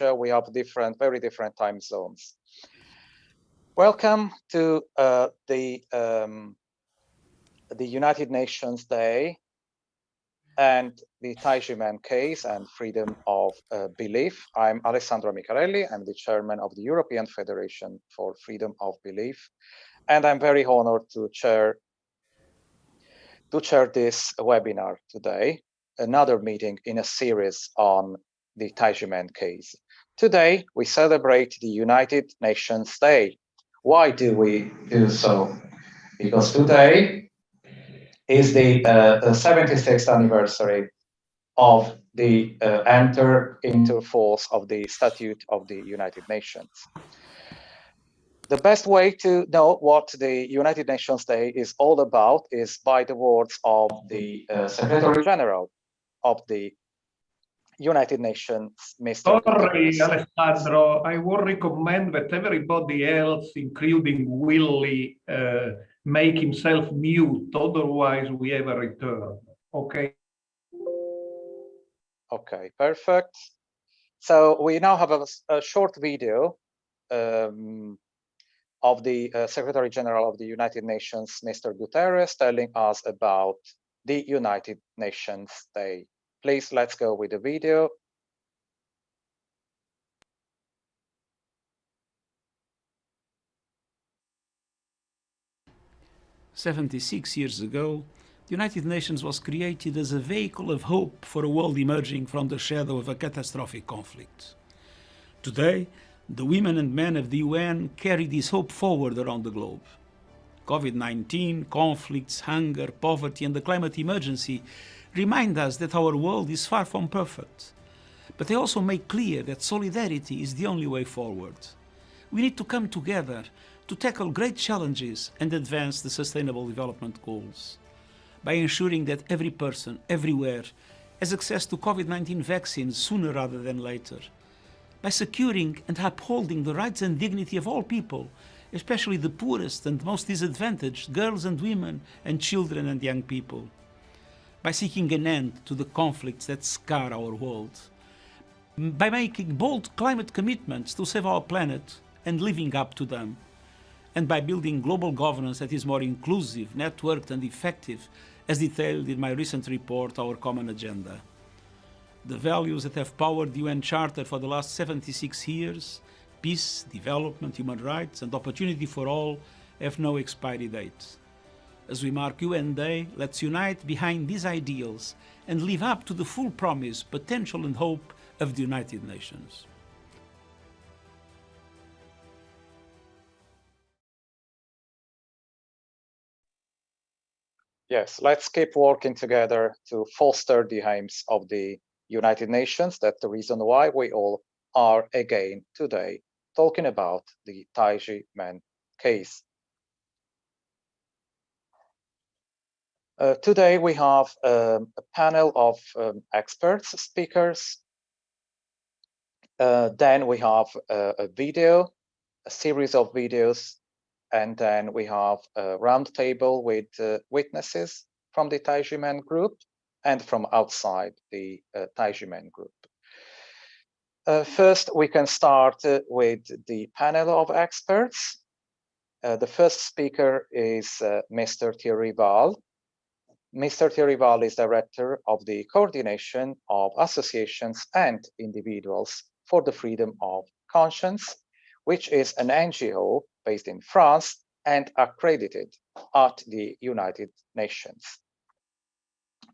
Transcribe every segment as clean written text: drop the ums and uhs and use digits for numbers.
we have very different time zones. Welcome to the United Nations Day and the Taijimen case and freedom of belief. I'm Alessandro Amicarelli. I'm the chairman of the European Federation for Freedom of Belief, and I'm very honored to chair this webinar today, another meeting in a series on the Taijimen case. Today, we celebrate the United Nations Day. Why do we do so? Because today is the 76th anniversary of the enter into force of the Statute of the United Nations. The best way to know what the United Nations Day is all about is by the words of the Secretary General of the United Nations, Mr. Sorry, Alessandro, I would recommend that everybody else, including Willy, make himself mute, otherwise we have a return, okay? Okay, perfect. So we now have a short video of the Secretary General of the United Nations, Mr. Guterres, telling us about the United Nations Day. Please, let's go with the video. "76 years ago, the United Nations was created as a vehicle of hope for a world emerging from the shadow of a catastrophic conflict. Today, the women and men of the UN carry this hope forward around the globe. COVID-19, conflicts, hunger, poverty, and the climate emergency remind us that our world is far from perfect. But they also make clear that solidarity is the only way forward. We need to come together to tackle great challenges and advance the Sustainable Development Goals. By ensuring that every person, everywhere, has access to COVID-19 vaccines sooner rather than later. By securing and upholding the rights and dignity of all people, especially the poorest and most disadvantaged girls and women and children and young people. By seeking an end to the conflicts that scar our world. By making bold climate commitments to save our planet and living up to them. And by building global governance that is more inclusive, networked and effective, as detailed in my recent report, Our Common Agenda. The values that have powered the UN Charter for the last 76 years, peace, development, human rights, and opportunity for all, have no expiry date. As we mark UN Day, let's unite behind these ideals and live up to the full promise, potential, and hope of the United Nations. Yes, let's keep working together to foster the aims of the United Nations. That's the reason why we all are again today talking about the Taijimen case. Today we have a panel of experts, speakers. Then we have a video, a series of videos, and then we have a roundtable with witnesses from the Taijimen group and from outside the Taijimen group. First, we can start with the panel of experts. The first speaker is Mr. Thierry Valle. Mr. Thierry Valle is director of the Coordination of Associations and Individuals for the Freedom of Conscience, which is an NGO based in France and accredited at the United Nations.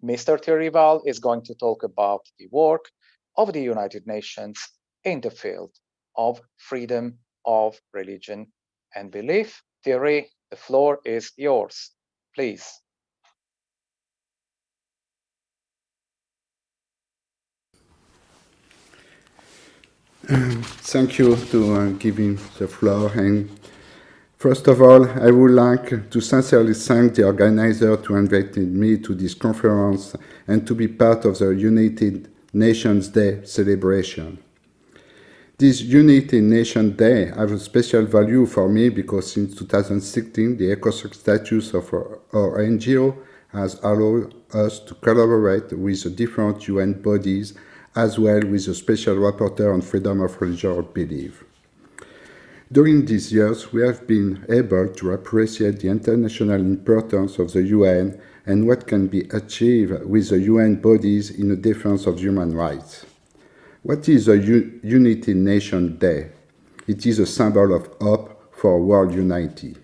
Mr. Thierry Valle is going to talk about the work of the United Nations in the field of freedom of religion and belief. Thierry, the floor is yours, please. Thank you to giving the floor. And first of all, I would like to sincerely thank the organizer to invite me to this conference and to be part of the United Nations Day celebration. This United Nations Day has a special value for me because since 2016, the ECOSOC status of our NGO has allowed us to collaborate with the different UN bodies as well with the Special Rapporteur on Freedom of Religion or Belief. During these years, we have been able to appreciate the international importance of the UN and what can be achieved with the UN bodies in the defense of human rights. What is the United Nations Day? It is a symbol of hope for world unity.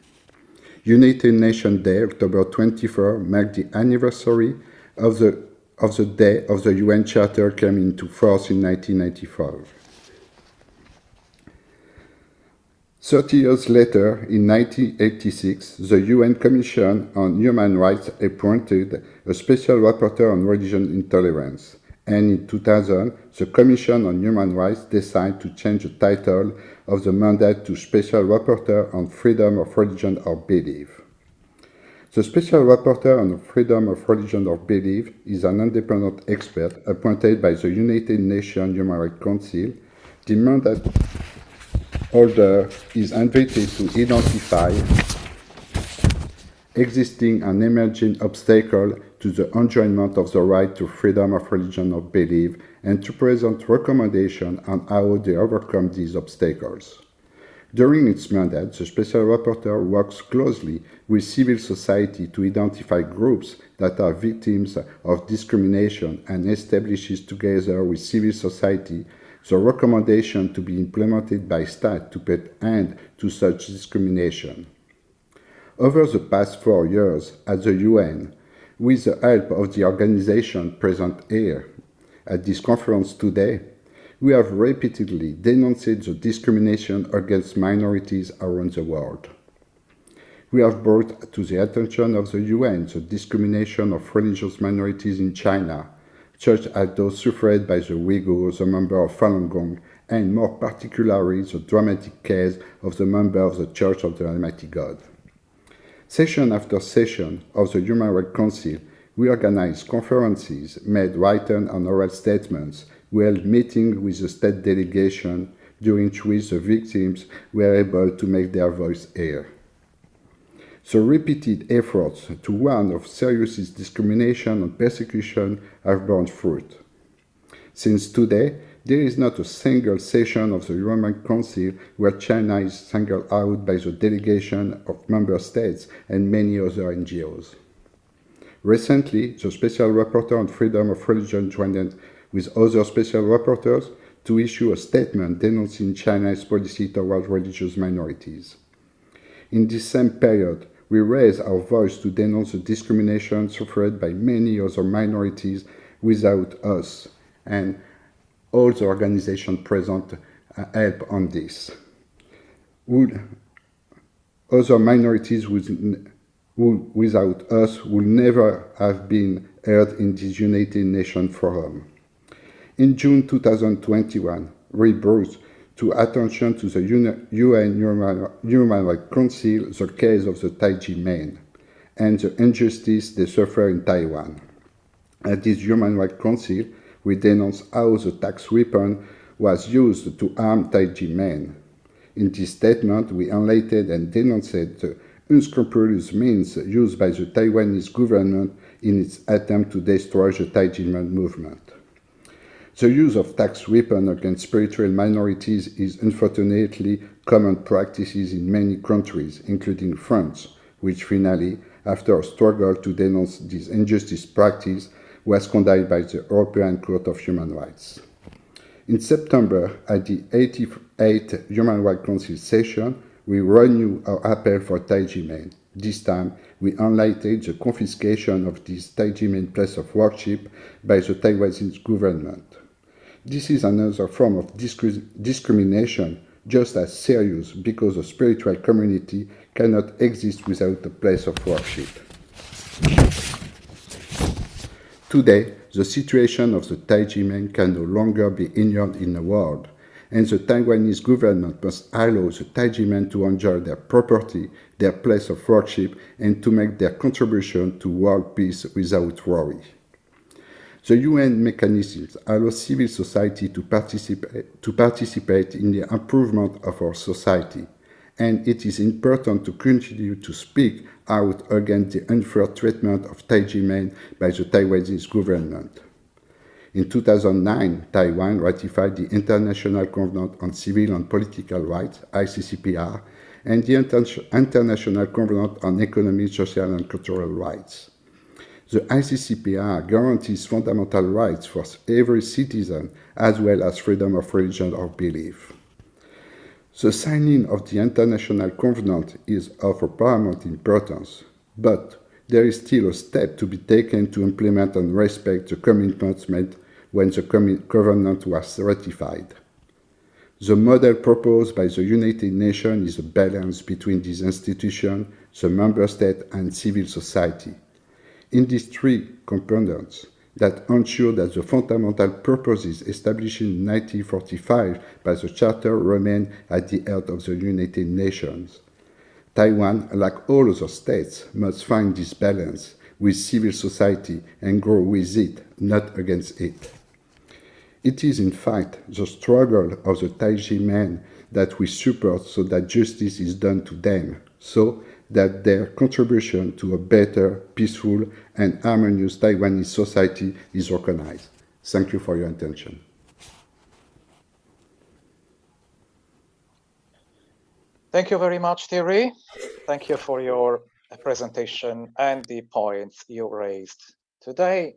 United Nations Day, October 24, marked the anniversary of the day of the UN Charter came into force in 1995. 30 years later, in 1986, the UN Commission on Human Rights appointed a special rapporteur on religion intolerance. And in 2000, the Commission on Human Rights decided to change the title of the mandate to Special Rapporteur on Freedom of Religion or Belief. The Special Rapporteur on Freedom of Religion or Belief is an independent expert appointed by the United Nations Human Rights Council. The mandate holder is invited to identify existing and emerging obstacles to the enjoyment of the right to freedom of religion or belief and to present recommendations on how they overcome these obstacles. During its mandate, the Special Rapporteur works closely with civil society to identify groups that are victims of discrimination and establishes together with civil society the recommendation to be implemented by states to put an end to such discrimination. Over the past 4 years at the UN, with the help of the organization present here at this conference today, we have repeatedly denounced the discrimination against minorities around the world. We have brought to the attention of the UN the discrimination of religious minorities in China, such as those suffered by the Uyghurs, a member of Falun Gong, and more particularly the dramatic case of the member of the Church of the Almighty God. Session after session of the Human Rights Council, we organized conferences, made written and oral statements, we held meetings with the state delegation, during which the victims were able to make their voice heard. The repeated efforts to warn of serious discrimination and persecution have borne fruit. Since today, there is not a single session of the Human Rights Council where China is singled out by the delegation of member states and many other NGOs. Recently, the Special Rapporteur on Freedom of Religion joined with other Special Rapporteurs to issue a statement denouncing China's policy toward religious minorities. In this same period, we raised our voice to denounce the discrimination suffered by many other minorities without us, and all the organizations present help on this. Other minorities who without us would never have been heard in this United Nations Forum. In June 2021, we brought to attention to the UN Human Rights Council the case of the Taiji men and the injustice they suffer in Taiwan. At this Human Rights Council, we denounced how the tax weapon was used to harm Taiji men. In this statement, we highlighted and denounced the unscrupulous means used by the Taiwanese government in its attempt to destroy the Taiji men movement. The use of tax weapons against spiritual minorities is unfortunately common practices in many countries, including France, which finally, after a struggle to denounce this injustice practice, was condemned by the European Court of Human Rights. In September, at the 88th Human Rights Council session, we renewed our appeal for Taiji men. This time, we highlighted the confiscation of this Taiji men place of worship by the Taiwanese government. This is another form of discrimination, just as serious, because the spiritual community cannot exist without a place of worship. Today, the situation of the Taiji men can no longer be ignored in the world, and the Taiwanese government must allow the Taiji men to enjoy their property, their place of worship, and to make their contribution to world peace without worry. The UN mechanisms allow civil society to participate in the improvement of our society, and it is important to continue to speak out against the unfair treatment of Taiji men by the Taiwanese government. In 2009, Taiwan ratified the International Covenant on Civil and Political Rights, ICCPR, and the International Covenant on Economic, Social and Cultural Rights. The ICCPR guarantees fundamental rights for every citizen, as well as freedom of religion or belief. The signing of the International Covenant is of paramount importance, but there is still a step to be taken to implement and respect the commitments made when the covenant was ratified. The model proposed by the United Nations is a balance between these institutions, the member state, and civil society. In these three components that ensure that the fundamental purposes established in 1945 by the Charter remain at the heart of the United Nations. Taiwan, like all other states, must find this balance with civil society and grow with it, not against it. It is in fact the struggle of the Taiji men that we support so that justice is done to them, so that their contribution to a better, peaceful, and harmonious Taiwanese society is recognized. Thank you for your attention. Thank you very much, Thierry. Thank you for your presentation and the points you raised today.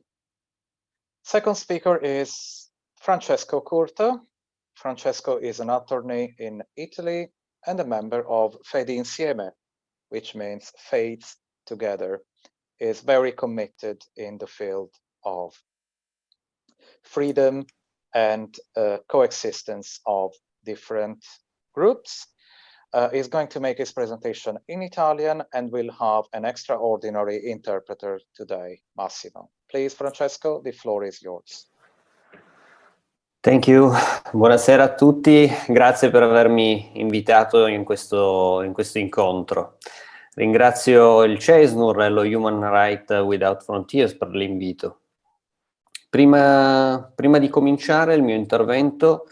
Second speaker is Francesco Curto. Francesco is an attorney in Italy and a member of Fedinsieme, which means faiths together, is very committed in the field of freedom and coexistence of different groups. Is going to make his presentation in Italian and will have an extraordinary interpreter today, Massimo. Please, Francesco, the floor is yours. Thank you. Buonasera a tutti, grazie per avermi invitato in questo incontro. Ringrazio il CESNUR e lo Human Rights Without Frontiers per l'invito. Prima di cominciare il mio intervento,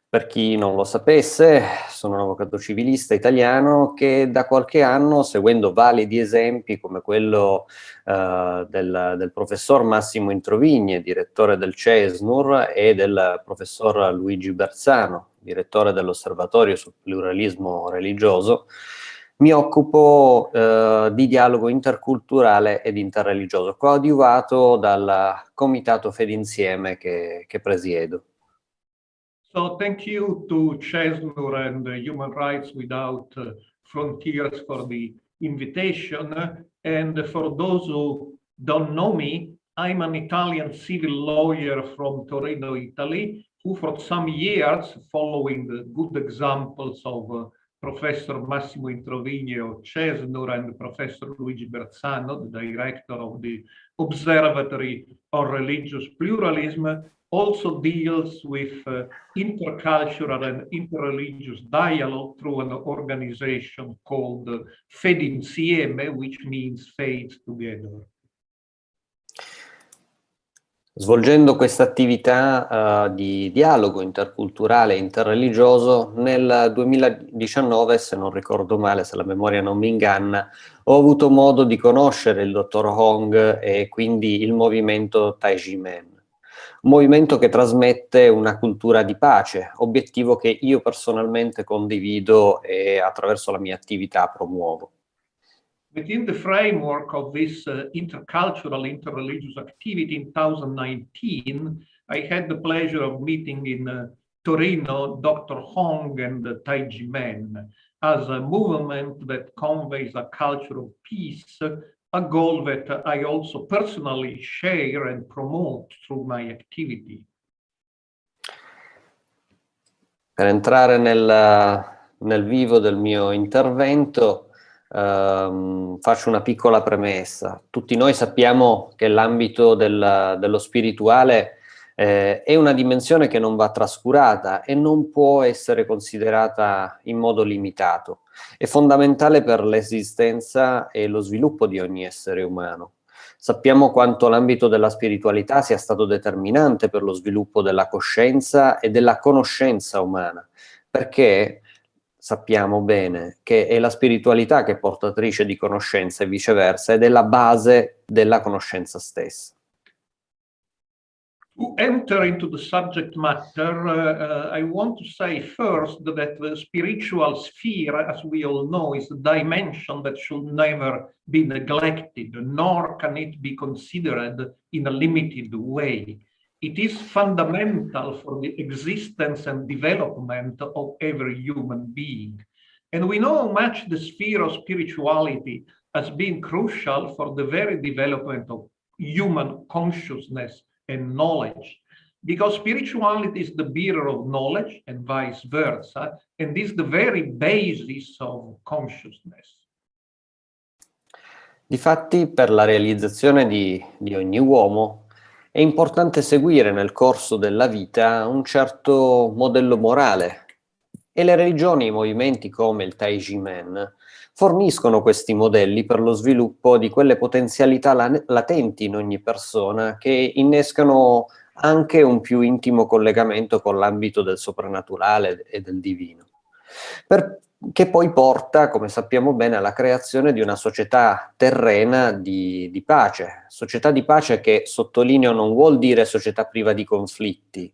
per chi non lo sapesse, sono un avvocato civilista italiano che da qualche anno, seguendo validi esempi come quello del professor Massimo Introvigne, direttore del CESNUR, e del professor Luigi Bersano, direttore dell'Osservatorio sul pluralismo religioso, mi occupo di dialogo interculturale ed interreligioso, coadiuvato dal comitato Fedinsieme che presiedo. So thank you to CESNUR and Human Rights Without Frontiers for the invitation. And for those who don't know me, I'm an Italian civil lawyer from Torino, Italy, who for some years, following the good examples of Professor Massimo Introvigne of CESNUR and Professor Luigi Bersano, the director of the Observatory on Religious Pluralism, also deals with intercultural and interreligious dialogue through an organization called Fedinsieme, which means faith together. Svolgendo questa attività di dialogo interculturale e interreligioso, nel 2019, se non ricordo male, se la memoria non mi inganna, ho avuto modo di conoscere il dottor Huang e quindi il movimento Taiji Men. Un movimento che trasmette una cultura di pace, obiettivo che io personalmente condivido e attraverso la mia attività promuovo. Within the framework of this intercultural, interreligious activity in 2019, I had the pleasure of meeting in Torino Dr. Huang and the Taiji Men as a movement that conveys a culture of peace, a goal that I also personally share and promote through my activity. Per entrare nel vivo del mio intervento, faccio una piccola premessa. Tutti noi sappiamo che l'ambito dello spirituale è una dimensione che non va trascurata e non può essere considerata in modo limitato. È fondamentale per l'esistenza e lo sviluppo di ogni essere umano. Sappiamo quanto l'ambito della spiritualità sia stato determinante per lo sviluppo della coscienza e della conoscenza umana, perché sappiamo bene che è la spiritualità che è portatrice di conoscenza e viceversa, ed è la base della conoscenza stessa. To enter into the subject matter, I want to say first that the spiritual sphere, as we all know, is a dimension that should never be neglected, nor can it be considered in a limited way. It is fundamental for the existence and development of every human being. And we know how much the sphere of spirituality has been crucial for the very development of human consciousness and knowledge, because spirituality is the bearer of knowledge and vice versa, and is the very basis of consciousness. Difatti, per la realizzazione di ogni uomo è importante seguire nel corso della vita un certo modello morale, e le religioni e i movimenti come il Taijimen forniscono questi modelli per lo sviluppo di quelle potenzialità latenti in ogni persona che innescano anche un più intimo collegamento con l'ambito del soprannaturale e del divino, che poi porta, come sappiamo bene, alla creazione di una società terrena di pace. Società di pace che, sottolineo, non vuol dire società priva di conflitti.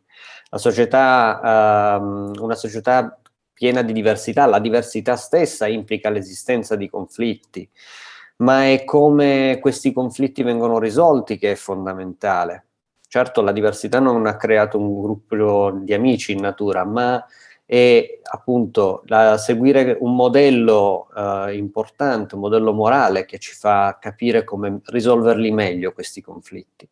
La società, una società piena di diversità, la diversità stessa implica l'esistenza di conflitti, ma è come questi conflitti vengono risolti che è fondamentale. Certo, la diversità non ha creato un gruppo di amici in natura, ma è appunto seguire un modello importante, un modello morale che ci fa capire come risolverli meglio questi conflitti.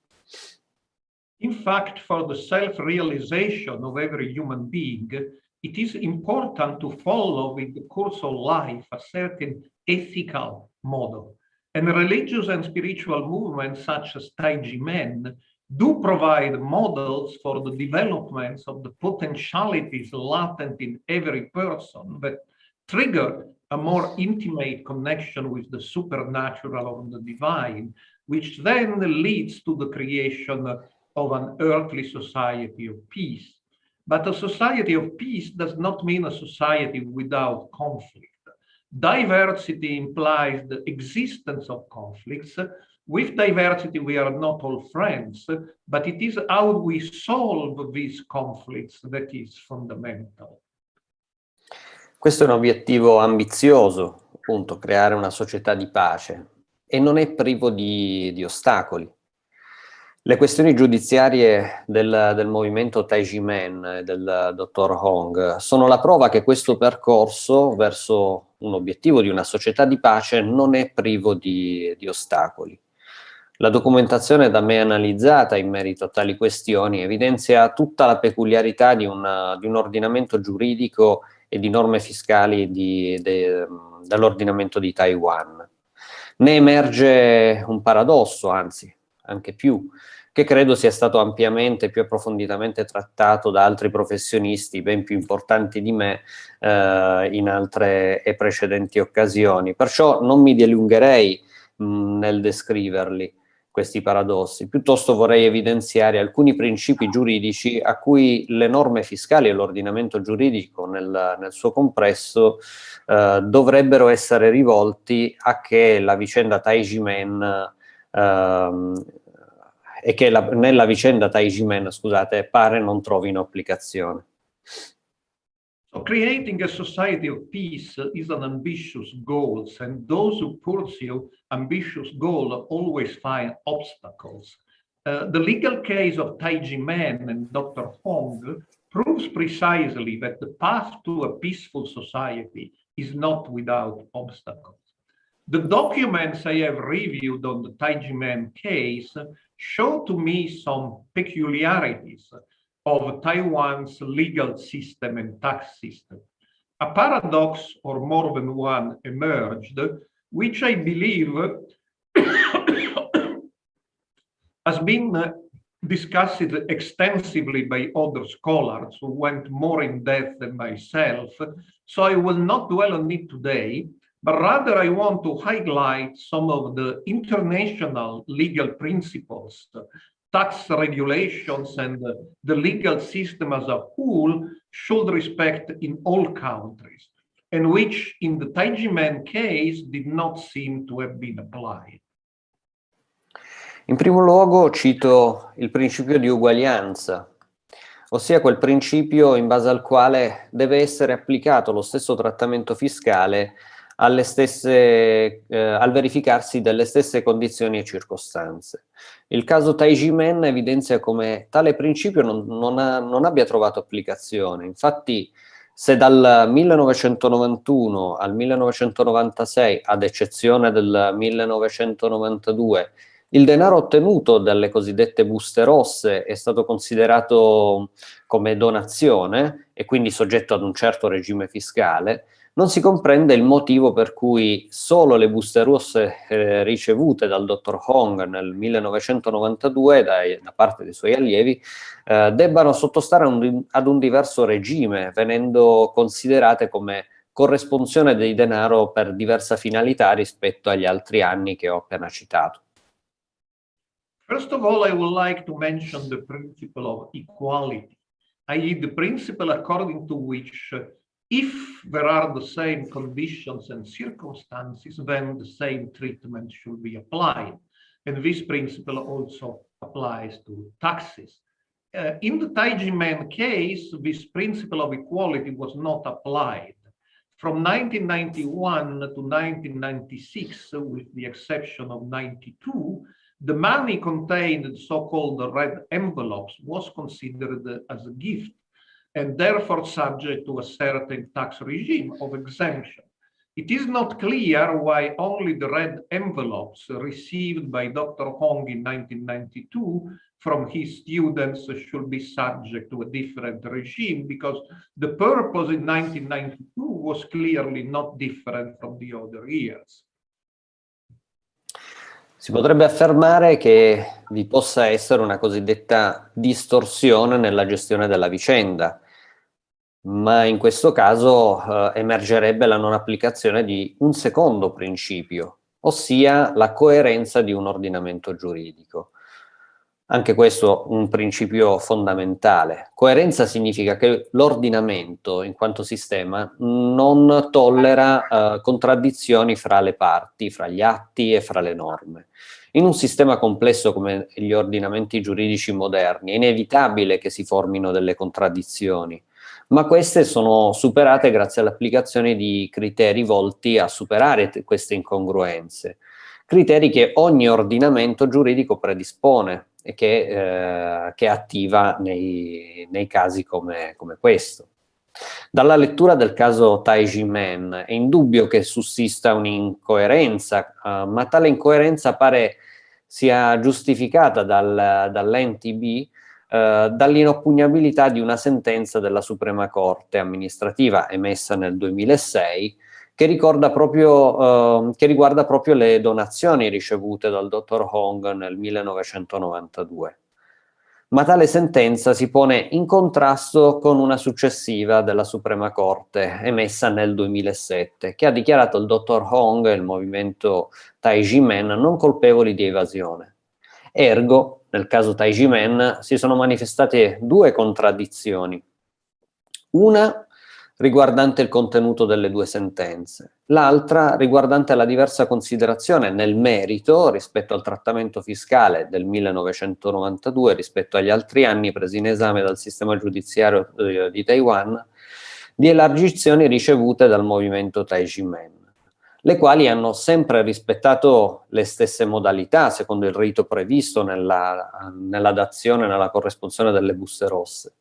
In fact, for the self-realization of every human being, it is important to follow in the course of life a certain ethical model. And religious and spiritual movements such as Taijimen do provide models for the developments of the potentialities latent in every person that trigger a more intimate connection with the supernatural or the divine, which then leads to the creation of an earthly society of peace. But a society of peace does not mean a society without conflict. Diversity implies the existence of conflicts. With diversity, we are not all friends, but it is how we solve these conflicts that is fundamental. Questo è un obiettivo ambizioso, appunto, creare una società di pace, e non è privo di ostacoli. Le questioni giudiziarie del movimento Taijimen e del dottor Huang sono la prova che questo percorso verso un obiettivo di una società di pace non è privo di ostacoli. La documentazione da me analizzata in merito a tali questioni evidenzia tutta la peculiarità di un ordinamento giuridico e di norme fiscali dell'ordinamento di Taiwan. Ne emerge un paradosso, anzi, anche più, che credo sia stato ampiamente e più approfonditamente trattato da altri professionisti ben più importanti di me in altre e precedenti occasioni. Perciò non mi dilungherei nel descriverli, questi paradossi. Piuttosto vorrei evidenziare alcuni principi giuridici a cui le norme fiscali e l'ordinamento giuridico nel suo complesso dovrebbero essere rivolti a che la vicenda Taijimen e che nella vicenda Taijimen, scusate, pare non trovino applicazione. So creating a society of peace is an ambitious goal, and those who pursue ambitious goals always find obstacles. The legal case of Taijimen and Dr. Huang proves precisely that the path to a peaceful society is not without obstacles. The documents I have reviewed on the Taijimen case show to me some peculiarities of Taiwan's legal system and tax system. A paradox, or more than one, emerged, which I believe has been discussed extensively by other scholars who went more in depth than myself, so I will not dwell on it today, but rather I want to highlight some of the international legal principles, tax regulations, and the legal system as a whole should respect in all countries, and which in the Taijimen case did not seem to have been applied. In primo luogo cito il principio di uguaglianza, ossia quel principio in base al quale deve essere applicato lo stesso trattamento fiscale al verificarsi delle stesse condizioni e circostanze. Il caso Taijimen evidenzia come tale principio non abbia trovato applicazione. Infatti, se dal 1991 al 1996, ad eccezione del 1992, il denaro ottenuto dalle cosiddette buste rosse è stato considerato come donazione e quindi soggetto ad un certo regime fiscale, non si comprende il motivo per cui solo le buste rosse ricevute dal dottor Huang nel 1992 da parte dei suoi allievi debbano sottostare ad un diverso regime, venendo considerate come corresponsione di denaro per diversa finalità rispetto agli altri anni che ho appena citato. First of all, I would like to mention the principle of equality, i.e. the principle according to which if there are the same conditions and circumstances, then the same treatment should be applied. And this principle also applies to taxes. In the Taijimen case, this principle of equality was not applied. From 1991 to 1996, with the exception of 92, the money contained in so-called red envelopes was considered as a gift and therefore subject to a certain tax regime of exemption. It is not clear why only the red envelopes received by Dr. Huang in 1992 from his students should be subject to a different regime, because the purpose in 1992 was clearly not different from the other years. Si potrebbe affermare che vi possa essere una cosiddetta distorsione nella gestione della vicenda, ma in questo caso emergerebbe la non applicazione di un secondo principio, ossia la coerenza di un ordinamento giuridico. Anche questo un principio fondamentale. Coerenza significa che l'ordinamento, in quanto sistema, non tollera contraddizioni fra le parti, fra gli atti e fra le norme. In un sistema complesso come gli ordinamenti giuridici moderni è inevitabile che si formino delle contraddizioni, ma queste sono superate grazie all'applicazione di criteri volti a superare queste incongruenze. Criteri che ogni ordinamento giuridico predispone e che attiva nei casi come questo. Dalla lettura del caso Taijimen è indubbio che sussista un'incoerenza, ma tale incoerenza pare sia giustificata dall'NTB dall'inoppugnabilità di una sentenza della Suprema Corte amministrativa emessa nel 2006 che riguarda proprio le donazioni ricevute dal dottor Huang nel 1992. Ma tale sentenza si pone in contrasto con una successiva della Suprema Corte emessa nel 2007 che ha dichiarato il dottor Huang e il movimento Taijimen non colpevoli di evasione. Ergo, nel caso Taijimen si sono manifestate due contraddizioni. Una riguardante il contenuto delle due sentenze, l'altra riguardante la diversa considerazione nel merito rispetto al trattamento fiscale del 1992 rispetto agli altri anni presi in esame dal sistema giudiziario di Taiwan, di elargizioni ricevute dal movimento Taijimen, le quali hanno sempre rispettato le stesse modalità secondo il rito previsto nella dazione e nella corresponsione delle buste rosse.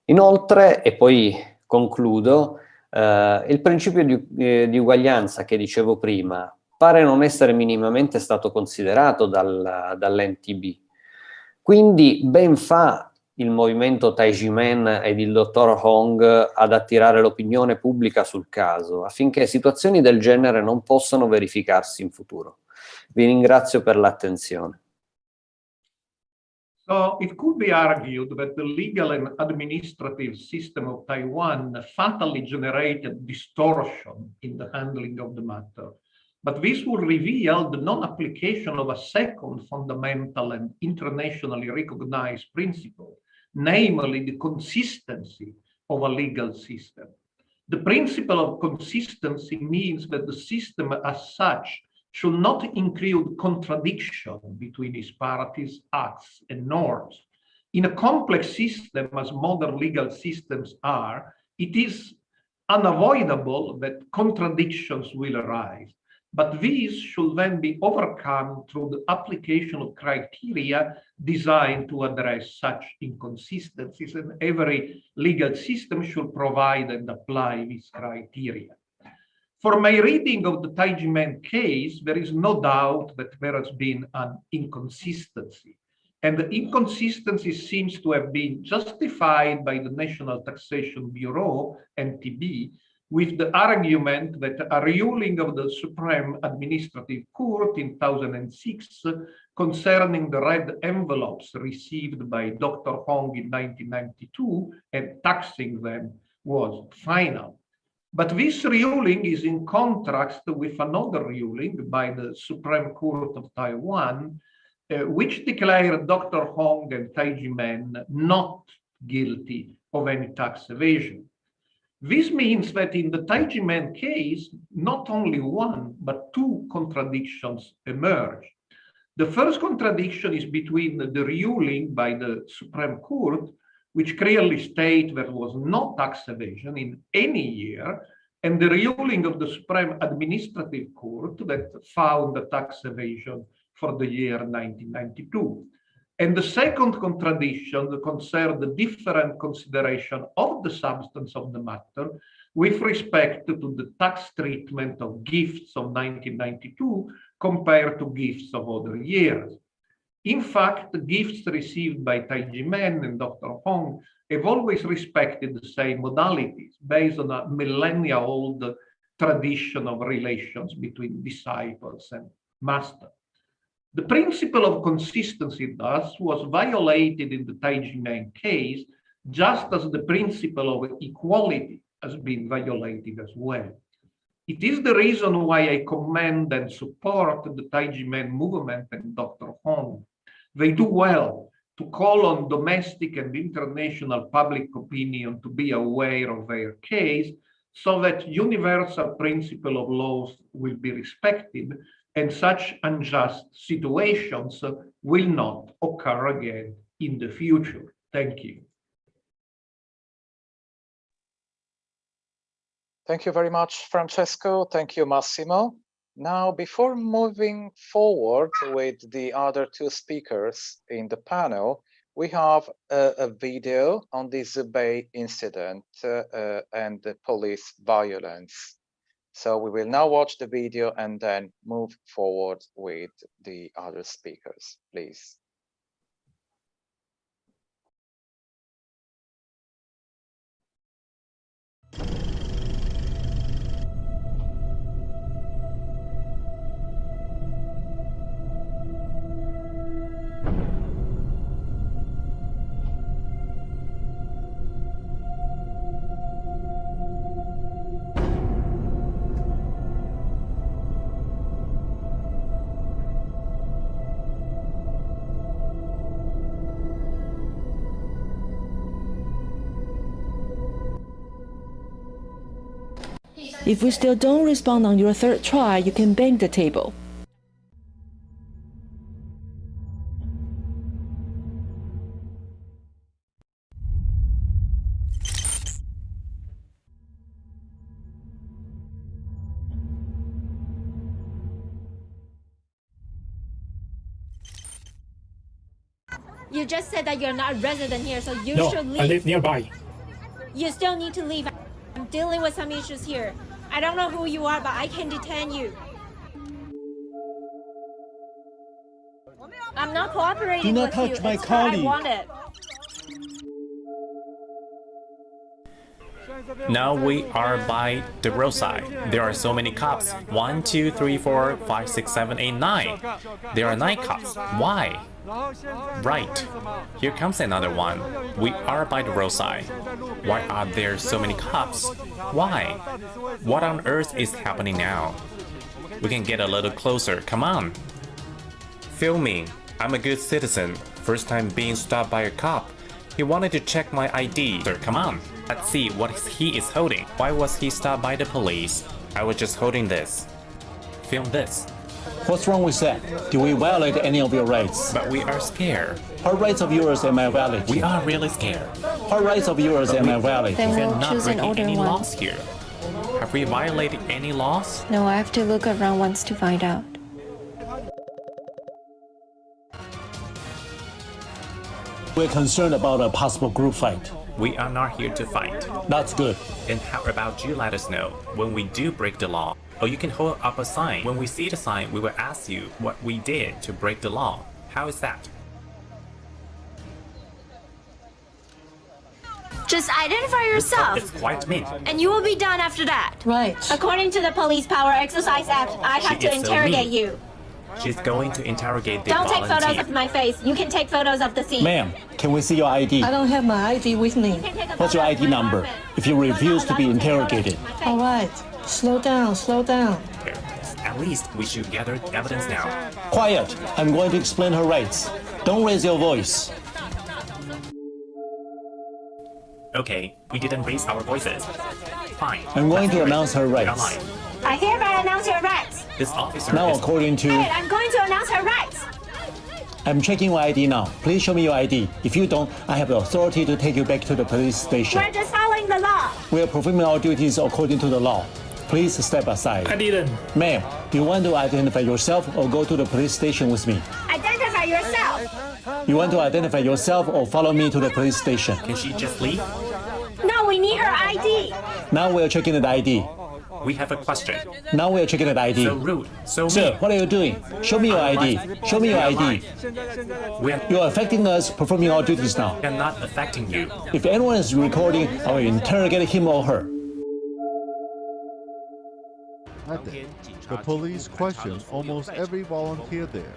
Inoltre, e poi concludo, il principio di uguaglianza che dicevo prima pare non essere minimamente stato considerato dall'NTB. Quindi ben fa il movimento Taijimen ed il dottor Huang ad attirare l'opinione pubblica sul caso, affinché situazioni del genere non possano verificarsi in futuro. Vi ringrazio per l'attenzione. So it could be argued that the legal and administrative system of Taiwan fatally generated distortion in the handling of the matter. But this would reveal the non-application of a second fundamental and internationally recognized principle, namely the consistency of a legal system. The principle of consistency means that the system as such should not include contradiction between his parties, acts, and norms. In a complex system, as modern legal systems are, it is unavoidable that contradictions will arise. But these should then be overcome through the application of criteria designed to address such inconsistencies, and every legal system should provide and apply these criteria. For my reading of the Taijimen case, there is no doubt that there has been an inconsistency. And the inconsistency seems to have been justified by the National Taxation Bureau, NTB, with the argument that a ruling of the Supreme Administrative Court in 2006 concerning the red envelopes received by Dr. Huang in 1992 and taxing them was final. But this ruling is in contrast with another ruling by the Supreme Court of Taiwan, which declared Dr. Huang and Taijimen not guilty of any tax evasion. This means that in the Taijimen case, not only one, but two contradictions emerge. The first contradiction is between the ruling by the Supreme Court, which clearly states there was no tax evasion in any year, and the ruling of the Supreme Administrative Court that found the tax evasion for the year 1992. And the second contradiction concerns the different consideration of the substance of the matter with respect to the tax treatment of gifts of 1992 compared to gifts of other years. In fact, the gifts received by Taijimen and Dr. Huang have always respected the same modalities based on a millennia-old tradition of relations between disciples and master. The principle of consistency, thus, was violated in the Taijimen case, just as the principle of equality has been violated as well. It is the reason why I commend and support the Taijimen movement and Dr. Huang. They do well to call on domestic and international public opinion to be aware of their case so that universal principle of laws will be respected and such unjust situations will not occur again in the future. Thank you. Thank you very much, Francesco. Thank you, Massimo. Now, before moving forward with the other two speakers in the panel, we have a video on the Zhubei incident and the police violence. So we will now watch the video and then move forward with the other speakers, please. If we still don't respond on your third try, you can bang the table. You just said that you're not a resident here, so you should leave. I live nearby. You still need to leave. I'm dealing with some issues here. I don't know who you are, but I can detain you. I'm not cooperating Do not with touch you. my It's what I colleague. wanted. Now we are by the roadside. There are so many cops. 1, 2, 3, 4, 5, 6, 7, 8, 9. There are 9 cops. Why? Right. Here comes another one. We are by the roadside. Why are there so many cops? Why? What on earth is happening now? We can get a little closer. Come on. Filming. I'm a good citizen. First time being stopped by a cop. He wanted to check my ID. Sir, come on. Let's see what he is holding. Why was he stopped by the police? I was just holding this. Film this. What's wrong with that? Do we violate any of your rights? But we are scared. What rights of yours am I violating? We are really scared. What rights of yours am I violating? Then We are we'll not choose an breaking older any one. laws here. Have we violated any laws? No, I have to look around once to find out. We're concerned about a possible group fight. We are not here to fight. That's good. And how about you let us know when we do break the law? Or you can hold up a sign. When we see the sign, we will ask you what we did to break the law. How is that? Just identify yourself, It's quite mean. and you will be done after that. Right. According to the Police Power Exercise Act, I have She to is so interrogate mean. you. She's going to interrogate the Don't take photos volunteer. of my face. You can take photos of the scene. Ma'am, can we see your ID? I don't have my ID with me. You can take a What's your photo of ID my number? apartment. If you You're refuse not to be allowed take photos of interrogated. my face. All right. Slow down, slow down. At least we should gather evidence now. Quiet. I'm going to explain her rights. Don't raise your voice. Okay, we didn't raise our voices. Fine. I'm going Let's to hear it. announce her We are rights. lying. I hereby announce your rights. This officer Now, is... according to... Hey, I'm going to announce her rights. I'm checking your ID now. Please show me your ID. If you don't, I have the authority to take you back to the police station. We're just following the law. We are performing our duties according to the law. Please step aside. I didn't. Ma'am, do you want to identify yourself or go to the police station with me? Identify yourself. You want to identify yourself or follow me to the police station? Can she just leave? No, we need her ID. Now we are checking the ID. We have a question. Now we are checking the ID. So rude. So Sir, mean. what are you doing? Show me your ID. Show me your ID. We are You are affecting us performing our duties now. not affecting you. If anyone is recording, I will interrogate him or her. At that, the police questioned almost every volunteer there.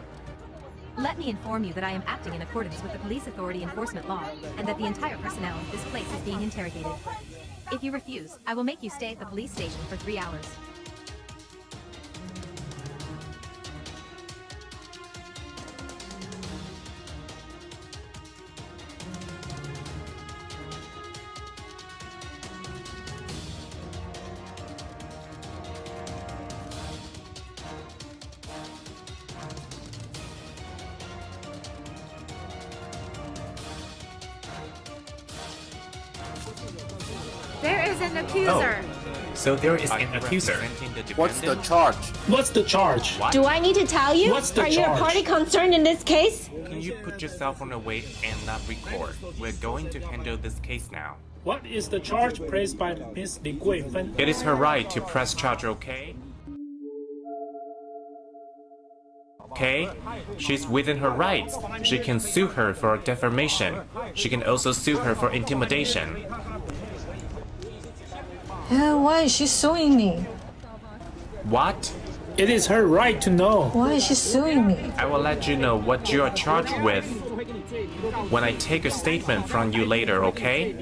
Let me inform you that I am acting in accordance with the Police Authority Enforcement Law, and that the entire personnel of this place is being interrogated. If you refuse, I will make you stay at the police station for 3 hours. There is an accuser. So there is an accuser. What's the charge? What's the charge? Do I need to tell you? What's the Are you a charge? party concerned in this case? Can you put your cell phone away and not record? We're going to handle this case now. What is the charge pressed by Miss Li Guifen? It is her right to press charge, okay? Okay? She's within her rights. She can sue her for defamation. She can also sue her for intimidation. Why is she suing me? What? It is her right to know. Why is she suing me? I will let you know what you are charged with when I take a statement from you later, okay?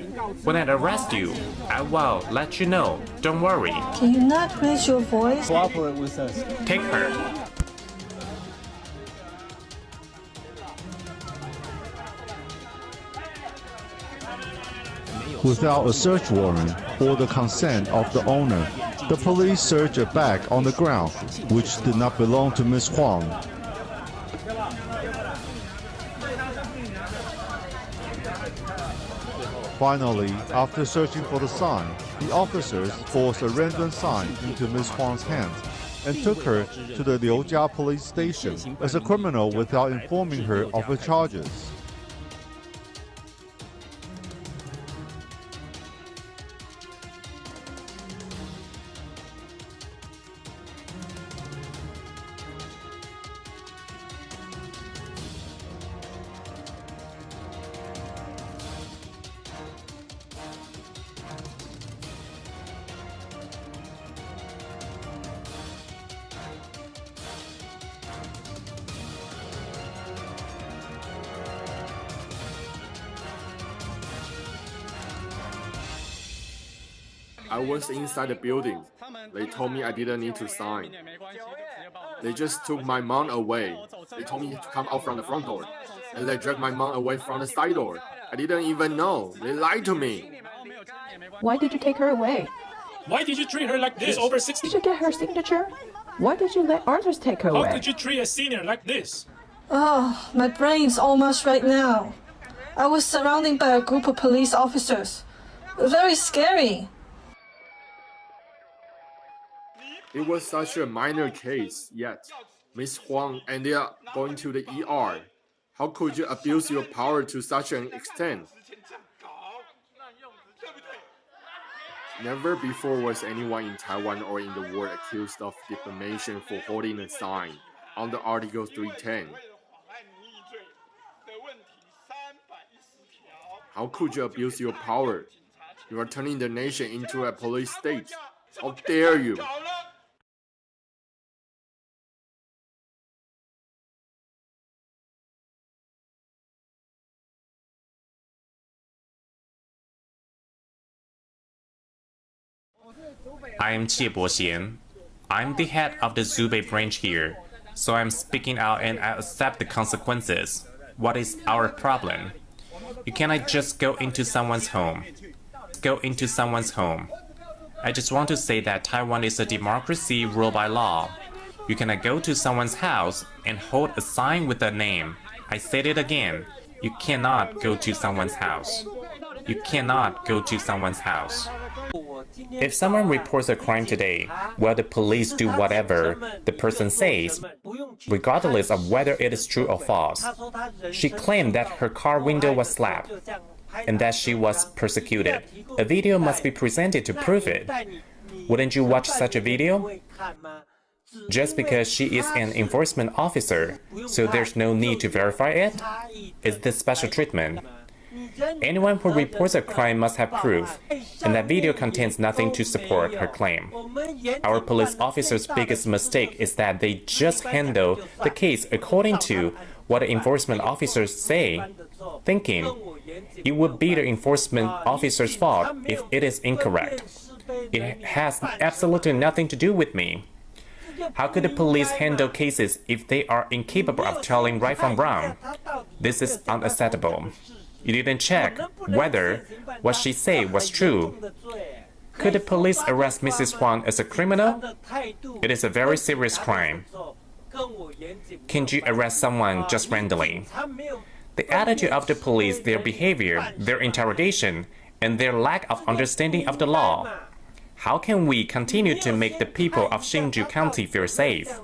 When I arrest you, I will let you know. Don't worry. Can you not raise your voice? Cooperate with us. Take her. Without a search warrant or the consent of the owner, the police searched a bag on the ground, which did not belong to Miss Huang. Finally, after searching for the sign, the officers forced a random sign into Miss Huang's hands and took her to the Liujia police station as a criminal without informing her of her charges. I was inside the building. They told me I didn't need to sign. They just took my mom away. They told me to come out from the front door. And they dragged my mom away from the side door. I didn't even know. They lied to me. Why did you take her away? Why did you treat her like this? She's over 60. Did you get her signature? Why did you let others take her away? How could you treat a senior like this? Oh, my brain's almost right now. I was surrounded by a group of police officers. Very scary. It was such a minor case, yet Miss Huang ended up going to the ER. How could you abuse your power to such an extent? Never before was anyone in Taiwan or in the world accused of defamation for holding a sign under Article 310. How could you abuse your power? You are turning the nation into a police state. How dare you? I am Thierry. I'm the head of the Zhubei branch here, so I'm speaking out and I accept the consequences. What is our problem? You cannot just go into someone's home. I just want to say that Taiwan is a democracy ruled by law. You cannot go to someone's house and hold a sign with a name. I said it again. You cannot go to someone's house. If someone reports a crime today, well, the police do whatever the person says, regardless of whether it is true or false. She claimed that her car window was slapped and that she was persecuted. A video must be presented to prove it. Wouldn't you watch such a video? Just because she is an enforcement officer, so there's no need to verify it? Is this special treatment? Anyone who reports a crime must have proof, and that video contains nothing to support her claim. Our police officers' biggest mistake is that they just handle the case according to what the enforcement officers say, thinking it would be the enforcement officer's fault if it is incorrect. It has absolutely nothing to do with me. How could the police handle cases if they are incapable of telling right from wrong? This is unacceptable. You didn't check whether what she said was true. Could the police arrest Mrs. Huang as a criminal? It is a very serious crime. Can't you arrest someone just randomly? The attitude of the police, their behavior, their interrogation, and their lack of understanding of the law. How can we continue to make the people of Hsinchu County feel safe?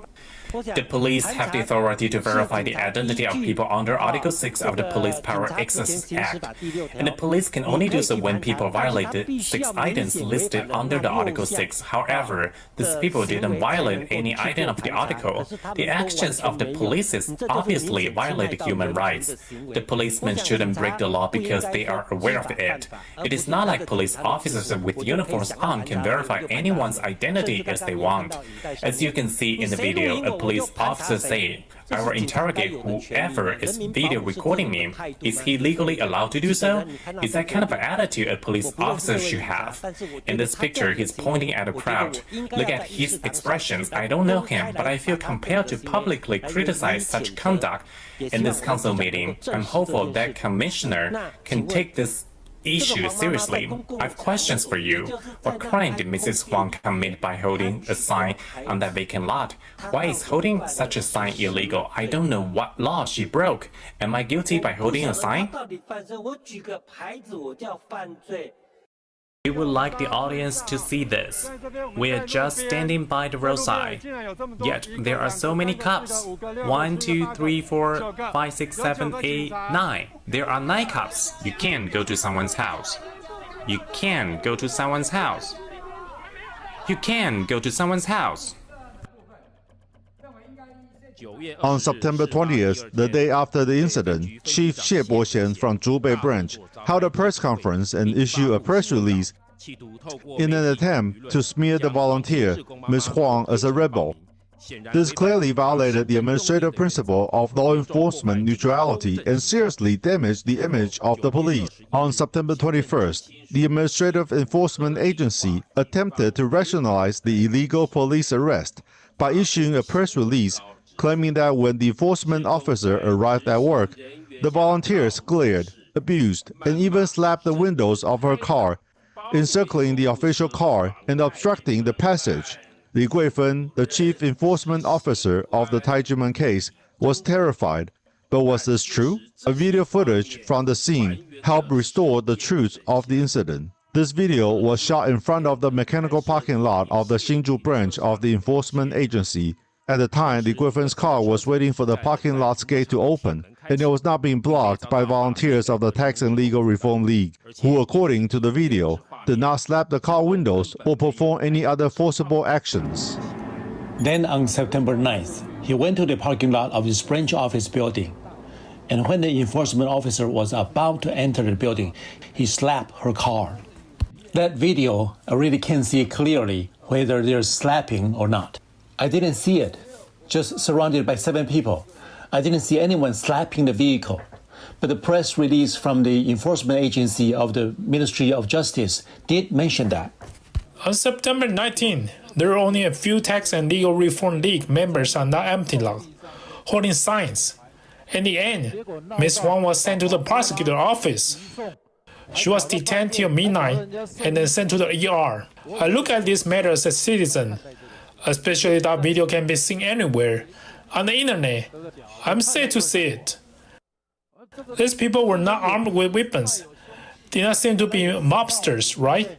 The police have the authority to verify the identity of people under Article 6 of the Police Power Excess Act, and the police can only do so when people violate the 6 items listed under the Article 6. However, these people didn't violate any item of the article. The actions of the police obviously violate human rights. The policemen shouldn't break the law because they are aware of it. It is not like police officers with uniforms on can verify anyone's identity as they want. As you can see in the video, a police officer said, "I will interrogate whoever is video recording me. Is he legally allowed to do so?" Is that kind of an attitude a police officer should have? In this picture, he's pointing at a crowd. Look at his expressions. I don't know him, but I feel compelled to publicly criticize such conduct in this council meeting. I'm hopeful that Commissioner can take this issue seriously. I have questions for you. What crime did Mrs. Huang commit by holding a sign on that vacant lot? Why is holding such a sign illegal? I don't know what law she broke. Am I guilty by holding a sign? We would like the audience to see this. We are just standing by the roadside. Yet there are so many cops. 1, 2, 3, 4, 5, 6, 7, 8, 9. There are 9 cops. You can't go to someone's house. You can go to someone's house. You can go to someone's house. On September 20th, the day after the incident, Chief Xie Boxian from Zhubei branch held a press conference and issued a press release in an attempt to smear the volunteer, Ms. Huang, as a rebel. This clearly violated the administrative principle of law enforcement neutrality and seriously damaged the image of the police. On September 21st, the Administrative Enforcement Agency attempted to rationalize the illegal police arrest by issuing a press release claiming that when the enforcement officer arrived at work, the volunteers glared, abused, and even slapped the windows of her car, encircling the official car and obstructing the passage. Li Guifen, the chief enforcement officer of the Taijiman case, was terrified. But was this true? A video footage from the scene helped restore the truth of the incident. This video was shot in front of the mechanical parking lot of the Hsinchu branch of the enforcement agency. At the time, Li Guifen's car was waiting for the parking lot's gate to open, and it was not being blocked by volunteers of the Tax and Legal Reform League, who, according to the video, did not slap the car windows or perform any other forcible actions. Then on September 9th, he went to the parking lot of his branch office building. And when the enforcement officer was about to enter the building, he slapped her car. That video, I really can't see clearly whether there's slapping or not. I didn't see it, just surrounded by 7 people. I didn't see anyone slapping the vehicle. But the press release from the enforcement agency of the Ministry of Justice did mention that. On September 19, there were only a few Tax and Legal Reform League members on that empty lot, holding signs. In the end, Ms. Huang was sent to the prosecutor's office. She was detained till midnight and then sent to the ER. I look at this matter as a citizen, especially that video can be seen anywhere. On the internet, I'm sad to see it. These people were not armed with weapons. Did not seem to be mobsters, right?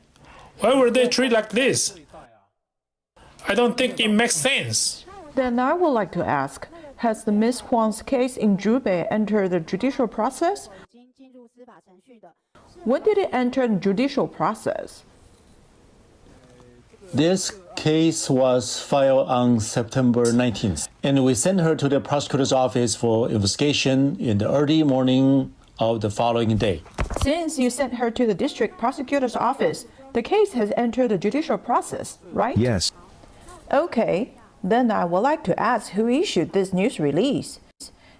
Why were they treated like this? I don't think it makes sense. Then I would like to ask, has the Ms. Huang's case in Zhubei entered the judicial process? When did it enter the judicial process? This case was filed on September 19th, and we sent her to the prosecutor's office for investigation in the early morning of the following day. Since you sent her to the district prosecutor's office, the case has entered the judicial process, right? Yes. Okay, then I would like to ask who issued this news release.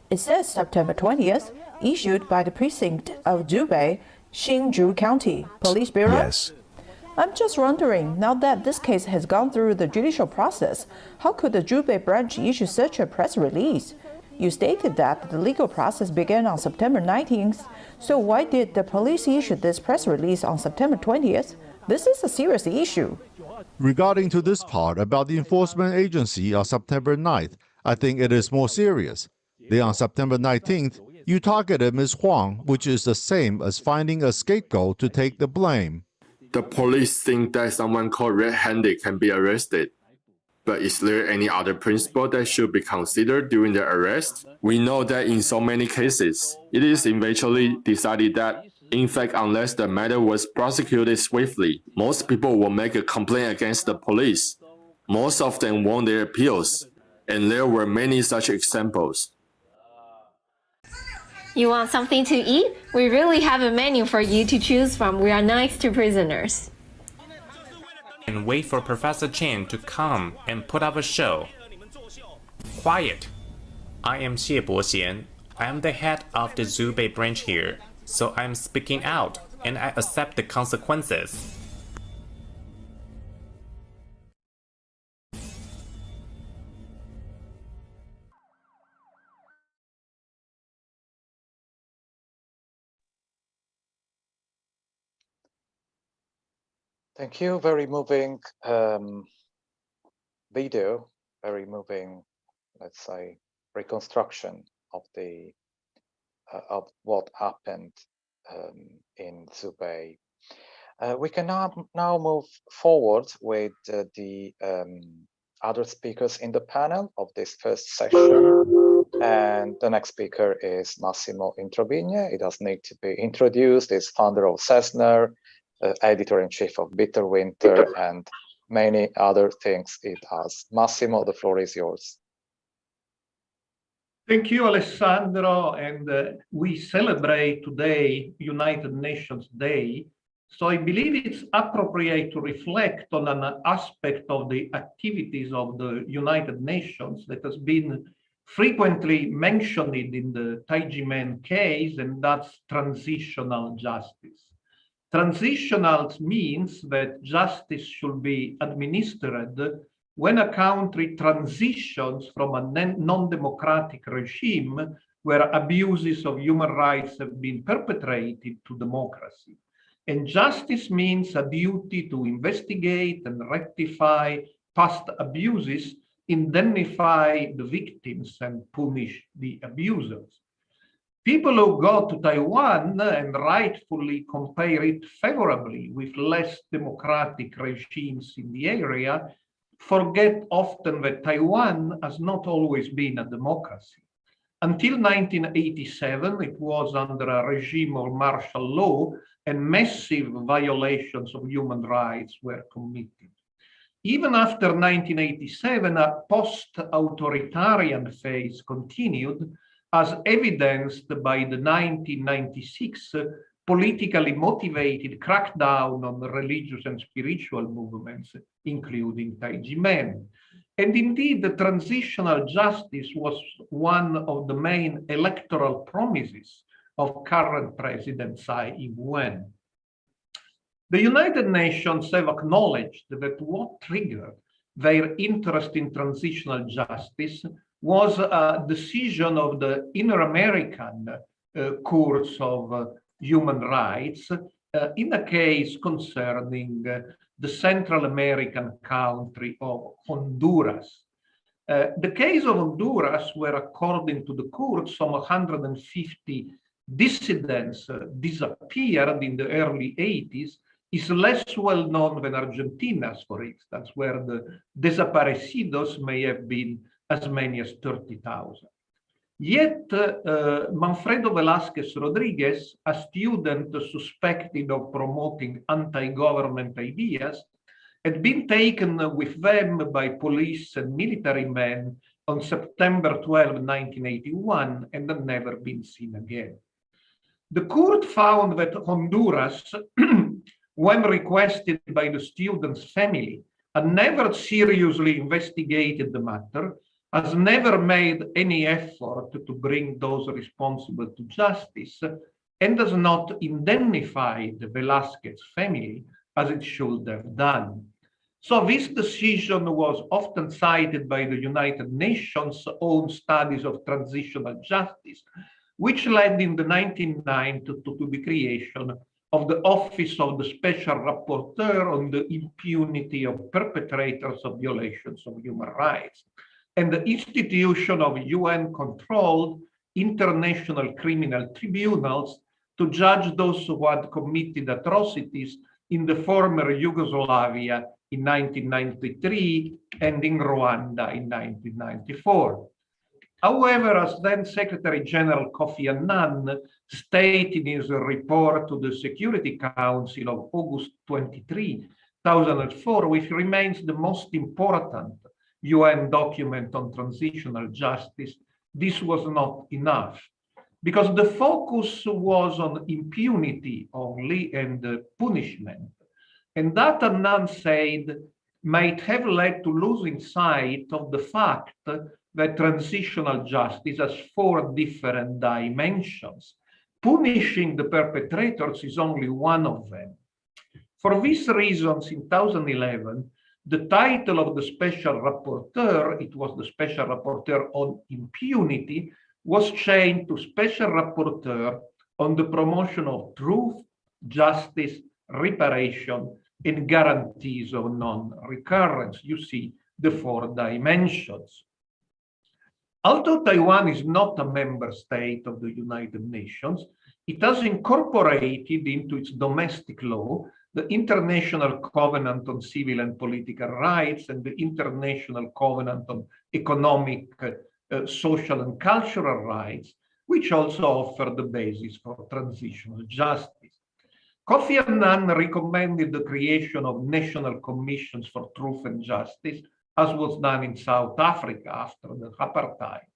It says September 20th, issued by the precinct of Zhubei, Hsinchu County Police Bureau? Yes. I'm just wondering, now that this case has gone through the judicial process, how could the Zhubei branch issue such a press release? You stated that the legal process began on September 19th, so why did the police issue this press release on September 20th? This is a serious issue. Regarding to this part about the enforcement agency on September 9th, I think it is more serious. Then on September 19th, you targeted Ms. Huang, which is the same as finding a scapegoat to take the blame. The police think that someone called red-handed can be arrested. But is there any other principle that should be considered during the arrest? We know that in so many cases, it is eventually decided that, in fact, unless the matter was prosecuted swiftly, most people will make a complaint against the police. Most of them won their appeals, and there were many such examples. You want something to eat? We really have a menu for you to choose from. We are nice to prisoners. And wait for Professor Chen to come and put up a show. Quiet! I am Xie Boxian. I am the head of the Zhubei branch here, so I am speaking out, and I accept the consequences. Thank you. Very moving video, very moving, let's say, reconstruction of the of what happened in Zhubei. We can now move forward with the other speakers in the panel of this first session. And the next speaker is Massimo Introvigne. He doesn't need to be introduced. He's founder of CESNUR, editor-in-chief of Bitterwinter, and many other things it does. Massimo, the floor is yours. Thank you, Alessandro. And we celebrate today United Nations Day. So I believe it's appropriate to reflect on an aspect of the activities of the United Nations that has been frequently mentioned in the Taijiman case, and that's transitional justice. Transitional means that justice should be administered when a country transitions from a non-democratic regime where abuses of human rights have been perpetrated to democracy. And justice means a duty to investigate and rectify past abuses, indemnify the victims and punish the abusers. People who go to Taiwan and rightfully compare it favorably with less democratic regimes in the area forget often that Taiwan has not always been a democracy. Until 1987, it was under a regime of martial law and massive violations of human rights were committed. Even after 1987, a post-authoritarian phase continued, as evidenced by the 1996 politically motivated crackdown on religious and spiritual movements, including Taijimen. And indeed, the transitional justice was one of the main electoral promises of current President Tsai Ing-wen. The United Nations have acknowledged that what triggered their interest in transitional justice was a decision of the Inter-American Courts of Human Rights in a case concerning the Central American country of Honduras. The case of Honduras, where according to the court, some 150 dissidents disappeared in the early 80s, is less well known than Argentina's, for instance, where the desaparecidos may have been as many as 30,000. Yet, Manfredo Velázquez Rodriguez, a student suspected of promoting anti-government ideas, had been taken with them by police and military men on September 12, 1981, and had never been seen again. The court found that Honduras, when requested by the student's family, had never seriously investigated the matter, has never made any effort to bring those responsible to justice, and has not indemnified the Velázquez family as it should have done. So this decision was often cited by the United Nations' own studies of transitional justice, which led in the 1990s to the creation of the Office of the Special Rapporteur on the Impunity of Perpetrators of Violations of Human Rights, and the institution of UN-controlled international criminal tribunals to judge those who had committed atrocities in the former Yugoslavia in 1993 and in Rwanda in 1994. However, as then Secretary General Kofi Annan stated in his report to the Security Council of August 23, 2004, which remains the most important UN document on transitional justice, this was not enough, because the focus was on impunity only and punishment. And that, Annan said, might have led to losing sight of the fact that transitional justice has 4 different dimensions. Punishing the perpetrators is only one of them. For these reasons, in 2011, the title of the Special Rapporteur, it was the Special Rapporteur on Impunity, was changed to Special Rapporteur on the Promotion of Truth, Justice, Reparation, and Guarantees of Non-Recurrence. You see the 4 dimensions. Although Taiwan is not a member state of the United Nations, it has incorporated into its domestic law the International Covenant on Civil and Political Rights and the International Covenant on Economic, Social and Cultural Rights, which also offer the basis for transitional justice. Kofi Annan recommended the creation of national commissions for truth and justice, as was done in South Africa after the apartheid.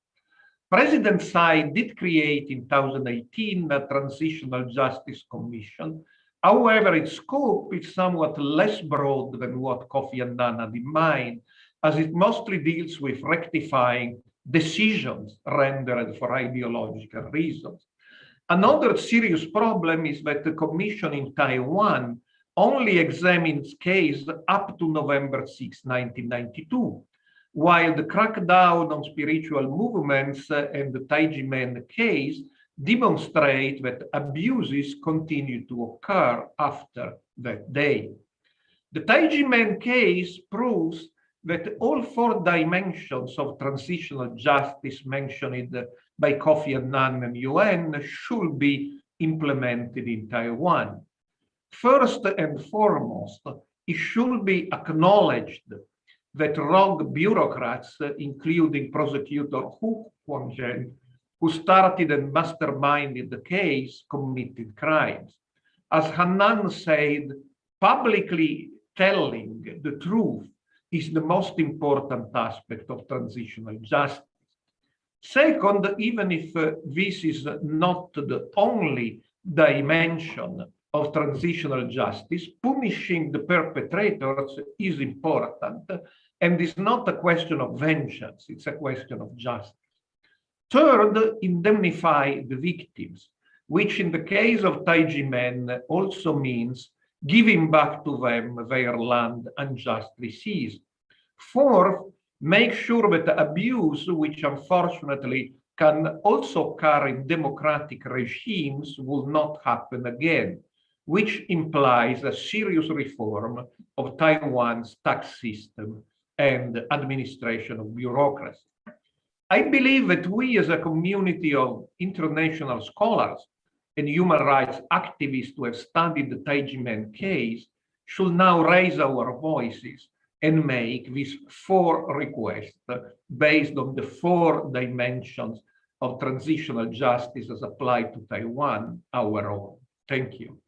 President Tsai did create in 2018 a Transitional Justice Commission. However, its scope is somewhat less broad than what Kofi Annan had in mind, as it mostly deals with rectifying decisions rendered for ideological reasons. Another serious problem is that the Commission in Taiwan only examines cases up to November 6, 1992, while the crackdown on spiritual movements and the Taijimen case demonstrate that abuses continue to occur after that day. The Taijimen case proves that all 4 dimensions of transitional justice mentioned by Kofi Annan and UN should be implemented in Taiwan. First and foremost, it should be acknowledged that rogue bureaucrats, including prosecutor Huang, who started and masterminded the case, committed crimes. As Hanan said, publicly telling the truth is the most important aspect of transitional justice. Second, even if this is not the only dimension of transitional justice, punishing the perpetrators is important and is not a question of vengeance, it's a question of justice. Third, indemnify the victims, which in the case of Taiji men also means giving back to them their land unjustly seized. Fourth, make sure that abuse, which unfortunately can also occur in democratic regimes, will not happen again, which implies a serious reform of Taiwan's tax system and administration of bureaucracy. I believe that we as a community of international scholars and human rights activists who have studied the Taiji men case should now raise our voices and make these 4 requests based on the 4 dimensions of transitional justice as applied to Taiwan, our own. Thank you.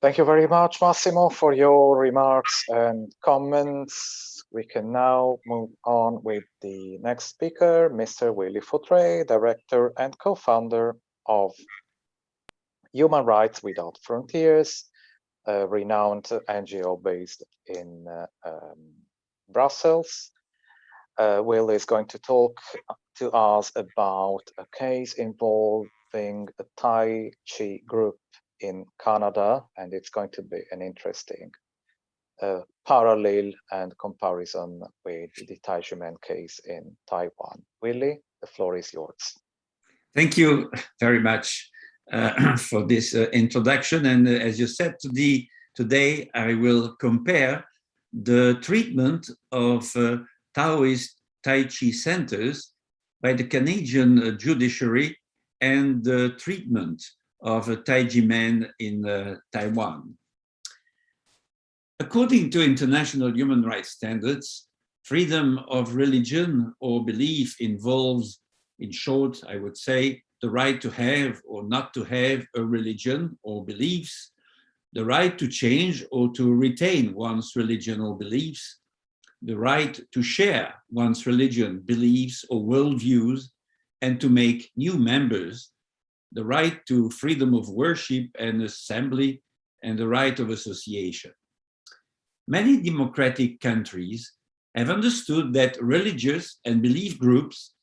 Thank you very much, Massimo, for your remarks and comments. We can now move on with the next speaker, Mr. Willy Fautré, Director and co-founder of Human Rights Without Frontiers, a renowned NGO based in Brussels. Will is going to talk to us about a case involving a Tai Chi group in Canada, and it's going to be an interesting parallel and comparison with the Taiji men case in Taiwan. Willy, the floor is yours. Thank you very much for this introduction. And as you said, today I will compare the treatment of Taoist Tai Chi centers by the Canadian judiciary and the treatment of Taiji men in Taiwan. According to international human rights standards, freedom of religion or belief involves, in short, I would say, the right to have or not to have a religion or beliefs, the right to change or to retain one's religion or beliefs, the right to share one's religion, beliefs, or worldviews, and to make new members, the right to freedom of worship and assembly, and the right of association. Many democratic countries have understood that religious and belief groups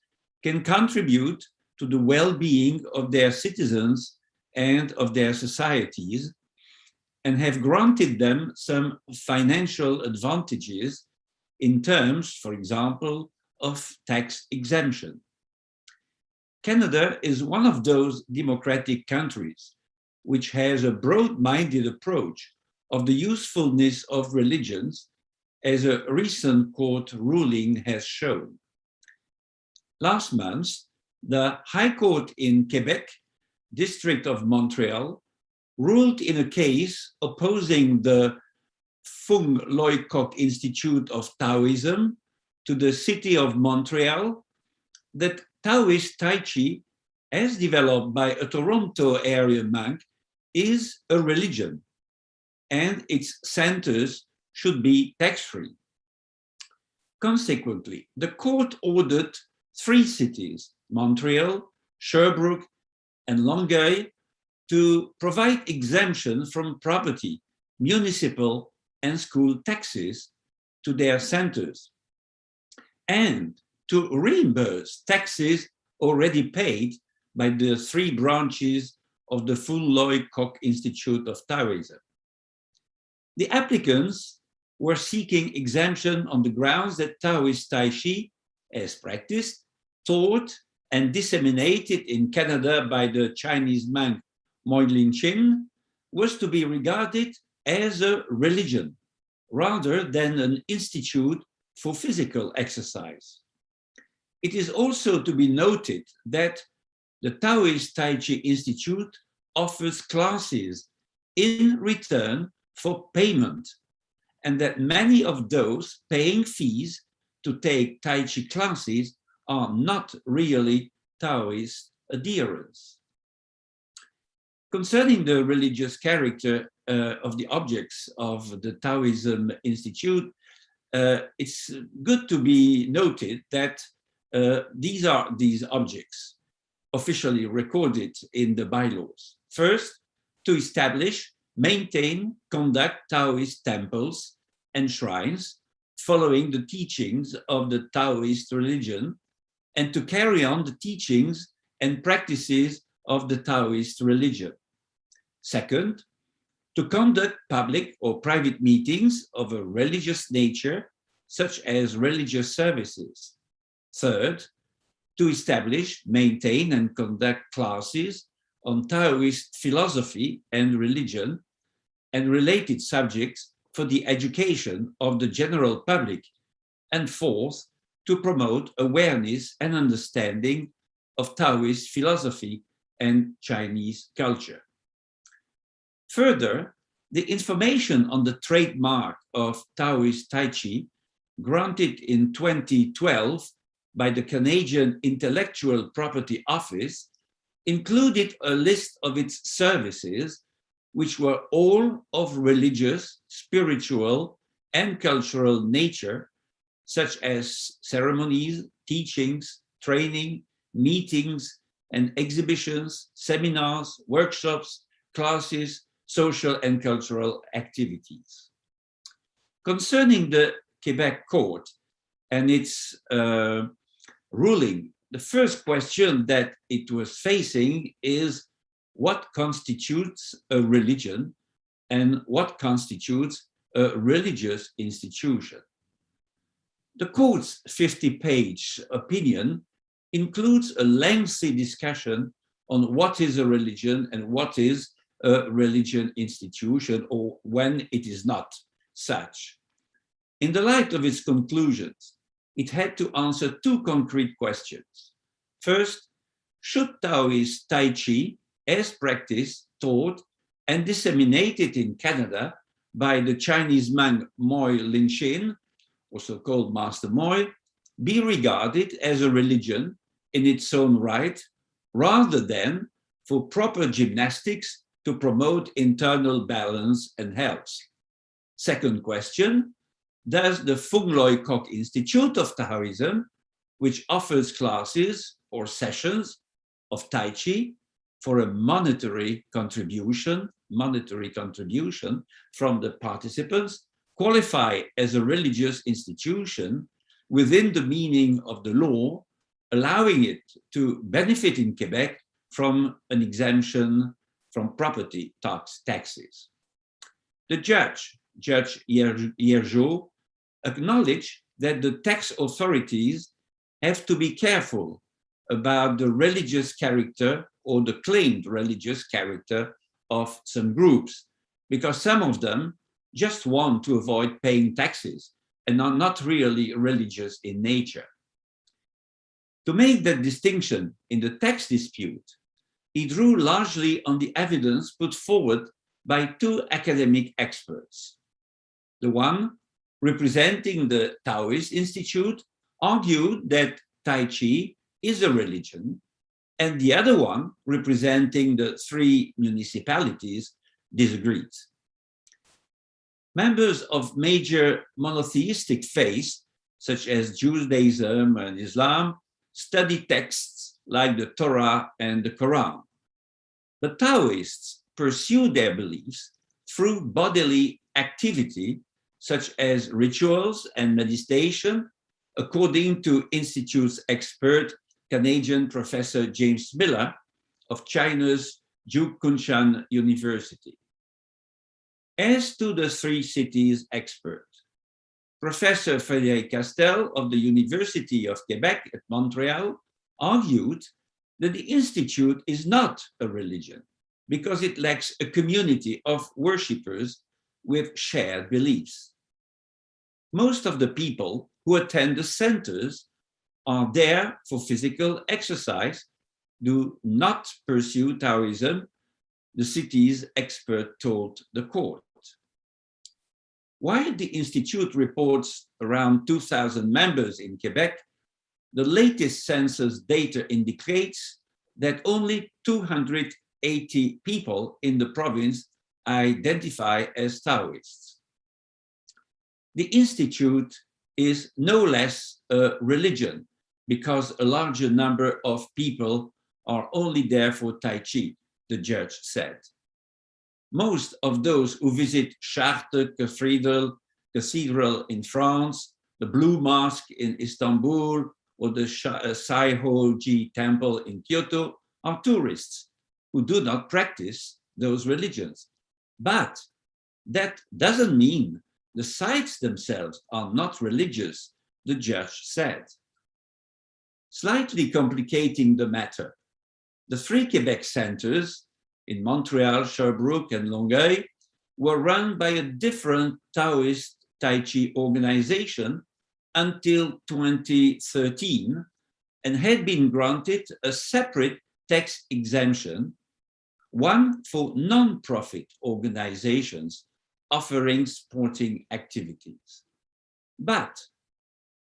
can contribute to the well-being of their citizens and of their societies, and have granted them some financial advantages in terms, for example, of tax exemption. Canada is one of those democratic countries which has a broad-minded approach of the usefulness of religions, as a recent court ruling has shown. Last month, the High Court in Quebec, District of Montreal, ruled in a case opposing the Fung Loi Kok Institute of Taoism to the city of Montreal that Taoist Tai Chi, as developed by a Toronto area monk, is a religion, and its centers should be tax-free. Consequently, the court ordered 3 cities, Montreal, Sherbrooke, and Longueuil, to provide exemption from property, municipal, and school taxes to their centers, and to reimburse taxes already paid by the 3 branches of the Fung Loi Kok Institute of Taoism. The applicants were seeking exemption on the grounds that Taoist Tai Chi, as practiced, taught, and disseminated in Canada by the Chinese monk Moilin Qing, was to be regarded as a religion rather than an institute for physical exercise. It is also to be noted that the Taoist Tai Chi Institute offers classes in return for payment, and that many of those paying fees to take Tai Chi classes are not really Taoist adherents. Concerning the religious character of the objects of the Taoism Institute, it's good to be noted that these are these objects officially recorded in the bylaws. First, to establish, maintain, conduct Taoist temples and shrines following the teachings of the Taoist religion, and to carry on the teachings and practices of the Taoist religion. Second, to conduct public or private meetings of a religious nature, such as religious services. Third, to establish, maintain, and conduct classes on Taoist philosophy and religion and related subjects for the education of the general public. And fourth, to promote awareness and understanding of Taoist philosophy and Chinese culture. Further, the information on the trademark of Taoist Tai Chi, granted in 2012 by the Canadian Intellectual Property Office, included a list of its services, which were all of religious, spiritual, and cultural nature, such as ceremonies, teachings, training, meetings, and exhibitions, seminars, workshops, classes, social and cultural activities. Concerning the Quebec court and its ruling, the first question that it was facing is what constitutes a religion and what constitutes a religious institution. The court's 50-page opinion includes a lengthy discussion on what is a religion and what is a religion institution, or when it is not such. In the light of its conclusions, it had to answer two concrete questions. First, should Taoist Tai Chi, as practiced, taught, and disseminated in Canada by the Chinese monk Moi Lin-Shin, also called Master Moi, be regarded as a religion in its own right, rather than for proper gymnastics to promote internal balance and health? Second question, does the Fung Loi Kok Institute of Taoism, which offers classes or sessions of Tai Chi for a monetary contribution from the participants, qualify as a religious institution within the meaning of the law, allowing it to benefit in Quebec from an exemption from property taxes? The judge, Judge Yergeau, acknowledged that the tax authorities have to be careful about the religious character or the claimed religious character of some groups, because some of them just want to avoid paying taxes and are not really religious in nature. To make that distinction in the tax dispute, he drew largely on the evidence put forward by two academic experts. The one, representing the Taoist Institute, argued that Tai Chi is a religion, and the other one, representing the three municipalities, disagreed. Members of major monotheistic faiths, such as Judaism and Islam, study texts like the Torah and the Quran. The Taoists pursue their beliefs through bodily activity, such as rituals and meditation, according to Institute's expert, Canadian Professor James Miller of China's Kunshan University. As to the three cities expert, Professor Frédéric Castel of the University of Quebec at Montreal argued that the Institute is not a religion, because it lacks a community of worshippers with shared beliefs. Most of the people who attend the centers are there for physical exercise, do not pursue Taoism, the city's expert told the court. While the Institute reports around 2,000 members in Quebec, the latest census data indicates that only 280 people in the province identify as Taoists. The Institute is no less a religion because a larger number of people are only there for Tai Chi, the judge said. Most of those who visit Chartres Cathedral in France, the Blue Mosque in Istanbul, or the Sai-ho-ji Temple in Kyoto are tourists who do not practice those religions. But that doesn't mean the sites themselves are not religious, the judge said. Slightly complicating the matter, the 3 Quebec centers in Montreal, Sherbrooke, and Longueuil were run by a different Taoist Tai Chi organization until 2013 and had been granted a separate tax exemption, one for non-profit organizations offering sporting activities. But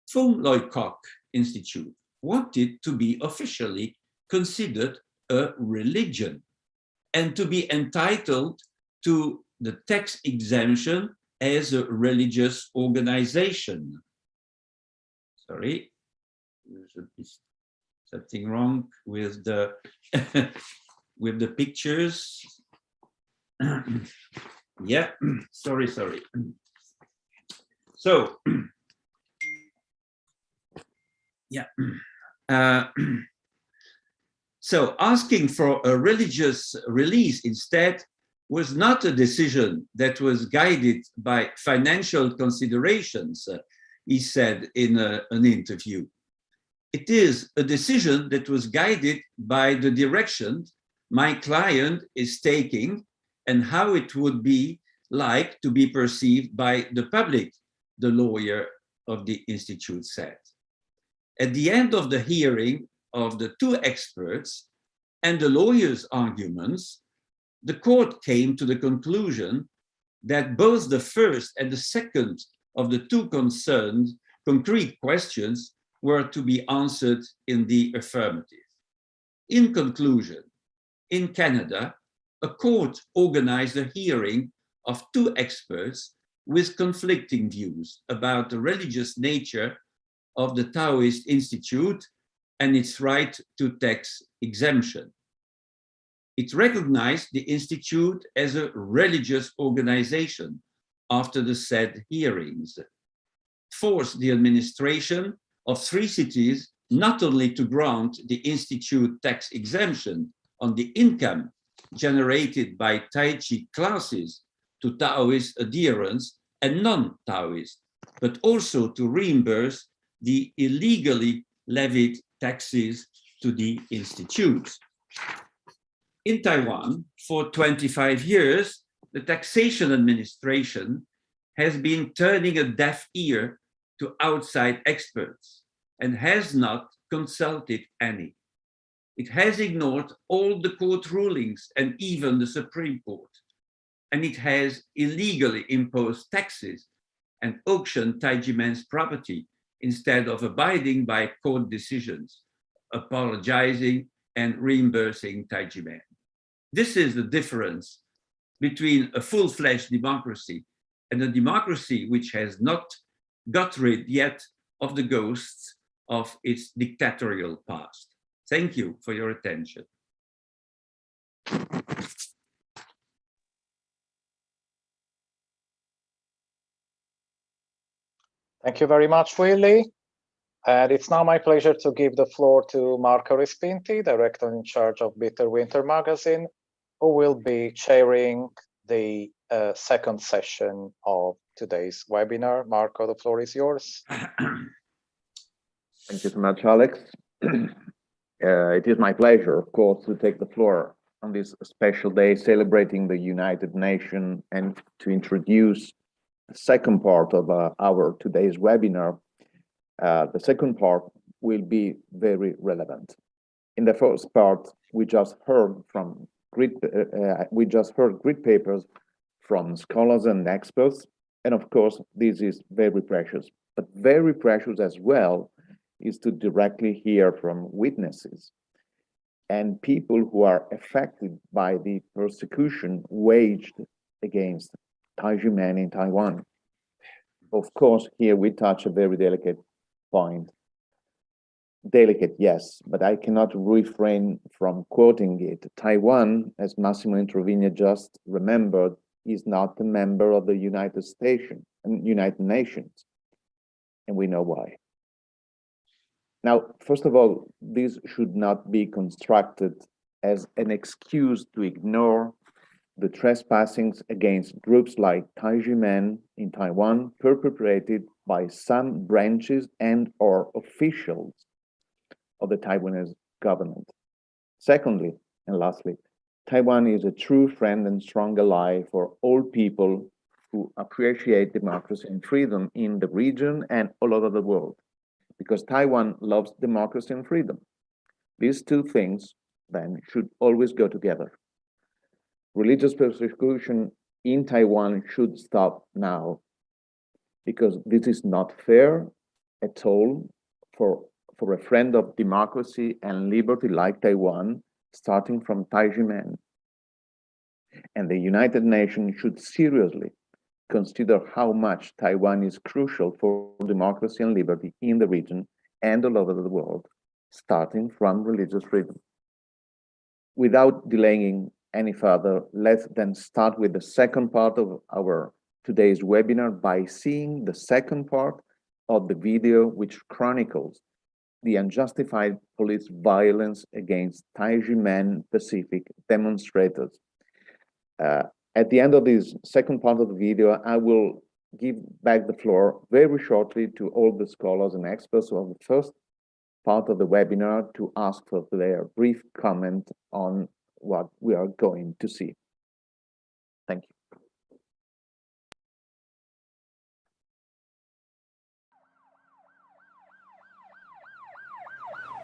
Fung Loi Kok Institute wanted to be officially considered a religion and to be entitled to the tax exemption as a religious organization. Sorry, there's something wrong with the with the pictures. Yeah, sorry. So, yeah. So asking for a religious release instead was not a decision that was guided by financial considerations, he said in an interview. It is a decision that was guided by the direction my client is taking and how it would be like to be perceived by the public, the lawyer of the Institute said. At the end of the hearing of the 2 experts and the lawyer's arguments, the court came to the conclusion that both the first and the second of the 2 concerned concrete questions were to be answered in the affirmative. In conclusion, in Canada, a court organized a hearing of 2 experts with conflicting views about the religious nature of the Taoist Institute and its right to tax exemption. It recognized the Institute as a religious organization after the said hearings, forced the administration of 3 cities not only to grant the Institute tax exemption on the income generated by Tai Chi classes to Taoist adherents and non-Taoists, but also to reimburse the illegally levied taxes to the Institute. In Taiwan, for 25 years, the taxation administration has been turning a deaf ear to outside experts and has not consulted any. It has ignored all the court rulings and even the Supreme Court, and it has illegally imposed taxes and auctioned Taijimen's property instead of abiding by court decisions, apologizing and reimbursing Taijimen. This is the difference between a full-fledged democracy and a democracy which has not got rid yet of the ghosts of its dictatorial past. Thank you for your attention. Thank you very much, Willy. And it's now my pleasure to give the floor to Marco Respinti, director in charge of Bitter Winter magazine, who will be chairing the second session of today's webinar. Marco, the floor is yours. Thank you so much, Alex. It is my pleasure, of course, to take the floor on this special day celebrating the United Nations and to introduce the second part of our today's webinar. The second part will be very relevant. In the first part, we just heard great papers from scholars and experts, and of course, this is very precious. But very precious as well is to directly hear from witnesses and people who are affected by the persecution waged against Taiji men in Taiwan. Of course, here we touch a very delicate point. Delicate, yes, but I cannot refrain from quoting it. Taiwan, as Massimo Introvigne just remembered, is not a member of the United Nations, and we know why. Now, first of all, this should not be constructed as an excuse to ignore the trespassings against groups like Taiji men in Taiwan perpetrated by some branches and or officials of the Taiwanese government. Secondly, and lastly, Taiwan is a true friend and strong ally for all people who appreciate democracy and freedom in the region and all over the world, because Taiwan loves democracy and freedom. These two things, then, should always go together. Religious persecution in Taiwan should stop now, because this is not fair at all for a friend of democracy and liberty like Taiwan, starting from Taiji men. And the United Nations should seriously consider how much Taiwan is crucial for democracy and liberty in the region and all over the world, starting from religious freedom. Without delaying any further, let's then start with the second part of our today's webinar by seeing the second part of the video which chronicles the unjustified police violence against Taiji men Pacific demonstrators. At the end of this second part of the video, I will give back the floor very shortly to all the scholars and experts of the first part of the webinar to ask for their brief comment on what we are going to see. Thank you.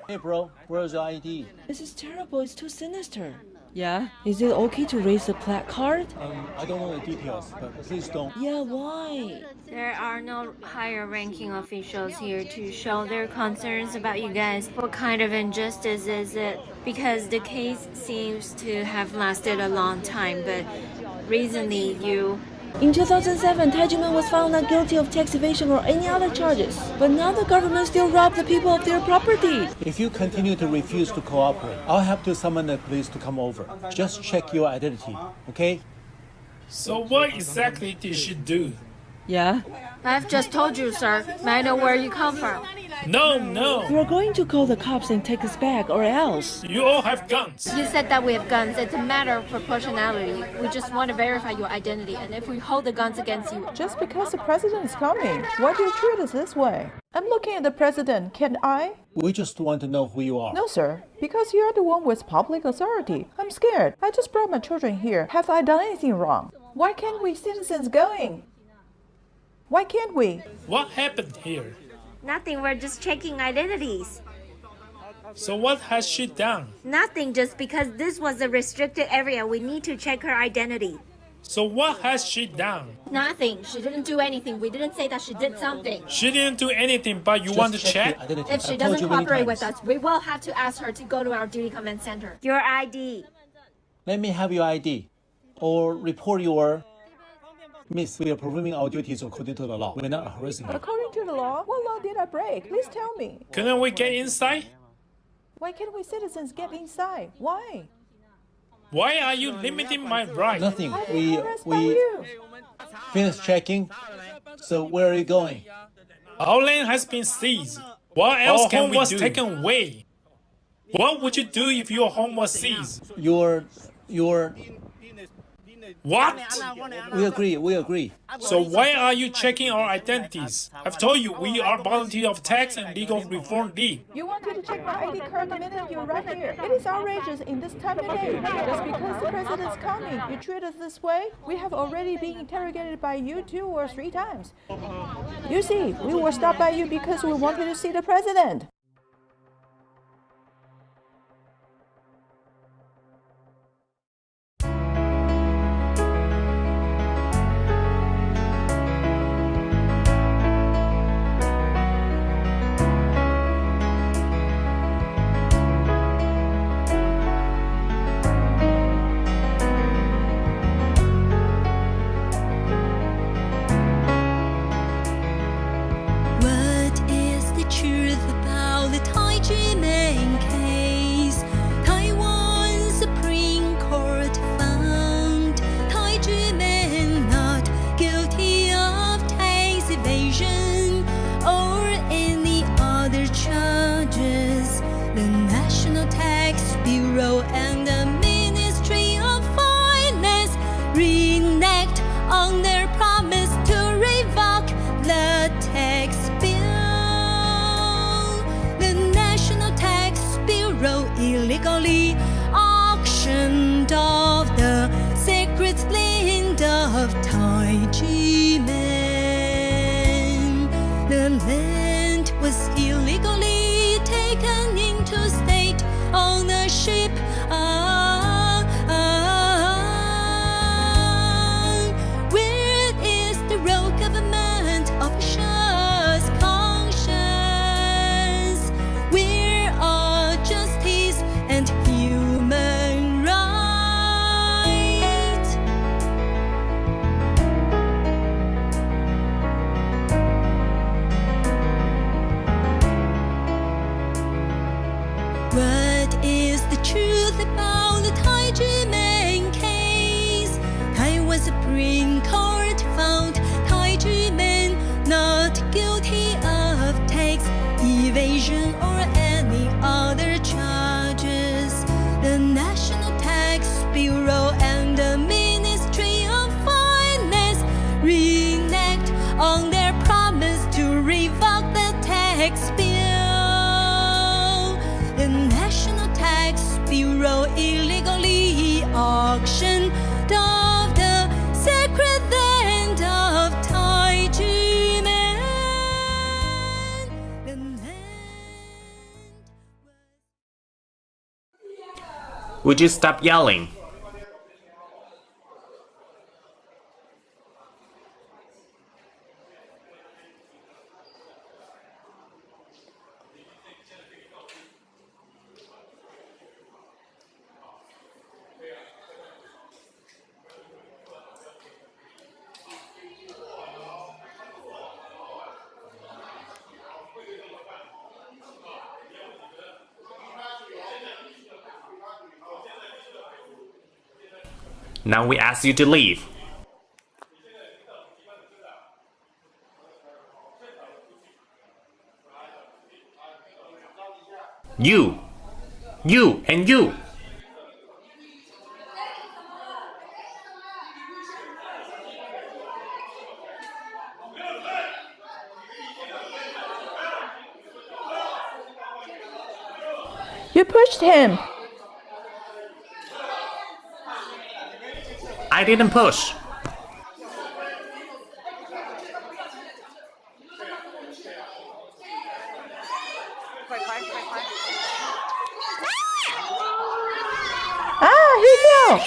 Hey bro, where's your ID? This is terrible, it's too sinister. Yeah? Is it okay to raise the placard? I don't know the details, but please don't. Yeah, why? There are no higher ranking officials here to show their concerns about you guys. What kind of injustice is it? Because the case seems to have lasted a long time, but recently you... In 2007, Taiji man was found not guilty of tax evasion or any other charges. But now the government still robs the people of their property. If you continue to refuse to cooperate, I'll have to summon the police to come over. Just check your identity, okay? So what exactly did she do? Yeah? I've just told you, sir. May I know where you come from? No. We're going to call the cops and take us back, or else. You all have guns. You said that we have guns. It's a matter of proportionality. We just want to verify your identity, and if we hold the guns against you... Just because the president is coming, why do you treat us this way? I'm looking at the president, can't I? We just want to know who you are. No, sir. Because you're the one with public authority. I'm scared. I just brought my children here. Have I done anything wrong? Why can't we citizens going? Why can't we? What happened here? Nothing, we're just checking identities. So what has she done? Nothing, just because this was a restricted area, we need to check her identity. So what has she done? Nothing, she didn't do anything. We didn't say that she did something. She didn't do anything, but you Just want to check check? your identity. If she I've told doesn't you many cooperate with times. us, we will have to ask her to go to our duty command center. Your ID. Let me have your ID. Or report your... Miss, we are performing our duties according to the law. We're not harassing you. According to the law, what law did I break? Please tell me. Couldn't we get inside? Why can't we citizens get inside? Why? Why are you limiting my right? Nothing. I We didn't arrest by you. finished checking. So where are you going? Our land has been seized. What else can we do? Was taken away. What would you do if your home was seized? Your What? We agree. So why are you checking our identities? I've told you we are volunteers of Tax and Legal Reform League. You wanted to check my ID card the minute you arrived here. It is outrageous in this time and age. Just because the president is coming, you treat us this way? We have already been interrogated by you 2 or 3 times. You see, we were stopped by you because we wanted to see the president. Illegally auctioned off the sacred land of Taiwan. The land was illegally taken into state ownership. Where is the royal government officials' conscience? Where are justice and human rights? What is the truth about the Taiwan case? Taiwan Supreme Court found Taiwan not guilty of tax evasion or any other charges. The National Tax Bureau and the Ministry of Finance reneged on their promise to revoke the tax bill. The National Tax Bureau illegally auctioned off the sacred land of Taiwan. Would you stop yelling? Now we ask you to leave. You, and you. You pushed him. I didn't push. He fell.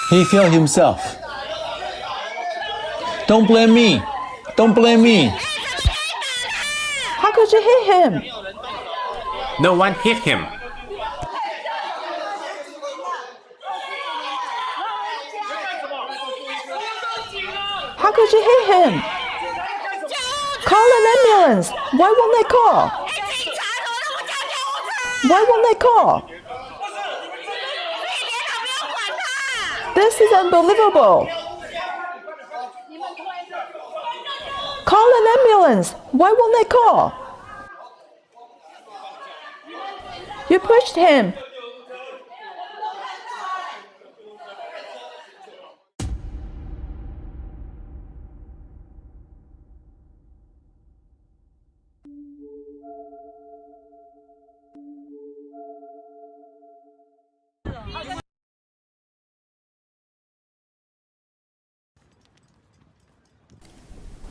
He fell himself. Don't blame me. Don't blame me. How could you hit him? No one hit him. How could you hit him? Call an ambulance. Why won't they call? Why won't they call? This is unbelievable. Call an ambulance. Why won't they call? You pushed him.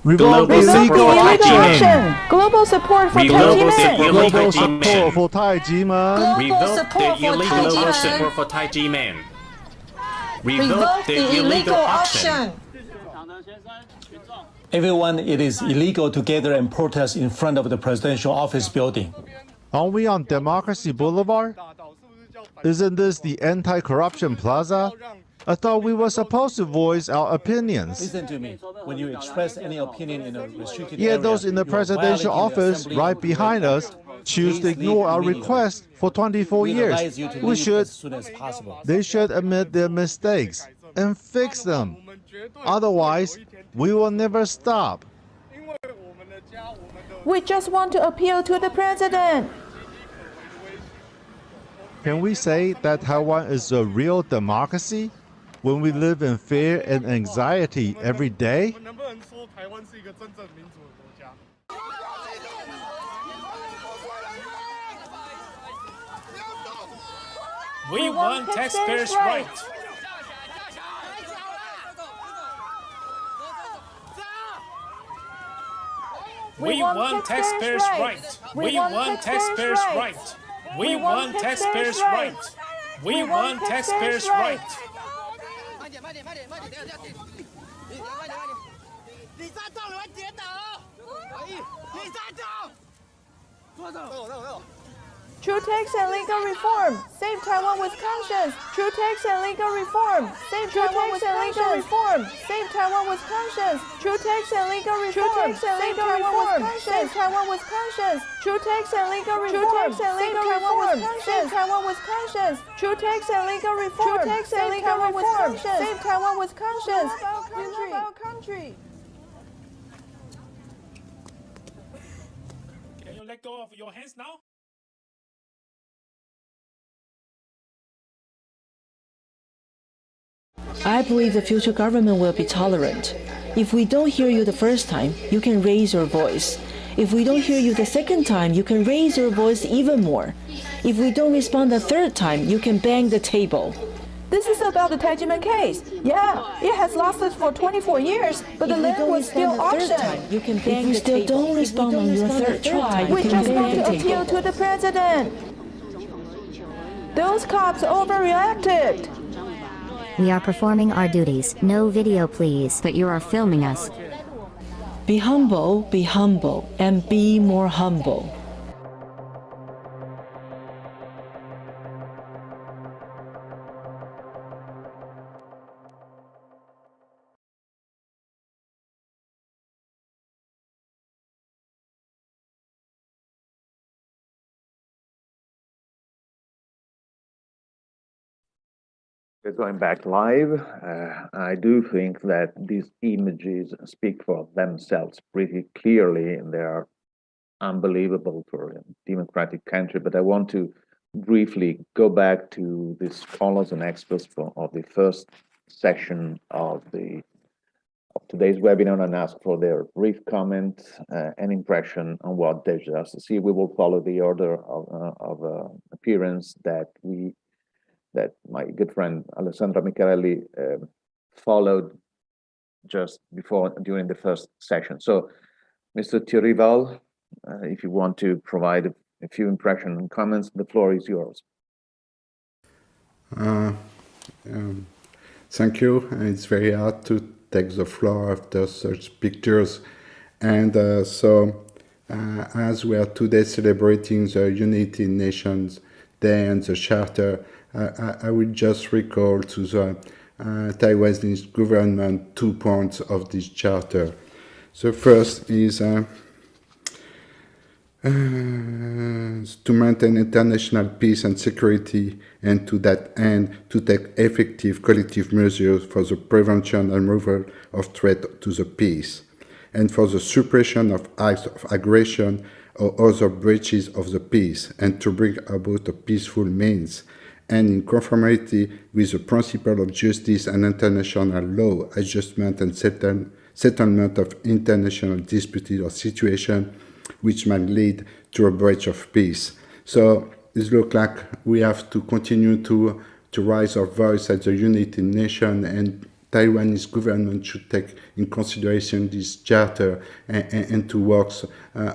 Revoke Global illegal action. Global support for Global Taiji support for Taiji man. Revoke the illegal auction for Taiji man. Revoke the illegal auction. Everyone, it is illegal to gather and protest in front of the presidential office building. Aren't we on Democracy Boulevard? Isn't this the anti-corruption plaza? I thought we were supposed to voice our opinions. Listen to me. When you express any opinion in a restricted Yet area, those in the you are presidential violating the office assembly right of behind rights. us choose to Please ignore leave our immediately. request for 24 We years. advise you to We leave should, as soon as possible. they should admit their mistakes and fix them. Otherwise, we will never stop. We just want to appeal to the president. Can we say that Taiwan is a real democracy when we live in fear and anxiety every day? We want taxpayers' rights. We want taxpayers' rights. We want taxpayers' rights. We want taxpayers' rights. We want taxpayers' rights. True tax and legal reform. Save Taiwan with conscience. True tax and legal reform. Save Taiwan with conscience. Save Taiwan with conscience. True tax and legal reform. Save Taiwan with conscience. Save Taiwan with conscience. True tax and legal reform. Save Taiwan with conscience. Save Taiwan with conscience. True tax and legal reform. True tax and legal reform. Save Taiwan with conscience. We love our country. Can you let go of your hands now? I believe the future government will be tolerant. If we don't hear you the first time, you can raise your voice. If we don't hear you the second time, you can raise your voice even more. If we don't respond the third time, you can bang the table. This is about the Taijiman case. Yeah, it has lasted for 24 years, but the land was still auctioned. You can bang the table. If you still don't respond on your third try, We just want to appeal to the president. Those cops overreacted. We are performing our duties. No video, please. But you are filming us. Be humble, and be more humble. We're going back live. I do think that these images speak for themselves pretty clearly, and they are unbelievable for a democratic country. But I want to briefly go back to the scholars and experts of the first section of today's webinar and ask for their brief comment and impression on what they just see. We will follow the order of appearance that my good friend Alessandra Amicarelli followed just during the first section. So, Mr. Thierry Valle, if you want to provide a few impressions and comments, the floor is yours. Thank you. It's very hard to take the floor after such pictures. And as we are today celebrating the United Nations Day and the Charter, I will just recall to the Taiwanese government 2 points of this charter. The first is to maintain international peace and security, and to that end to take effective collective measures for the prevention and removal of threat to the peace, and for the suppression of acts of aggression or other breaches of the peace, and to bring about a peaceful means, and in conformity with the principle of justice and international law, adjustment and settlement of international disputes or situations which might lead to a breach of peace. So it looks like we have to continue to raise our voice at the United Nations and Taiwanese government should take in consideration this charter and to work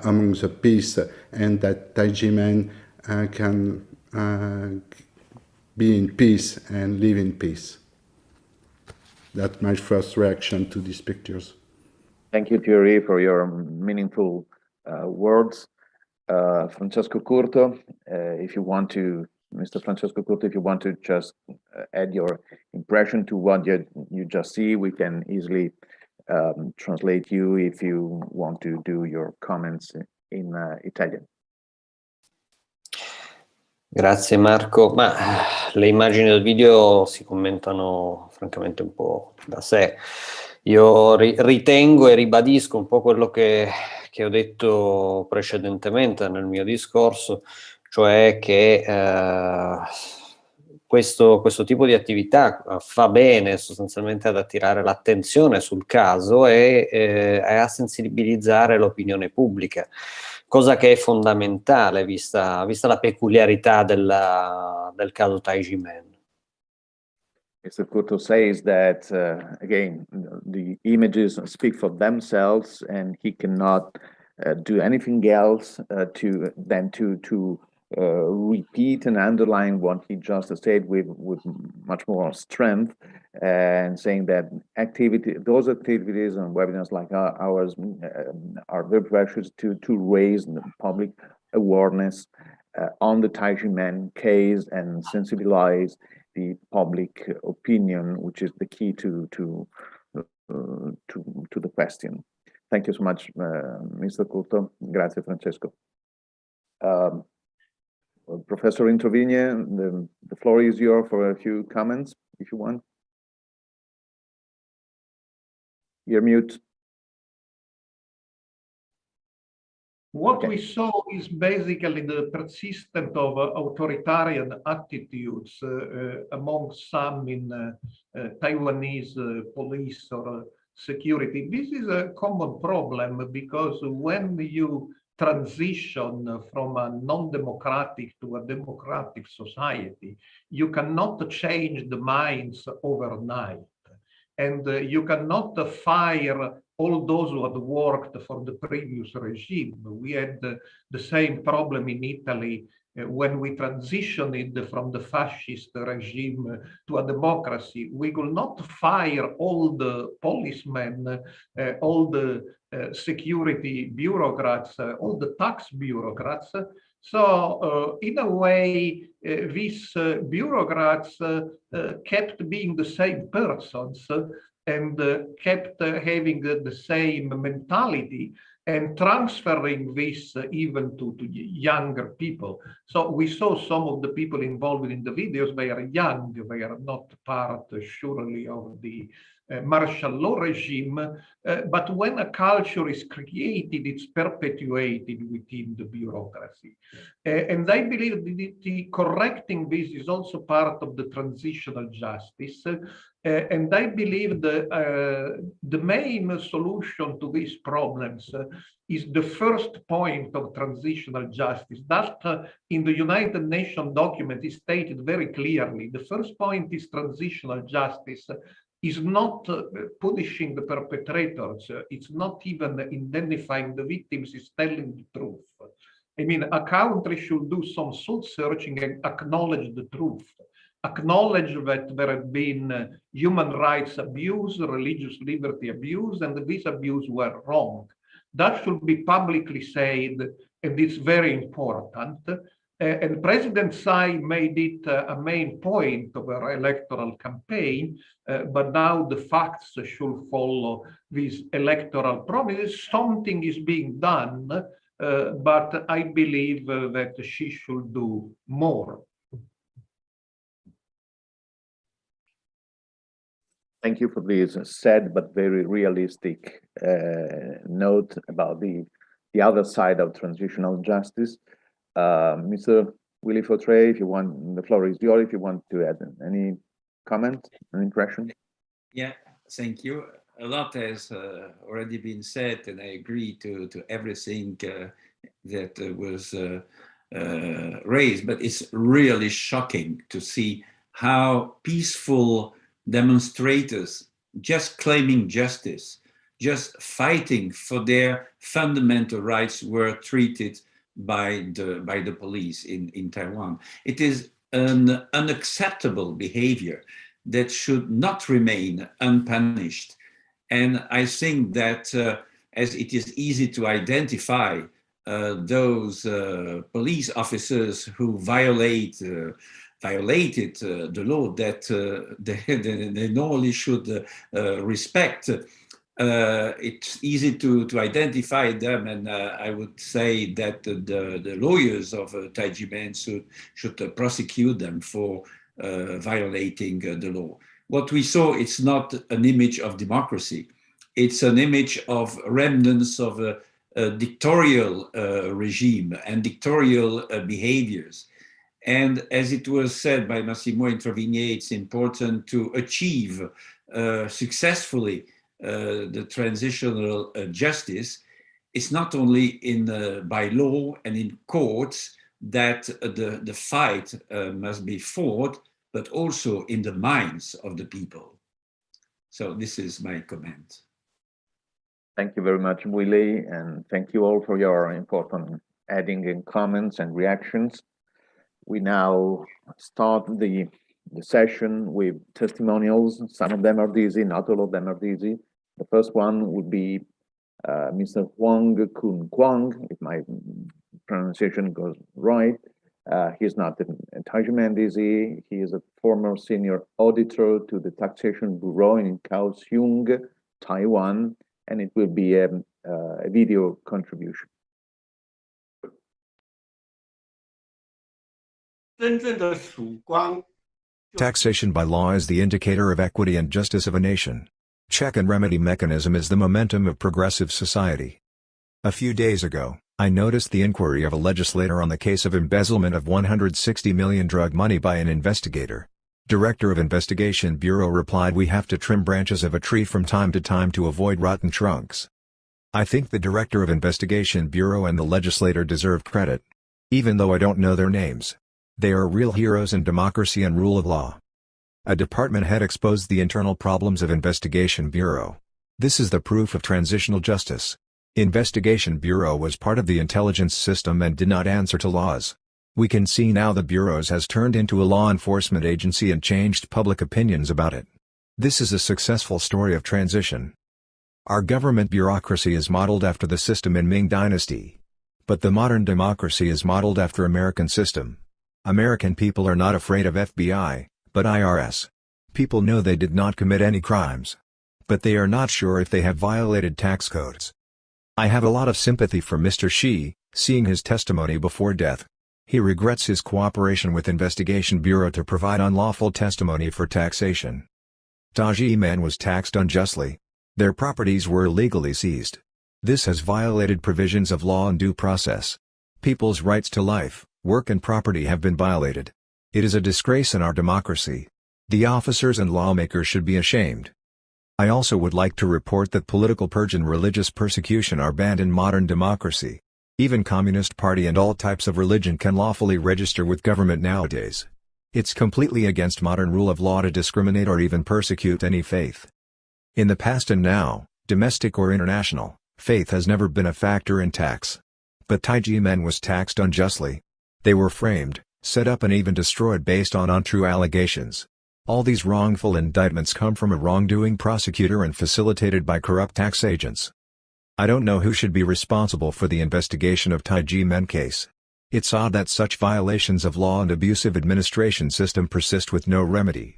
among the peace, and that Taijimen can be in peace and live in peace. That's my first reaction to these pictures. Thank you, Thierry, for your meaningful words. Francesco Curto, if you want to, Mr. Francesco Curto, if you want to just add your impression to what you just see, we can easily translate you if you want to do your comments in Italian. Grazie Marco, ma le immagini del video si commentano francamente un po' da sé. Io ritengo e ribadisco un po' quello che ho detto precedentemente nel mio discorso, cioè che questo tipo di attività fa bene sostanzialmente ad attirare l'attenzione sul caso e a sensibilizzare l'opinione pubblica, cosa che è fondamentale vista la peculiarità del caso Taijimen. Mr. Curto says that, again, the images speak for themselves, and he cannot do anything else than to repeat and underline what he just said with much more strength, and saying that those activities and webinars like ours are very precious to raise the public awareness on the Taijimen case and sensibilize the public opinion, which is the key to the question. Thank you so much, Mr. Curto. Grazie, Francesco. Professor Introvigne, the floor is yours for a few comments, if you want. You're mute. What we saw is basically the persistence of authoritarian attitudes among some in Taiwanese police or security. This is a common problem because when you transition from a non-democratic to a democratic society, you cannot change the minds overnight. And you cannot fire all those who had worked for the previous regime. We had the same problem in Italy when we transitioned from the fascist regime to a democracy. We could not fire all the policemen, all the security bureaucrats, all the tax bureaucrats. So in a way, these bureaucrats kept being the same persons and kept having the same mentality and transferring this even to younger people. So we saw some of the people involved in the videos, they are young, they are not part surely of the martial law regime, but when a culture is created, it's perpetuated within the bureaucracy. And I believe that correcting this is also part of the transitional justice. And I believe the main solution to these problems is the first point of transitional justice. That in the United Nations document is stated very clearly. The first point is transitional justice. Is not punishing the perpetrators. It's not even indemnifying the victims. It's telling the truth. I mean, a country should do some soul searching and acknowledge the truth. Acknowledge that there have been human rights abuse, religious liberty abuse, and these abuse were wrong. That should be publicly said, and it's very important. And President Tsai made it a main point of her electoral campaign, but now the facts should follow these electoral promises. Something is being done, but I believe that she should do more. Thank you for this sad but very realistic note about the other side of transitional justice. Mr. Willy Fautré, if you want, the floor is yours. If you want to add any comment, an impression. Yeah, thank you. A lot has already been said, and I agree to everything that was raised. But it's really shocking to see how peaceful demonstrators just claiming justice, just fighting for their fundamental rights were treated by the police in Taiwan. It is an unacceptable behavior that should not remain unpunished. And I think that as it is easy to identify those police officers who violated the law that they normally should respect, it's easy to identify them, and I would say that the lawyers of Taiji Men should prosecute them for violating the law. What we saw, it's not an image of democracy. It's an image of remnants of a dictatorial regime and dictatorial behaviors. And as it was said by Massimo Introvigne, it's important to achieve successfully the transitional justice. It's not only by law and in courts that the fight must be fought, but also in the minds of the people. So this is my comment. Thank you very much, Willy, and thank you all for your important adding in comments and reactions. We now start the session with testimonials. Some of them are Dizi, not all of them are Dizi. The first one would be Mr. Huang Kun-Kuang, if my pronunciation goes right. He's not a Taiji Men Dizi. He is a former senior auditor to the Taxation Bureau in Kaohsiung, Taiwan, and it will be a video contribution. Taxation by law is the indicator of equity and justice of a nation. Check and remedy mechanism is the momentum of progressive society. A few days ago, I noticed the inquiry of a legislator on the case of embezzlement of 160 million drug money by an investigator. Director of Investigation Bureau replied, "We have to trim branches of a tree from time to time to avoid rotten trunks." I think the Director of Investigation Bureau and the legislator deserve credit. Even though I don't know their names. They are real heroes in democracy and rule of law. A department head exposed the internal problems of Investigation Bureau. This is the proof of transitional justice. Investigation Bureau was part of the intelligence system and did not answer to laws. We can see now the bureaus has turned into a law enforcement agency and changed public opinions about it. This is a successful story of transition. Our government bureaucracy is modeled after the system in Ming Dynasty. But the modern democracy is modeled after American system. American people are not afraid of FBI, but IRS. People know they did not commit any crimes. But they are not sure if they have violated tax codes. I have a lot of sympathy for Mr. Xi, seeing his testimony before death. He regrets his cooperation with Investigation Bureau to provide unlawful testimony for taxation. Taiji Men was taxed unjustly. Their properties were illegally seized. This has violated provisions of law and due process. People's rights to life, work and property have been violated. It is a disgrace in our democracy. The officers and lawmakers should be ashamed. I also would like to report that political purge and religious persecution are banned in modern democracy. Even Communist Party and all types of religion can lawfully register with government nowadays. It's completely against modern rule of law to discriminate or even persecute any faith. In the past and now, domestic or international, faith has never been a factor in tax. But Taiji Men was taxed unjustly. They were framed, set up and even destroyed based on untrue allegations. All these wrongful indictments come from a wrongdoing prosecutor and facilitated by corrupt tax agents. I don't know who should be responsible for the investigation of Taiji Men case. It's odd that such violations of law and abusive administration system persist with no remedy.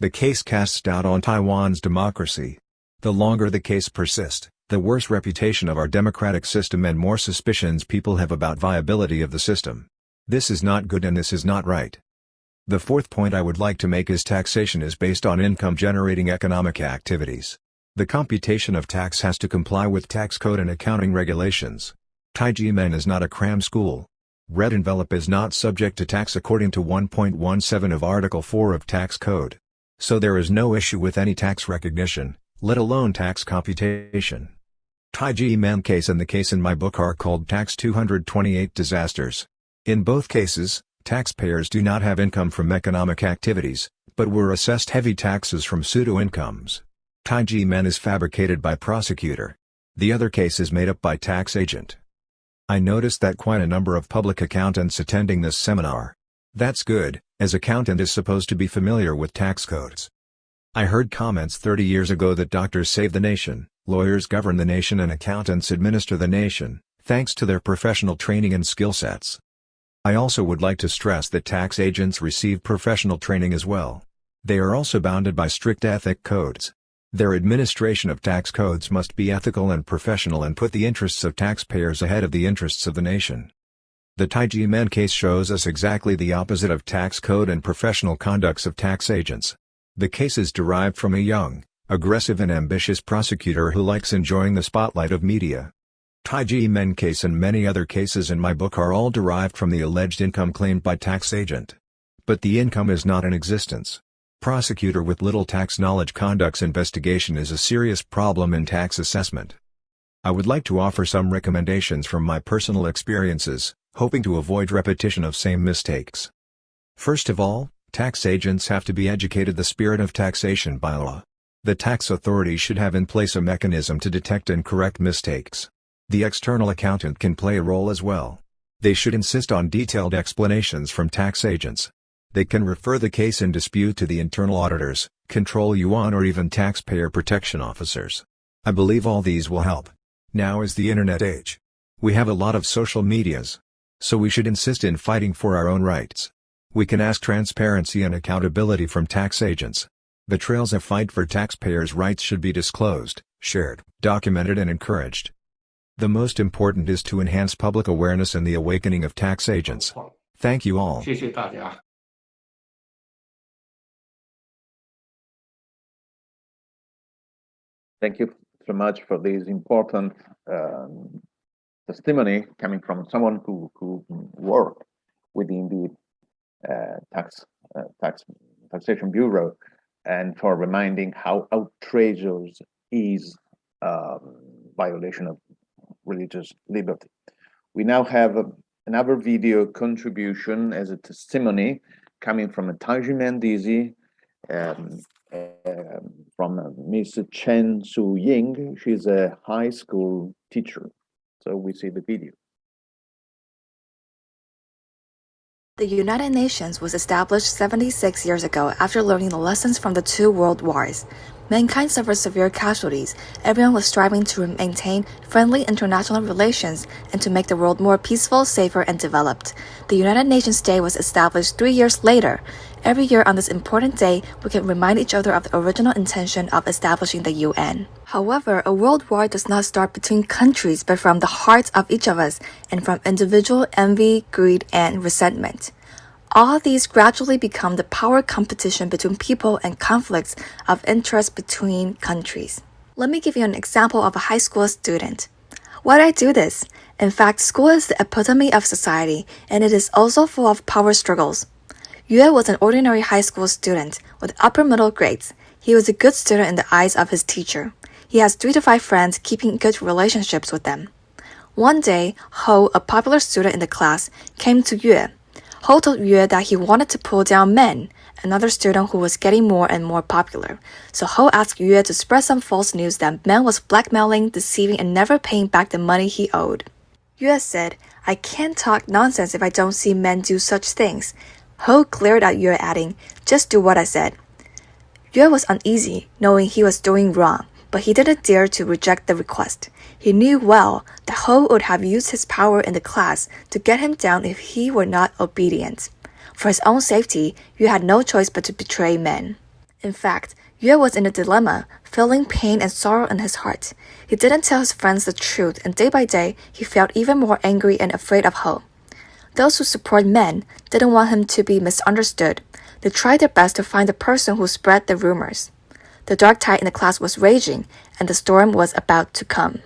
The case casts doubt on Taiwan's democracy. The longer the case persists, the worse reputation of our democratic system and more suspicions people have about viability of the system. This is not good and this is not right. The fourth point I would like to make is taxation is based on income-generating economic activities. The computation of tax has to comply with tax code and accounting regulations. Taiji Men is not a cram school. Red envelope is not subject to tax according to 1.17 of Article 4 of Tax Code. So there is no issue with any tax recognition, let alone tax computation. Taiji Men case and the case in my book are called Tax 228 disasters. In both cases, taxpayers do not have income from economic activities, but were assessed heavy taxes from pseudo-incomes. Taiji men is fabricated by prosecutor. The other case is made up by tax agent. I noticed that quite a number of public accountants attending this seminar. That's good, as accountant is supposed to be familiar with tax codes. I heard comments 30 years ago that doctors save the nation, lawyers govern the nation and accountants administer the nation, thanks to their professional training and skill sets. I also would like to stress that tax agents receive professional training as well. They are also bounded by strict ethic codes. Their administration of tax codes must be ethical and professional and put the interests of taxpayers ahead of the interests of the nation. The Taiji Men case shows us exactly the opposite of tax code and professional conducts of tax agents. The case is derived from a young, aggressive and ambitious prosecutor who likes enjoying the spotlight of media. Taiji Men case and many other cases in my book are all derived from the alleged income claimed by tax agent. But the income is not in existence. Prosecutor with little tax knowledge conducts investigation is a serious problem in tax assessment. I would like to offer some recommendations from my personal experiences, hoping to avoid repetition of same mistakes. First of all, tax agents have to be educated the spirit of taxation by law. The tax authority should have in place a mechanism to detect and correct mistakes. The external accountant can play a role as well. They should insist on detailed explanations from tax agents. They can refer the case in dispute to the internal auditors, control yuan or even taxpayer protection officers. I believe all these will help. Now is the internet age. We have a lot of social medias. So we should insist in fighting for our own rights. We can ask transparency and accountability from tax agents. The trails of fight for taxpayers' rights should be disclosed, shared, documented and encouraged. The most important is to enhance public awareness and the awakening of tax agents. Thank you all. Thank you so much for this important testimony coming from someone who worked within the Taxation Bureau, and for reminding how outrageous is violation of religious liberty. We now have another video contribution as a testimony coming from a Taiji Dizi, from Miss Chen Su-Ying. She's a high school teacher. So we see the video. The United Nations was established 76 years ago after learning the lessons from the two world wars. Mankind suffered severe casualties. Everyone was striving to maintain friendly international relations and to make the world more peaceful, safer, and developed. The United Nations Day was established 3 years later. Every year on this important day, we can remind each other of the original intention of establishing the UN. However, a world war does not start between countries, but from the hearts of each of us and from individual envy, greed, and resentment. All these gradually become the power competition between people and conflicts of interest between countries. Let me give you an example of a high school student. Why do I do this? In fact, school is the epitome of society, and it is also full of power struggles. Yue was an ordinary high school student with upper middle grades. He was a good student in the eyes of his teacher. He has 3 to 5 friends, keeping good relationships with them. One day, Ho, a popular student in the class, came to Yue. Ho told Yue that he wanted to pull down Men, another student who was getting more and more popular. So Ho asked Yue to spread some false news that Men was blackmailing, deceiving, and never paying back the money he owed. Yue said, "I can't talk nonsense if I don't see Men do such things." Ho glared at Yue, adding, "Just do what I said." Yue was uneasy, knowing he was doing wrong, but he didn't dare to reject the request. He knew well that Ho would have used his power in the class to get him down if he were not obedient. For his own safety, Yue had no choice but to betray Men. In fact, Yue was in a dilemma, feeling pain and sorrow in his heart. He didn't tell his friends the truth, and day by day, he felt even more angry and afraid of Ho. Those who support Men didn't want him to be misunderstood. They tried their best to find the person who spread the rumors. The dark tide in the class was raging, and the storm was about to come.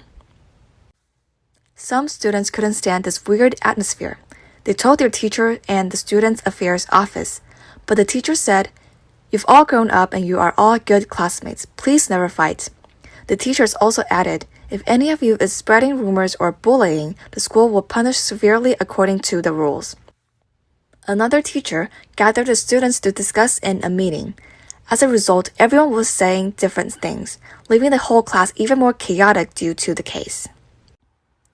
Some students couldn't stand this weird atmosphere. They told their teacher and the Students' Affairs office, but the teacher said, "You've all grown up and you are all good classmates. Please never fight." The teachers also added, "If any of you is spreading rumors or bullying, the school will punish severely according to the rules." Another teacher gathered the students to discuss in a meeting. As a result, everyone was saying different things, leaving the whole class even more chaotic due to the case.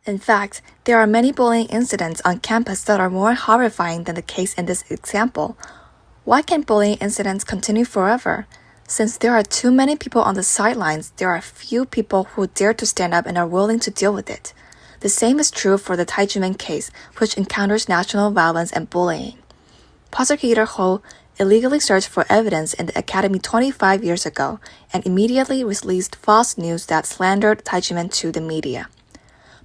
In fact, there are many bullying incidents on campus that are more horrifying than the case in this example. Why can't bullying incidents continue forever? Since there are too many people on the sidelines, there are few people who dare to stand up and are willing to deal with it. The same is true for the Taiwan case, which encounters national violence and bullying. Prosecutor Ho illegally searched for evidence in the academy 25 years ago and immediately released false news that slandered Taiwan to the media.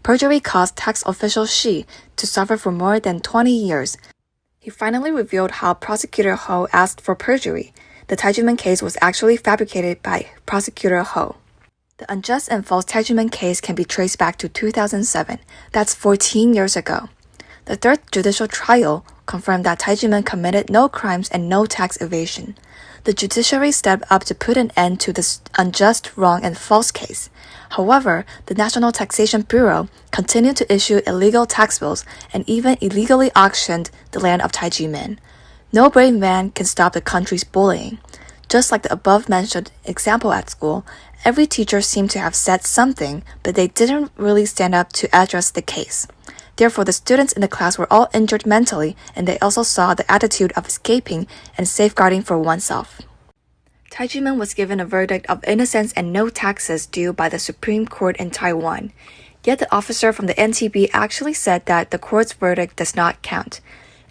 Perjury caused tax official Shi to suffer for more than 20 years. He finally revealed how Prosecutor Ho asked for perjury. The Taiwan case was actually fabricated by Prosecutor Ho. The unjust and false Taiwan case can be traced back to 2007. That's 14 years ago. The third judicial trial confirmed that Taiwan committed no crimes and no tax evasion. The judiciary stepped up to put an end to this unjust, wrong, and false case. However, the National Taxation Bureau continued to issue illegal tax bills and even illegally auctioned the land of Taiwan. No brave man can stop the country's bullying. Just like the above-mentioned example at school, every teacher seemed to have said something, but they didn't really stand up to address the case. Therefore, the students in the class were all injured mentally, and they also saw the attitude of escaping and safeguarding for oneself. Taiwan was given a verdict of innocence and no taxes due by the Supreme Court in Taiwan. Yet the officer from the NTB actually said that the court's verdict does not count.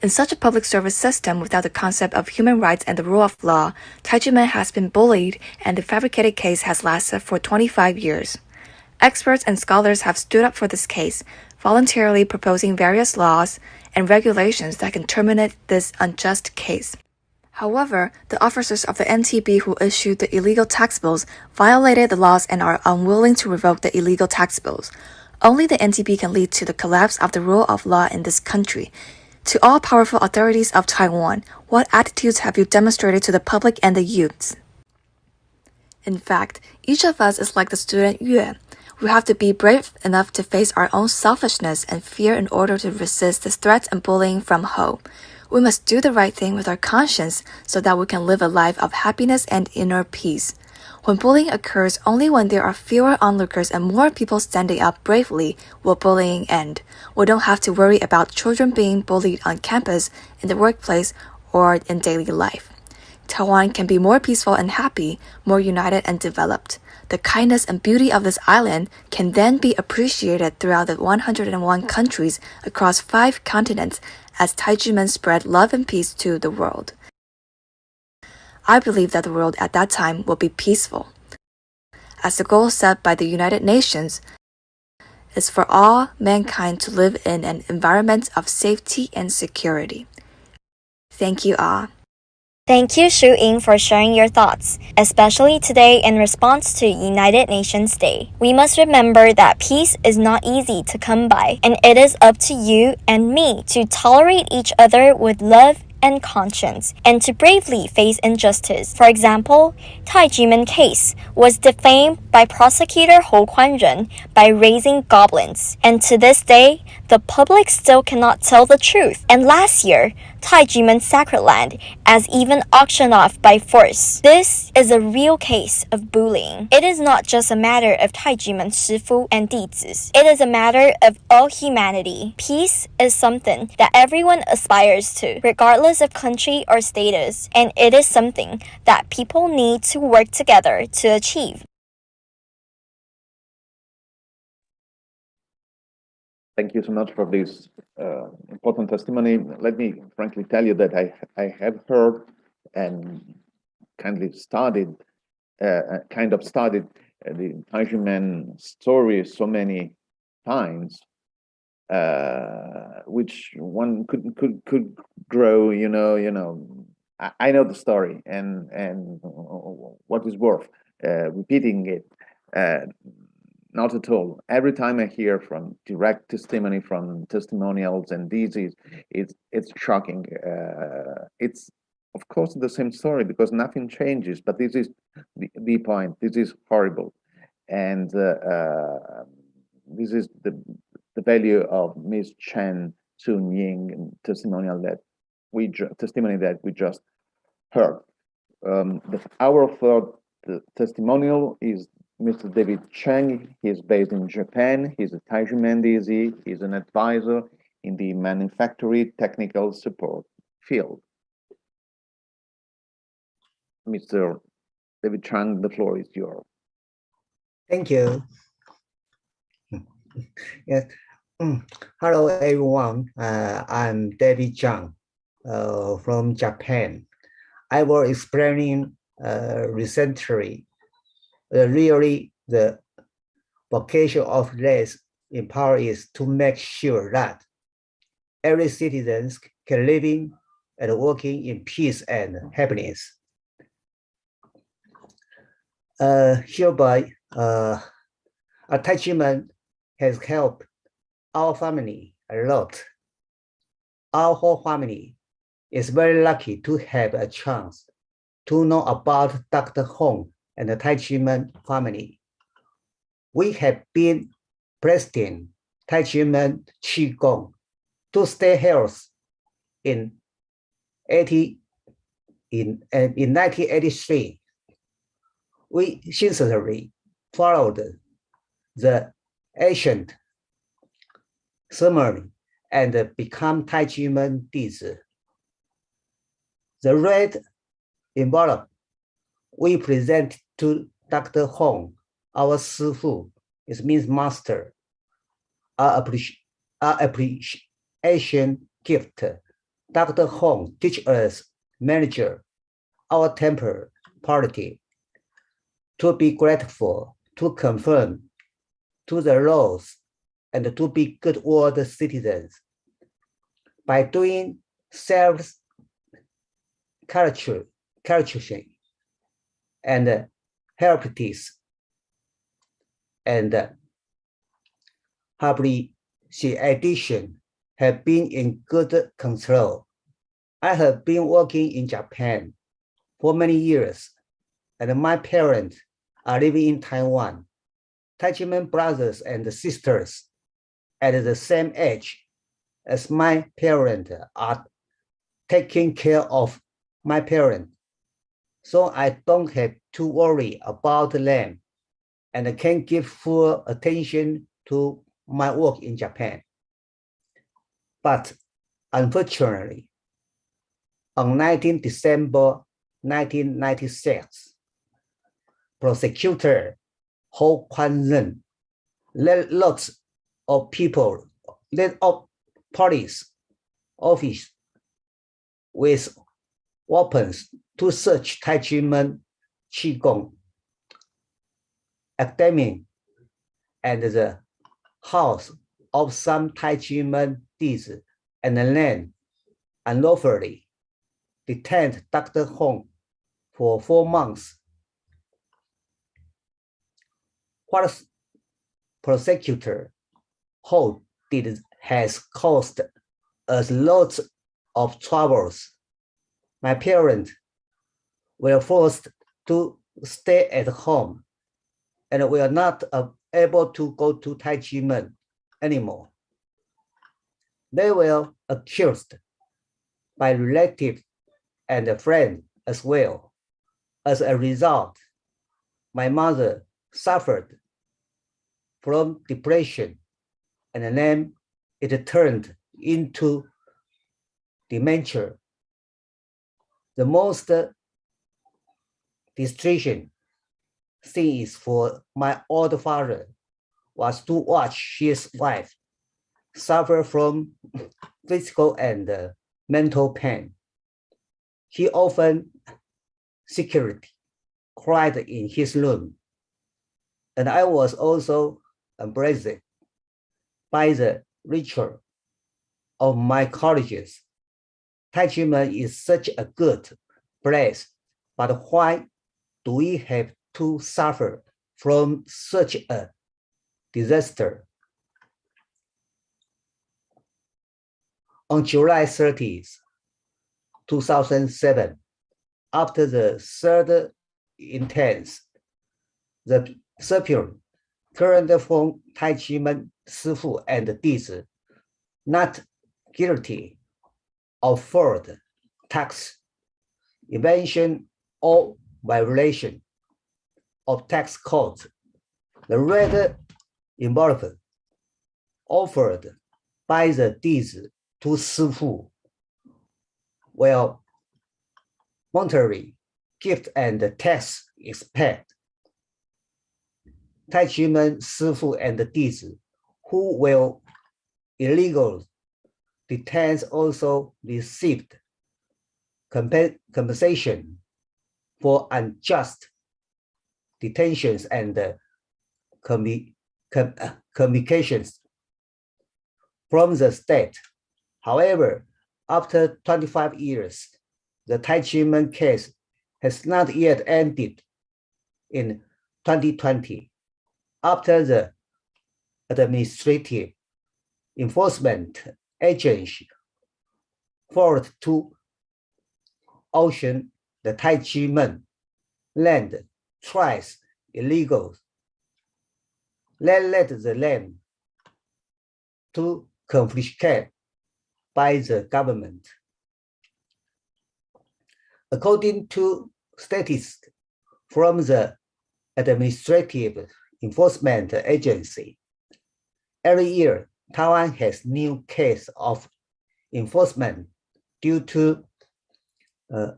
In such a public service system without the concept of human rights and the rule of law, Taiwan has been bullied and the fabricated case has lasted for 25 years. Experts and scholars have stood up for this case, voluntarily proposing various laws and regulations that can terminate this unjust case. However, the officers of the NTB who issued the illegal tax bills violated the laws and are unwilling to revoke the illegal tax bills. Only the NTB can lead to the collapse of the rule of law in this country. To all powerful authorities of Taiwan, what attitudes have you demonstrated to the public and the youths? In fact, each of us is like the student Yue. We have to be brave enough to face our own selfishness and fear in order to resist the threats and bullying from Ho. We must do the right thing with our conscience so that we can live a life of happiness and inner peace. When bullying occurs only when there are fewer onlookers and more people standing up bravely will bullying end. We don't have to worry about children being bullied on campus, in the workplace, or in daily life. Taiwan can be more peaceful and happy, more united and developed. The kindness and beauty of this island can then be appreciated throughout the 101 countries across 5 continents as Taiwan spread love and peace to the world. I believe that the world at that time will be peaceful, as the goal set by the United Nations is for all mankind to live in an environment of safety and security. Thank you all. Thank you, Hsiung, for sharing your thoughts, especially today in response to United Nations Day. We must remember that peace is not easy to come by, and it is up to you and me to tolerate each other with love and conscience, and to bravely face injustice. For example, Taiwan case was defamed by prosecutor Ho Kuan-ren by raising goblins, and to this day, the public still cannot tell the truth. And last year, Taiwan sacred land as even auctioned off by force. This is a real case of bullying. It is not just a matter of Taiwan Shifu and Dizi. It is a matter of all humanity. Peace is something that everyone aspires to, regardless of country or status, and it is something that people need to work together to achieve. Thank you so much for this important testimony. Let me frankly tell you that I have heard and kind of studied the Taiwan story so many times, which one could grow. I know the story and what is worth repeating it. Not at all. Every time I hear from direct testimony from testimonials and Dizi, it's shocking. It's of course the same story because nothing changes, but this is the point. This is horrible, and this is the value of Miss Chen Sun-Ying testimony that we just heard. Our third testimonial is Mr. David Chang. He is based in Japan. He's a Taiwan Dizi. He's an advisor in the manufacturing technical support field. Mr. David Chang, the floor is yours. Thank you. Yes. Hello, everyone. I'm David Chang from Japan. I was explaining recently really the vocation of less in power is to make sure that every citizen can live in and working in peace and happiness. Hereby, attachment has helped our family a lot. Our whole family is very lucky to have a chance to know about Dr. Huang and the Taiwan family. We have been practicing Taiwan Qigong to stay healthy in 1983. We sincerely followed the ancient ceremony and become Taiwan Dizi. The red envelope we present to Dr. Huang, our Sifu, it means master, our appreciation gift. Dr. Huang teach us manager our temper polity, to be grateful, to conform to the laws, and to be good world citizens. By doing self-cultivation and helpfulness and appreciation have been in good control. I have been working in Japan for many years, and my parents are living in Taiwan. Taiwan brothers and sisters at the same age as my parents are taking care of my parents, so I don't have to worry about them and can give full attention to my work in Japan. But unfortunately, on 19 December 1996, prosecutor Kun-Kuang let lots of people, let up police office with weapons to search Taiwan Qigong Academy and the house of some Taiwan Dizi, and then unlawfully detained Dr. Huang for 4 months. What prosecutor Huang did has caused us lots of troubles. My parents were forced to stay at home and were not able to go to Taiwan anymore. They were accused by relatives and friends as well. As a result, my mother suffered from depression, and then it turned into dementia. The most distressing thing is for my old father was to watch his wife suffer from physical and mental pain. He often secretly cried in his room, and I was also embraced by the ritual of my colleges. Taiwan is such a good place, but why do we have to suffer from such a disaster? On July 30th, 2007, after the third intense, the Supreme current from Taiwan Sifu and Dizi not guilty of fraud, tax evasion, or violation of tax codes. The red envelope offered by the Dizi to Sifu, while monetary gift and tax expect Taichimen, Sifu, and Dizi, who were illegal detained, also received compensation for unjust detentions and communications from the state. However, after 25 years, the Taichimen case has not yet ended. In 2020, after the Administrative Enforcement Agency forwarded to auction the Taichimen land twice illegal, let the land to confiscate by the government. According to statistics from the Administrative Enforcement Agency, every year Taiwan has new case of enforcement due to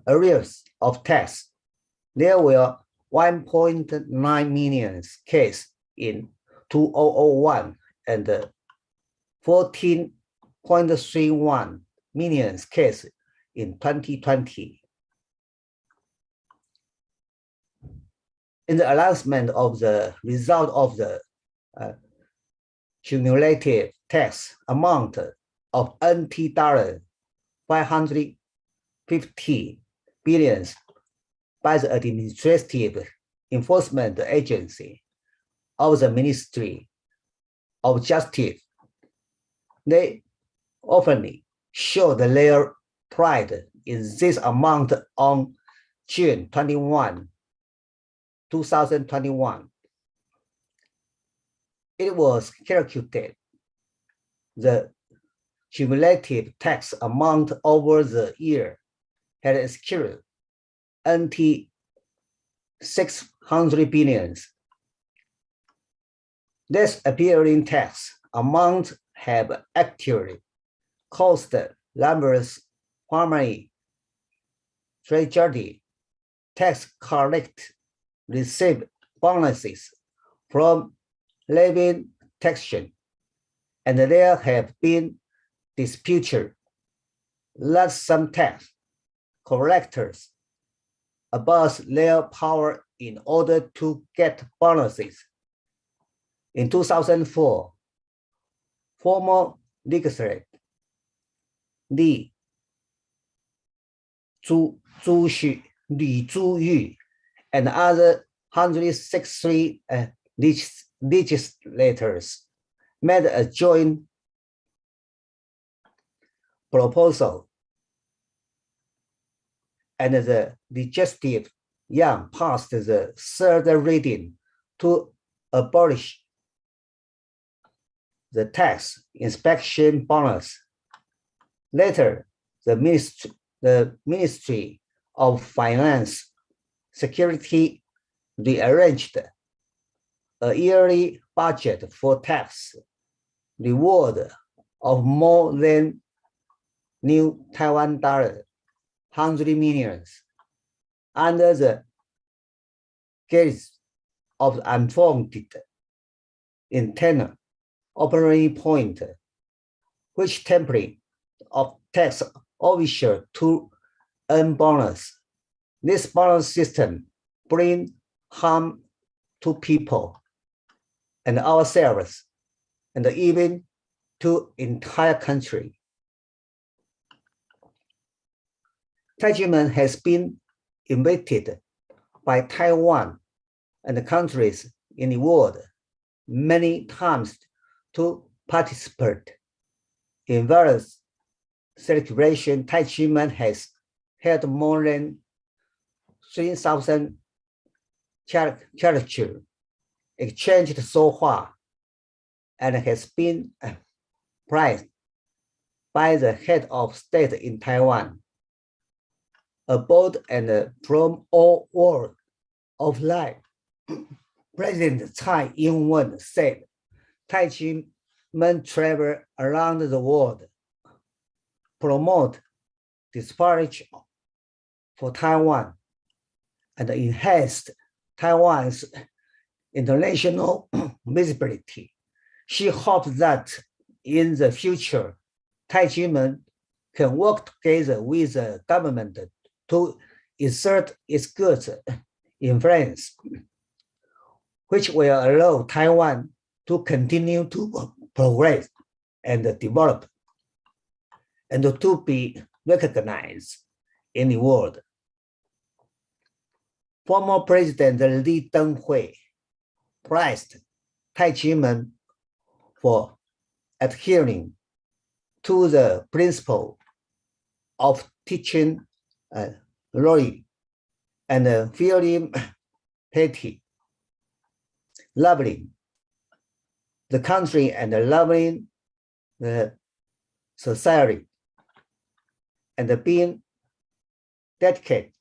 arrears of tax. There were 1.9 million cases in 2001 and 14.31 million cases in 2020. In the announcement of the result of the cumulative tax amount of NT dollar 550 billion by the Administrative Enforcement Agency of the Ministry of Justice, they openly showed their pride in this amount on June 21, 2021. It was calculated the cumulative tax amount over the year had exceeded NT 600 billion. This appearing tax amount have actually caused numerous primary treasury tax collect receive bonuses from levying taxation, and there have been disputes that some tax collectors abuse their power in order to get bonuses. In 2004, former legislator Li Zhuyu and other 163 legislators made a joint proposal, and the legislative Yang passed the third reading to abolish the tax inspection bonus. Later, the Ministry of Finance Security rearranged a yearly budget for tax reward of more than new Taiwan dollar 100 million under the guise of unfounded internal operating point, which template of tax official to earn bonus. This bonus system brings harm to people and ourselves, and even to entire country. Taichimen has been invited by Taiwan and the countries in the world many times to participate in various celebrations. Taichimen has held more than 3,000 characters exchanged so far, and has been prized by the head of state in Taiwan. aboard and from all world of life. President Tsai Ing-wen said, Tai-Chi-men travel around the world, promote dispatch for Taiwan, and enhance Taiwan's international visibility. She hopes that in the future, Tai-Chi-men can work together with the government to exert its good influence, which will allow Taiwan to continue to progress and develop, and to be recognized in the world. Former President Lee Teng-hui praised Tai-Chi-men for adhering to the principle of teaching loyalty and feeling pity, loving the country and loving the society, and being dedicated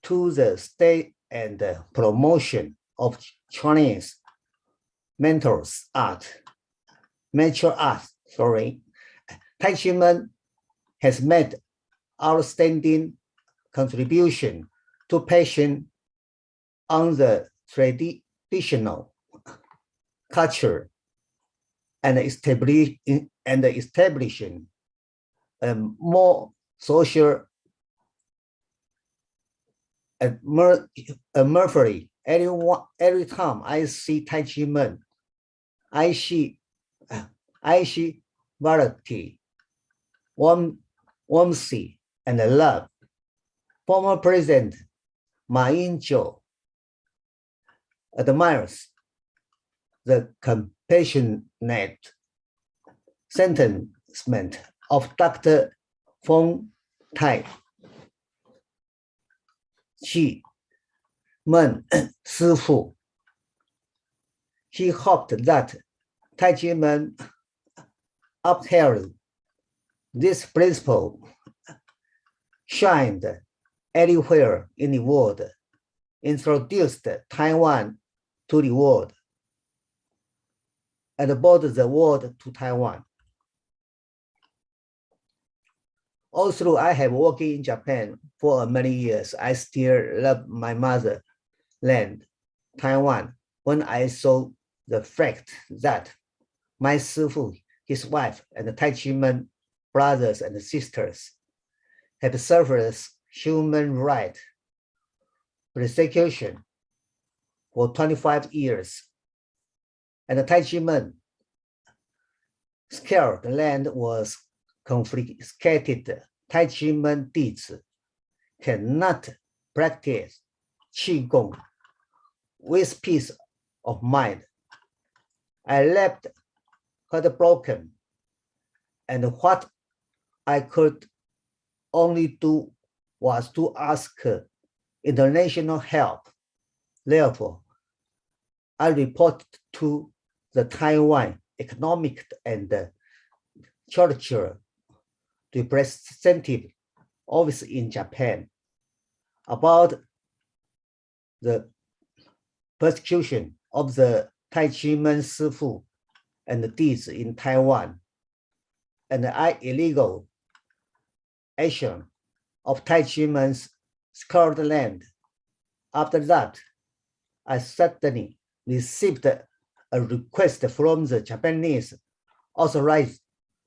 to the state and the promotion of Chinese martial arts. Tai-Chi-men has made outstanding contribution to passion on the traditional culture and establishing a more social atmosphere. Every time I see Tai-Chi-men, I see variety, warmth, and love. Former President Ma Ying-jeou admires the compassionate sentiment of Dr. Feng Tai-Chi-men Sifu. He hoped that Tai-Chi-men upheld this principle, shined everywhere in the world, introduced Taiwan to the world, and brought the world to Taiwan. Although I have worked in Japan for many years, I still love my motherland, Taiwan, when I saw the fact that my Sifu, his wife, and the Tai-Chi-men brothers and sisters have suffered human rights persecution for 25 years, and the Tai-Chi-men scared land was confiscated. Tai-Chi-men Dizi cannot practice Qigong with peace of mind. I left heartbroken, and what I could only do was to ask international help. Therefore, I reported to the Taiwan Economic and Cultural Representative Office in Japan about the persecution of the Tai-Chi-men Sifu and Dizi in Taiwan, and the illegal action of Tai-Chi-men's scarred land. After that, I suddenly received a request from the Japanese authorities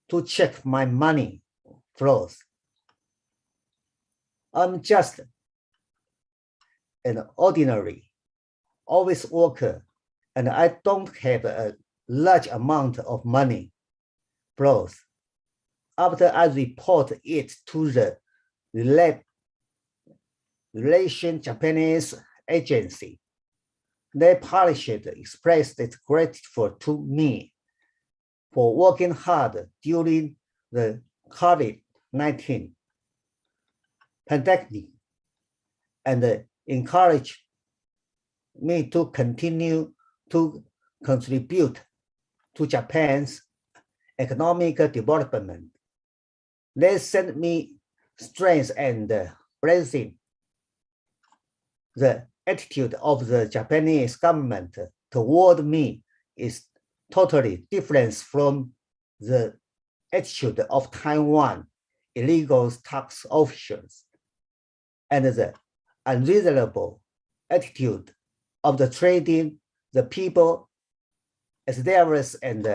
to check my money flows. I'm just an ordinary office worker, and I don't have a large amount of money flows. After I report it to the relation Japanese agency, they expressed its gratitude to me for working hard during the COVID-19 pandemic, and encouraged me to continue to contribute to Japan's economic development. They sent me strength and praising the attitude of the Japanese government toward me is totally different from the attitude of Taiwan illegal tax officials and the unreasonable attitude of the trading the people as Darius and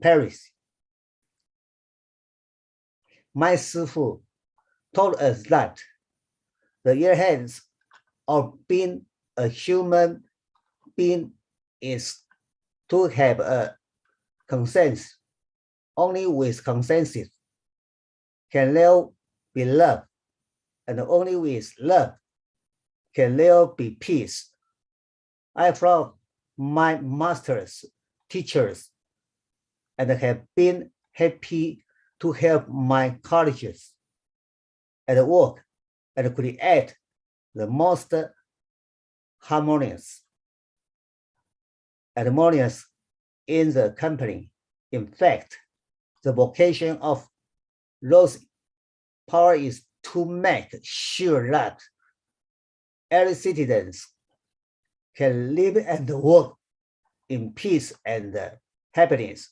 Paris. My Sifu told us that the inherence of being a human being is to have a consensus. Only with consensus can there be love, and only with love can there be peace. I followed my master's teachers and have been happy to help my colleagues at work and create the most harmonious in the company. In fact, the vocation of those power is to make sure that every citizen can live and work in peace and happiness.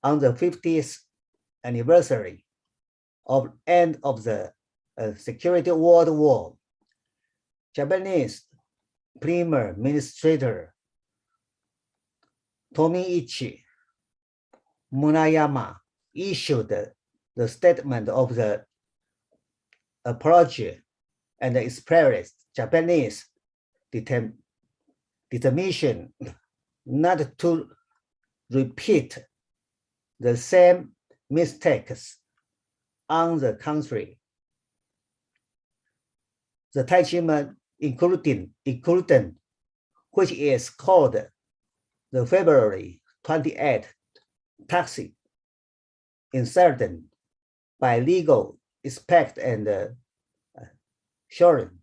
On the 50th anniversary of end of the Security World War, Japanese Prime Minister Tomiichi Munayama issued the statement of the project and expressed Japanese determination not to repeat the same mistakes on the country. The Taiwan including which is called the February 28th taxi, inserted by legal expect and Sharon,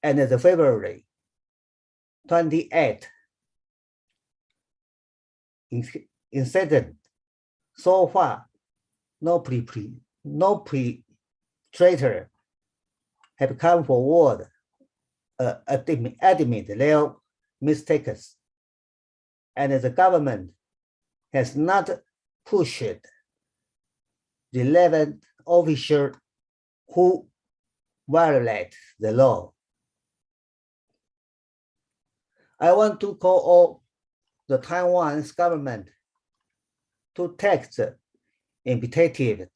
and the February 28th incident. So far, no perpetrator have come forward admit their mistakes, and the government has not pushed relevant officials who violate the law. I want to call on the Taiwan's government to take the initiative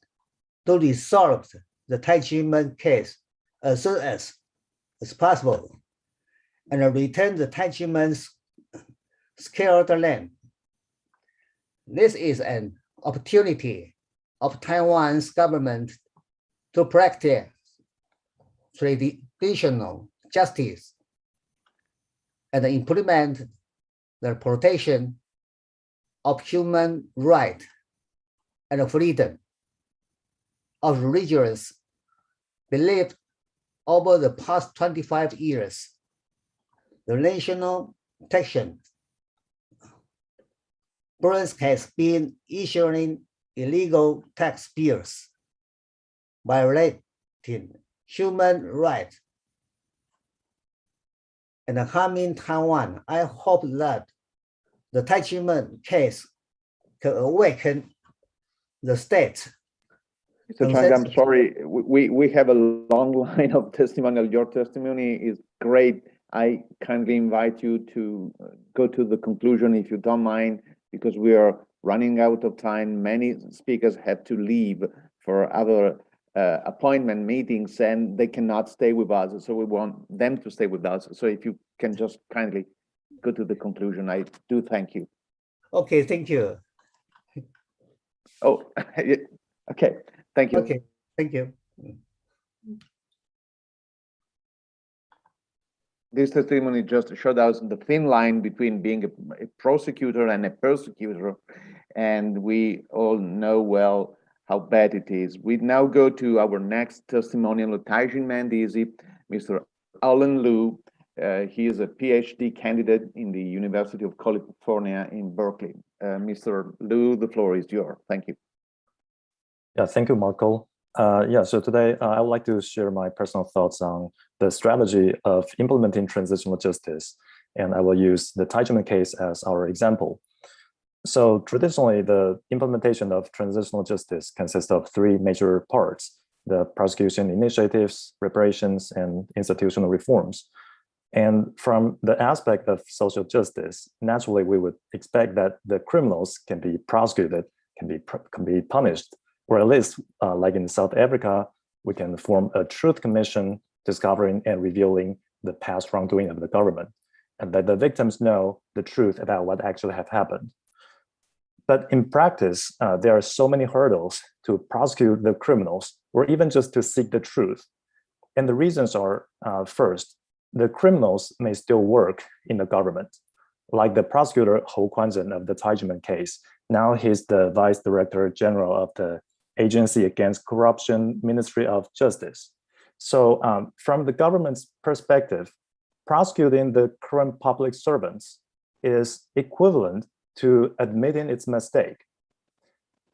to resolve the Taiwan case as soon as possible and return the Taiwan's scarred land. This is an opportunity of Taiwan's government to practice traditional justice and implement the protection of human rights and freedom of religious belief. Over the past 25 years, the national taxation branch has been issuing illegal tax bills, violating human rights, and harming Taiwan. I hope that the Taiwan case can awaken the state. Mr. Chang, I'm sorry, we have a long line of testimonial. Your testimony is great. I kindly invite you to go to the conclusion if you don't mind, because we are running out of time. Many speakers have to leave for other appointment meetings and they cannot stay with us. So we want them to stay with us. So if you can just kindly go to the conclusion, I do thank you. Okay, thank you. Oh, okay. Thank you. Okay, thank you. This testimony just showed us the thin line between being a prosecutor and a persecutor, and we all know well how bad it is. We now go to our next testimonial of Taijin Dizi, Mr. Alan Liu. He is a Ph.D. candidate in the University of California in Berkeley. Mr. Liu, the floor is yours. Thank you. Yeah, thank you, Marco. Yeah, so today I would like to share my personal thoughts on the strategy of implementing transitional justice, and I will use the Taiwan case as our example. So traditionally, the implementation of transitional justice consists of three major parts: the prosecution initiatives, reparations, and institutional reforms. And from the aspect of social justice, naturally, we would expect that the criminals can be prosecuted, can be punished, or at least, like in South Africa, we can form a truth commission discovering and revealing the past wrongdoing of the government, and that the victims know the truth about what actually have happened. But in practice, there are so many hurdles to prosecute the criminals, or even just to seek the truth. And the reasons are, first, the criminals may still work in the government. Like the prosecutor Kuan-Kuang of the Taiwan case, now he's the Vice Director General of the Agency Against Corruption, Ministry of Justice. So from the government's perspective, prosecuting the current public servants is equivalent to admitting its mistake.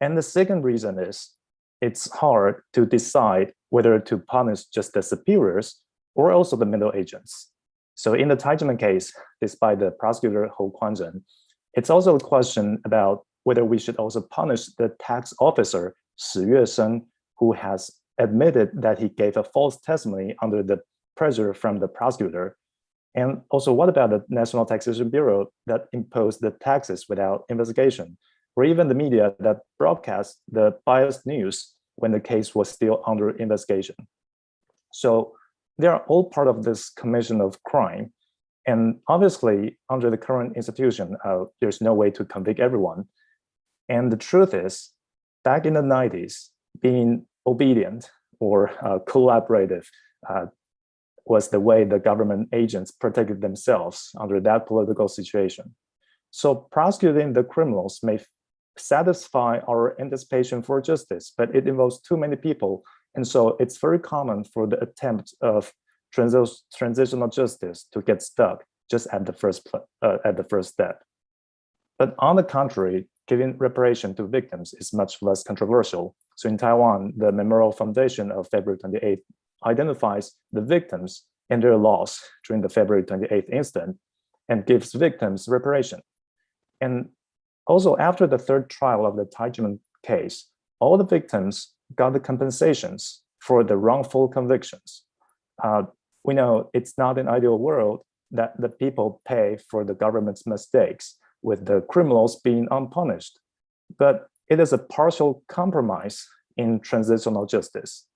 And the second reason is it's hard to decide whether to punish just the superiors or also the middle agents. So in the Taiwan case, despite the prosecutor Kuan-Kuang, it's also a question about whether we should also punish the tax officer Hsiung, who has admitted that he gave a false testimony under the pressure from the prosecutor. And also, what about the National Taxation Bureau that imposed the taxes without investigation, or even the media that broadcast the biased news when the case was still under investigation? So they are all part of this commission of crime. And obviously, under the current institution, there's no way to convict everyone. And the truth is, back in the 90s, being obedient or collaborative was the way the government agents protected themselves under that political situation. So prosecuting the criminals may satisfy our anticipation for justice, but it involves too many people. And so it's very common for the attempt of transitional justice to get stuck just at the first step. But on the contrary, giving reparation to victims is much less controversial. So in Taiwan, the Memorial Foundation of February 28th identifies the victims and their loss during the February 28th incident and gives victims reparation. And also after the third trial of the Taiwan case, all the victims got the compensations for the wrongful convictions. We know it's not an ideal world that the people pay for the government's mistakes, with the criminals being unpunished, but it is a partial compromise in transitional justice.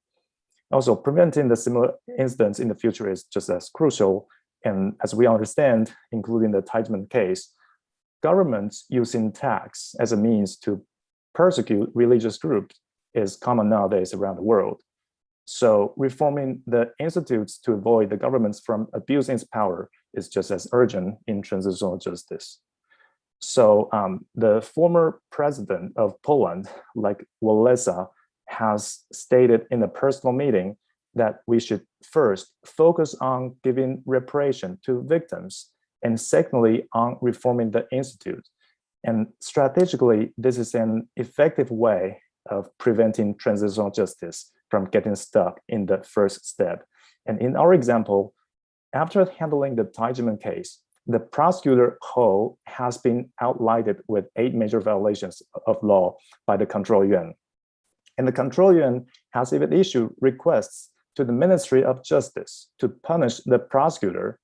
Also, preventing the similar incidents in the future is just as crucial. And as we understand, including the Taiwan case, governments using tax as a means to persecute religious groups is common nowadays around the world. So reforming the institutes to avoid the governments from abusing its power is just as urgent in transitional justice. So the former president of Poland, like Wallace, has stated in a personal meeting that we should first focus on giving reparation to victims, and secondly, on reforming the institute. And strategically, this is an effective way of preventing transitional justice from getting stuck in the first step. And in our example, after handling the Taiwan case, the prosecutor Ho has been outlined with 8 major violations of law by the Control Yuan. And the Control Yuan has even issued requests to the Ministry of Justice to punish the prosecutor.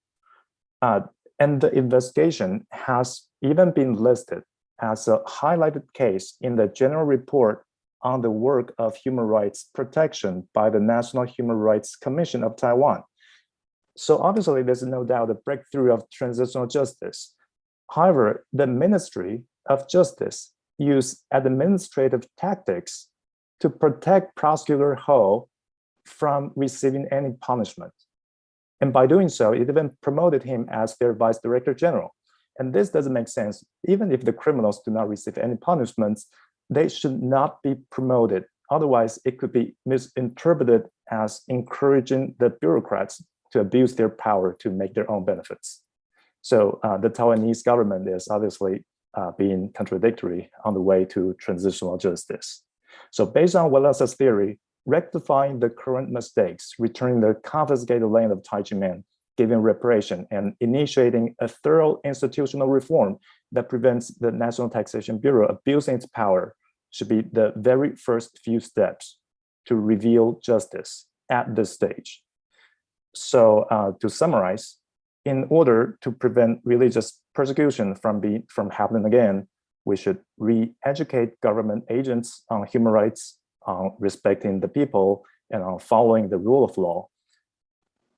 And the investigation has even been listed as a highlighted case in the General Report on the work of human rights protection by the National Human Rights Commission of Taiwan. So obviously, there's no doubt a breakthrough of transitional justice. However, the Ministry of Justice used administrative tactics to protect Prosecutor Ho from receiving any punishment. And by doing so, it even promoted him as their Vice Director General. And this doesn't make sense. Even if the criminals do not receive any punishments, they should not be promoted. Otherwise, it could be misinterpreted as encouraging the bureaucrats to abuse their power to make their own benefits. So the Taiwanese government is obviously being contradictory on the way to transitional justice. So based on Wallace's theory, rectifying the current mistakes, returning the confiscated land of Taijimen, giving reparation, and initiating a thorough institutional reform that prevents the National Taxation Bureau abusing its power should be the very first few steps to reveal justice at this stage. So to summarize, in order to prevent religious persecution from happening again, we should re-educate government agents on human rights, on respecting the people, and on following the rule of law.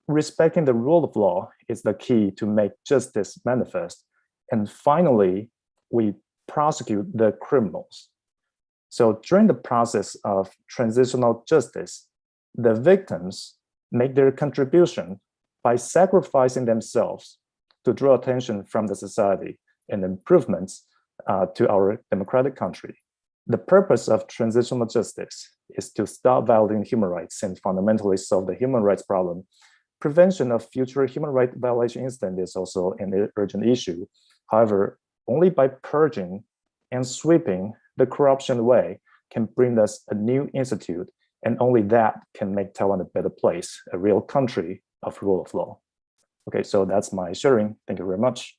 Respecting the rule of law is the key to make justice manifest. And finally, we prosecute the criminals. So during the process of transitional justice, the victims make their contribution by sacrificing themselves to draw attention from the society and improvements to our democratic country. The purpose of transitional justice is to stop violating human rights and fundamentally solve the human rights problem. Prevention of future human rights violation incident is also an urgent issue. However, only by purging and sweeping the corruption away can bring us a new institute, and only that can make Taiwan a better place, a real country of rule of law. Okay, so that's my sharing. Thank you very much.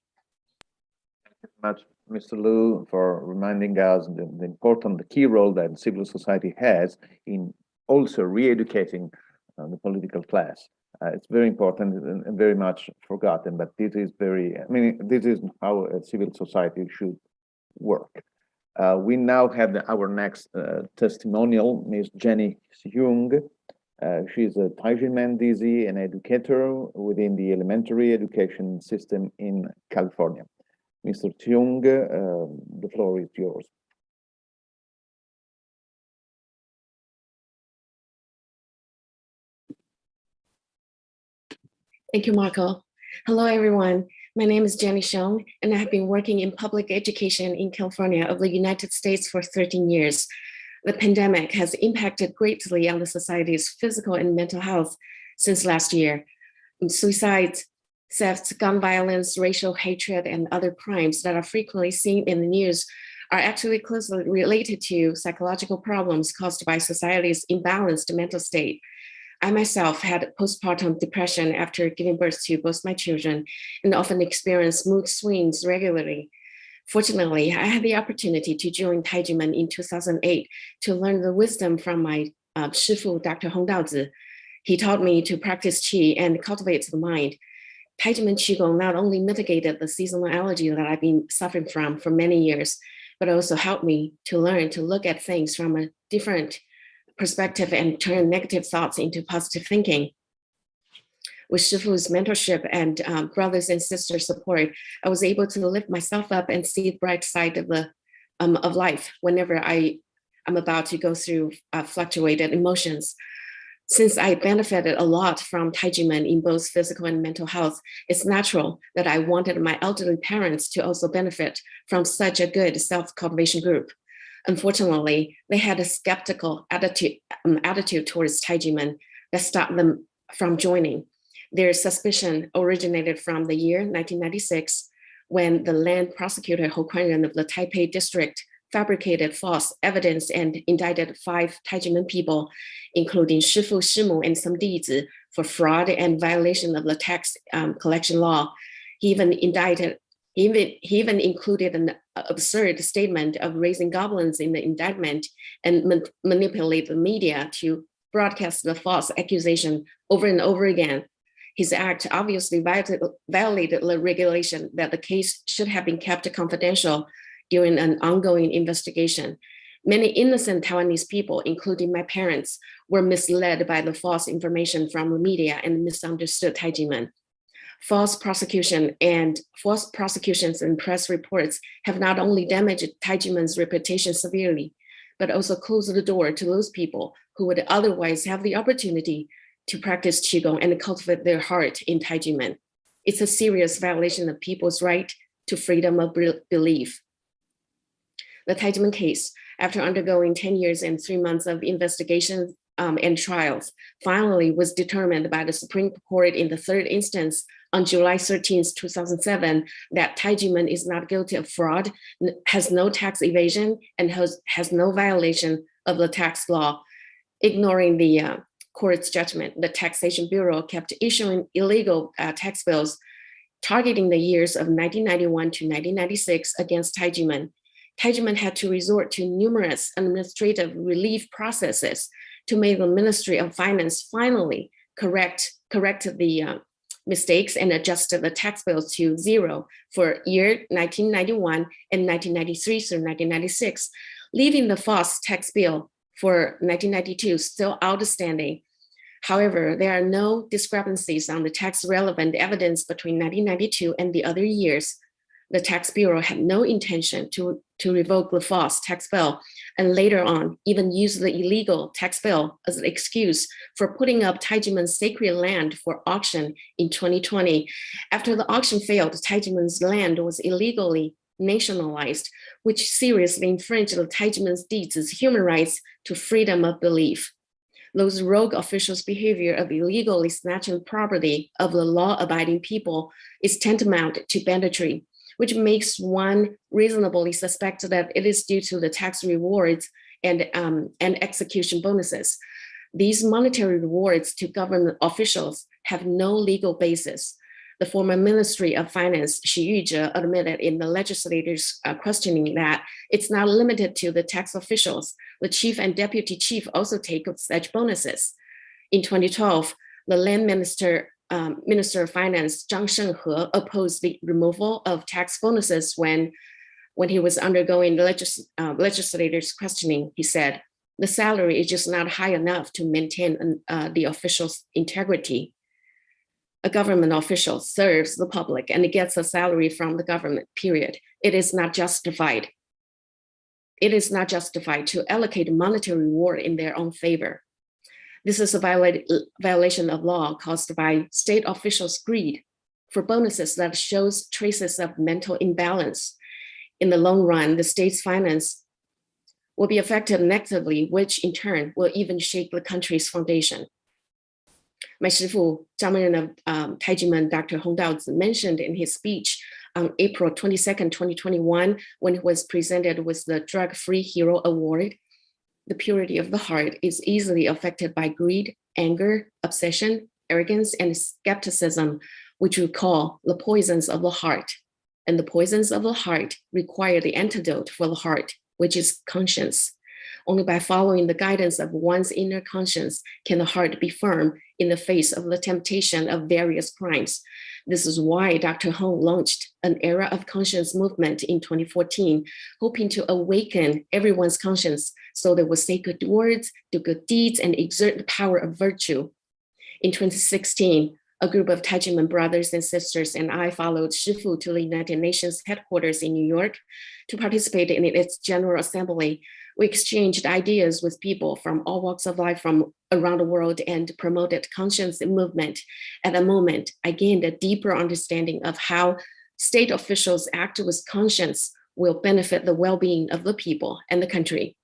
Thank you very much, Mr. Liu, for reminding us the key role that civil society has in also re-educating the political class. It's very important and very much forgotten, but this is this is how a civil society should work. We now have our next testimonial, Ms. Jenny Hsiung. She's a Taijimen Dizi, an educator within the elementary education system in California. Mr. Hsiung, the floor is yours. Thank you, Marco. Hello, everyone. My name is Jenny Hsiung, and I have been working in public education in California of the United States for 13 years. The pandemic has impacted greatly on the society's physical and mental health since last year. Suicides, thefts, gun violence, racial hatred, and other crimes that are frequently seen in the news are actually closely related to psychological problems caused by society's imbalanced mental state. I myself had postpartum depression after giving birth to both my children and often experience mood swings regularly. Fortunately, I had the opportunity to join Taijimen in 2008 to learn the wisdom from my Shifu, Dr. Hong Daozi. He taught me to practice Qi and cultivate the mind. Taijimen Qigong not only mitigated the seasonal allergy that I've been suffering from for many years, but also helped me to learn to look at things from a different perspective and turn negative thoughts into positive thinking. With Shifu's mentorship and brothers and sisters support, I was able to lift myself up and see the bright side of life whenever I'm about to go through fluctuated emotions. Since I benefited a lot from Taijimen in both physical and mental health, it's natural that I wanted my elderly parents to also benefit from such a good self-cultivation group. Unfortunately, they had a skeptical attitude towards Taijimen that stopped them from joining. Their suspicion originated from the year 1996, when the land prosecutor Ho Kuan-ren of the Taipei district fabricated false evidence and indicted 5 Taijimen people, including Shifu, Shimu, and some Dizi, for fraud and violation of the tax collection law. He even included an absurd statement of raising goblins in the indictment and manipulate the media to broadcast the false accusation over and over again. His act obviously violated the regulation that the case should have been kept confidential during an ongoing investigation. Many innocent Taiwanese people, including my parents, were misled by the false information from the media and misunderstood Taijimen. False prosecutions and press reports have not only damaged Taijimen's reputation severely, but also closed the door to those people who would otherwise have the opportunity to practice Qigong and cultivate their heart in Taijimen. It's a serious violation of people's right to freedom of belief. The Taijimen case, after undergoing 10 years and 3 months of investigation and trials, finally was determined by the Supreme Court in the 3rd instance on July 13, 2007, that Taijimen is not guilty of fraud, has no tax evasion, and has no violation of the tax law. Ignoring the court's judgment, the Taxation Bureau kept issuing illegal tax bills targeting the years of 1991 to 1996 against Taijiman. Taijiman had to resort to numerous administrative relief processes to make the Ministry of Finance finally correct the mistakes and adjusted the tax bills to zero for year 1991 and 1993 through 1996, leaving the false tax bill for 1992 still outstanding. However, there are no discrepancies on the tax relevant evidence between 1992 and the other years. The Tax Bureau had no intention to revoke the false tax bill, and later on even used the illegal tax bill as an excuse for putting up Taijiman's sacred land for auction in 2020. After the auction failed, Taijiman's land was illegally nationalized, which seriously infringed the Taijiman's deeds' human rights to freedom of belief. Those rogue officials' behavior of illegally snatching property of the law-abiding people is tantamount to banditry, which makes one reasonably suspect that it is due to the tax rewards and execution bonuses. These monetary rewards to government officials have no legal basis. The former Ministry of Finance, Hsiung, admitted in the legislators' questioning that it's not limited to the tax officials. The chief and deputy chief also take such bonuses. In 2012, the land minister, Minister of Finance, Zhang Shenghe, opposed the removal of tax bonuses when he was undergoing the legislators' questioning. He said, the salary is just not high enough to maintain the official's integrity. A government official serves the public and gets a salary from the government, period. It is not justified. It is not justified to allocate monetary reward in their own favor. This is a violation of law caused by state officials' greed for bonuses that shows traces of mental imbalance. In the long run, the state's finance will be affected negatively, which in turn will even shake the country's foundation. My shifu, Zhang of Taijiman, Dr. Hong Daozi, mentioned in his speech on April 22nd, 2021, when he was presented with the Drug-Free Hero Award, the purity of the heart is easily affected by greed, anger, obsession, arrogance, and skepticism, which we call the poisons of the heart. And the poisons of the heart require the antidote for the heart, which is conscience. Only by following the guidance of one's inner conscience can the heart be firm in the face of the temptation of various crimes. This is why Dr. Hong launched an Era of Conscience movement in 2014, hoping to awaken everyone's conscience so they will say good words, do good deeds, and exert the power of virtue. In 2016, a group of Taijiman brothers and sisters and I followed Shifu to the United Nations headquarters in New York to participate in its General Assembly. We exchanged ideas with people from all walks of life from around the world and promoted conscience movement. At that moment, I gained a deeper understanding of how state officials act with conscience will benefit the well-being of the people and the country.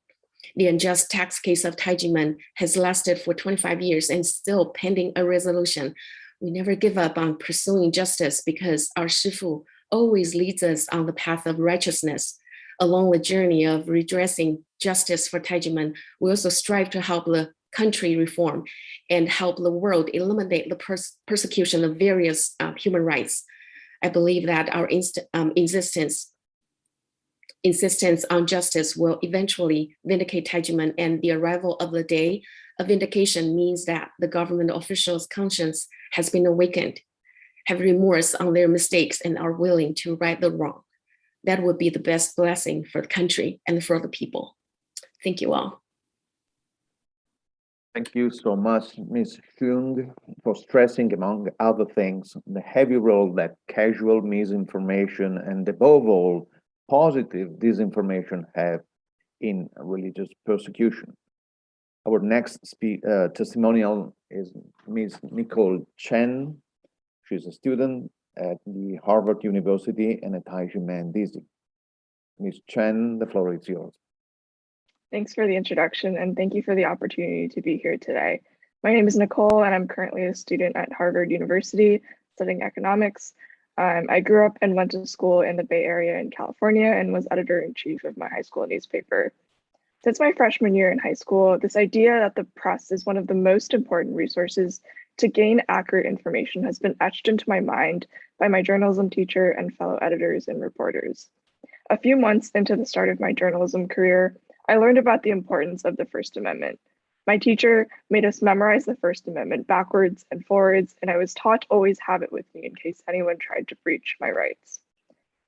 The unjust tax case of Taijiman has lasted for 25 years and still pending a resolution. We never give up on pursuing justice because our Shifu always leads us on the path of righteousness. Along the journey of redressing justice for Taijiman, we also strive to help the country reform and help the world eliminate the persecution of various human rights. I believe that our insistence on justice will eventually vindicate Taijiman, and the arrival of the day of vindication means that the government officials' conscience has been awakened, have remorse on their mistakes, and are willing to right the wrong. That would be the best blessing for the country and for the people. Thank you all. Thank you so much, Ms. Hsiung, for stressing, among other things, the heavy role that casual misinformation and, above all, positive disinformation have in religious persecution. Our next testimonial is Ms. Nicole Chen. She's a student at the Harvard University and a Taijiman Dizi. Ms. Chen, the floor is yours. Thanks for the introduction, and thank you for the opportunity to be here today. My name is Nicole, and I'm currently a student at Harvard University studying economics. I grew up and went to school in the Bay Area in California and was editor-in-chief of my high school newspaper. Since my freshman year in high school, this idea that the press is one of the most important resources to gain accurate information has been etched into my mind by my journalism teacher and fellow editors and reporters. A few months into the start of my journalism career, I learned about the importance of the First Amendment. My teacher made us memorize the First Amendment backwards and forwards, and I was taught to always have it with me in case anyone tried to breach my rights.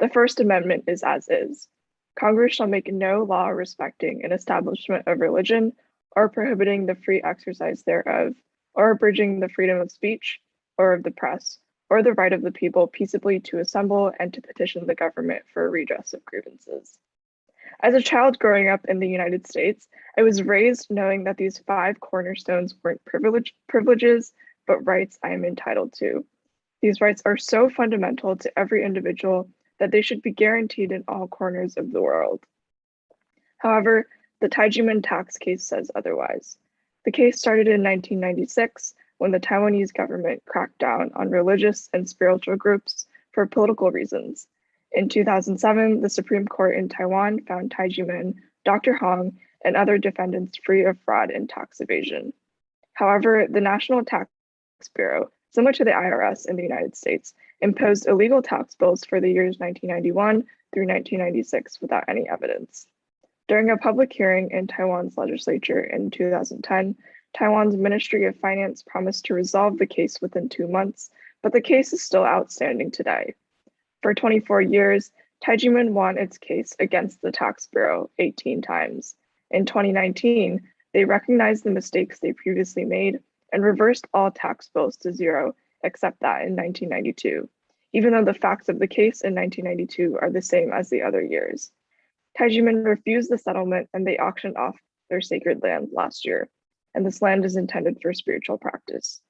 The First Amendment is as is. Congress shall make no law respecting an establishment of religion or prohibiting the free exercise thereof, or abridging the freedom of speech or of the press, or the right of the people peaceably to assemble and to petition the government for a redress of grievances. As a child growing up in the United States, I was raised knowing that these 5 cornerstones weren't privileges, but rights I am entitled to. These rights are so fundamental to every individual that they should be guaranteed in all corners of the world. However, the Taijimen tax case says otherwise. The case started in 1996 when the Taiwanese government cracked down on religious and spiritual groups for political reasons. In 2007, the Supreme Court in Taiwan found Taijimen, Dr. Huang, and other defendants free of fraud and tax evasion. However, the National Tax Bureau, similar to the IRS in the United States, imposed illegal tax bills for the years 1991 through 1996 without any evidence. During a public hearing in Taiwan's legislature in 2010, Taiwan's Ministry of Finance promised to resolve the case within 2 months, but the case is still outstanding today. For 24 years, Taijimen won its case against the Tax Bureau 18 times. In 2019, they recognized the mistakes they previously made and reversed all tax bills to zero, except that in 1992, even though the facts of the case in 1992 are the same as the other years. Taijimen refused the settlement and they auctioned off their sacred land last year, and this land is intended for spiritual practice.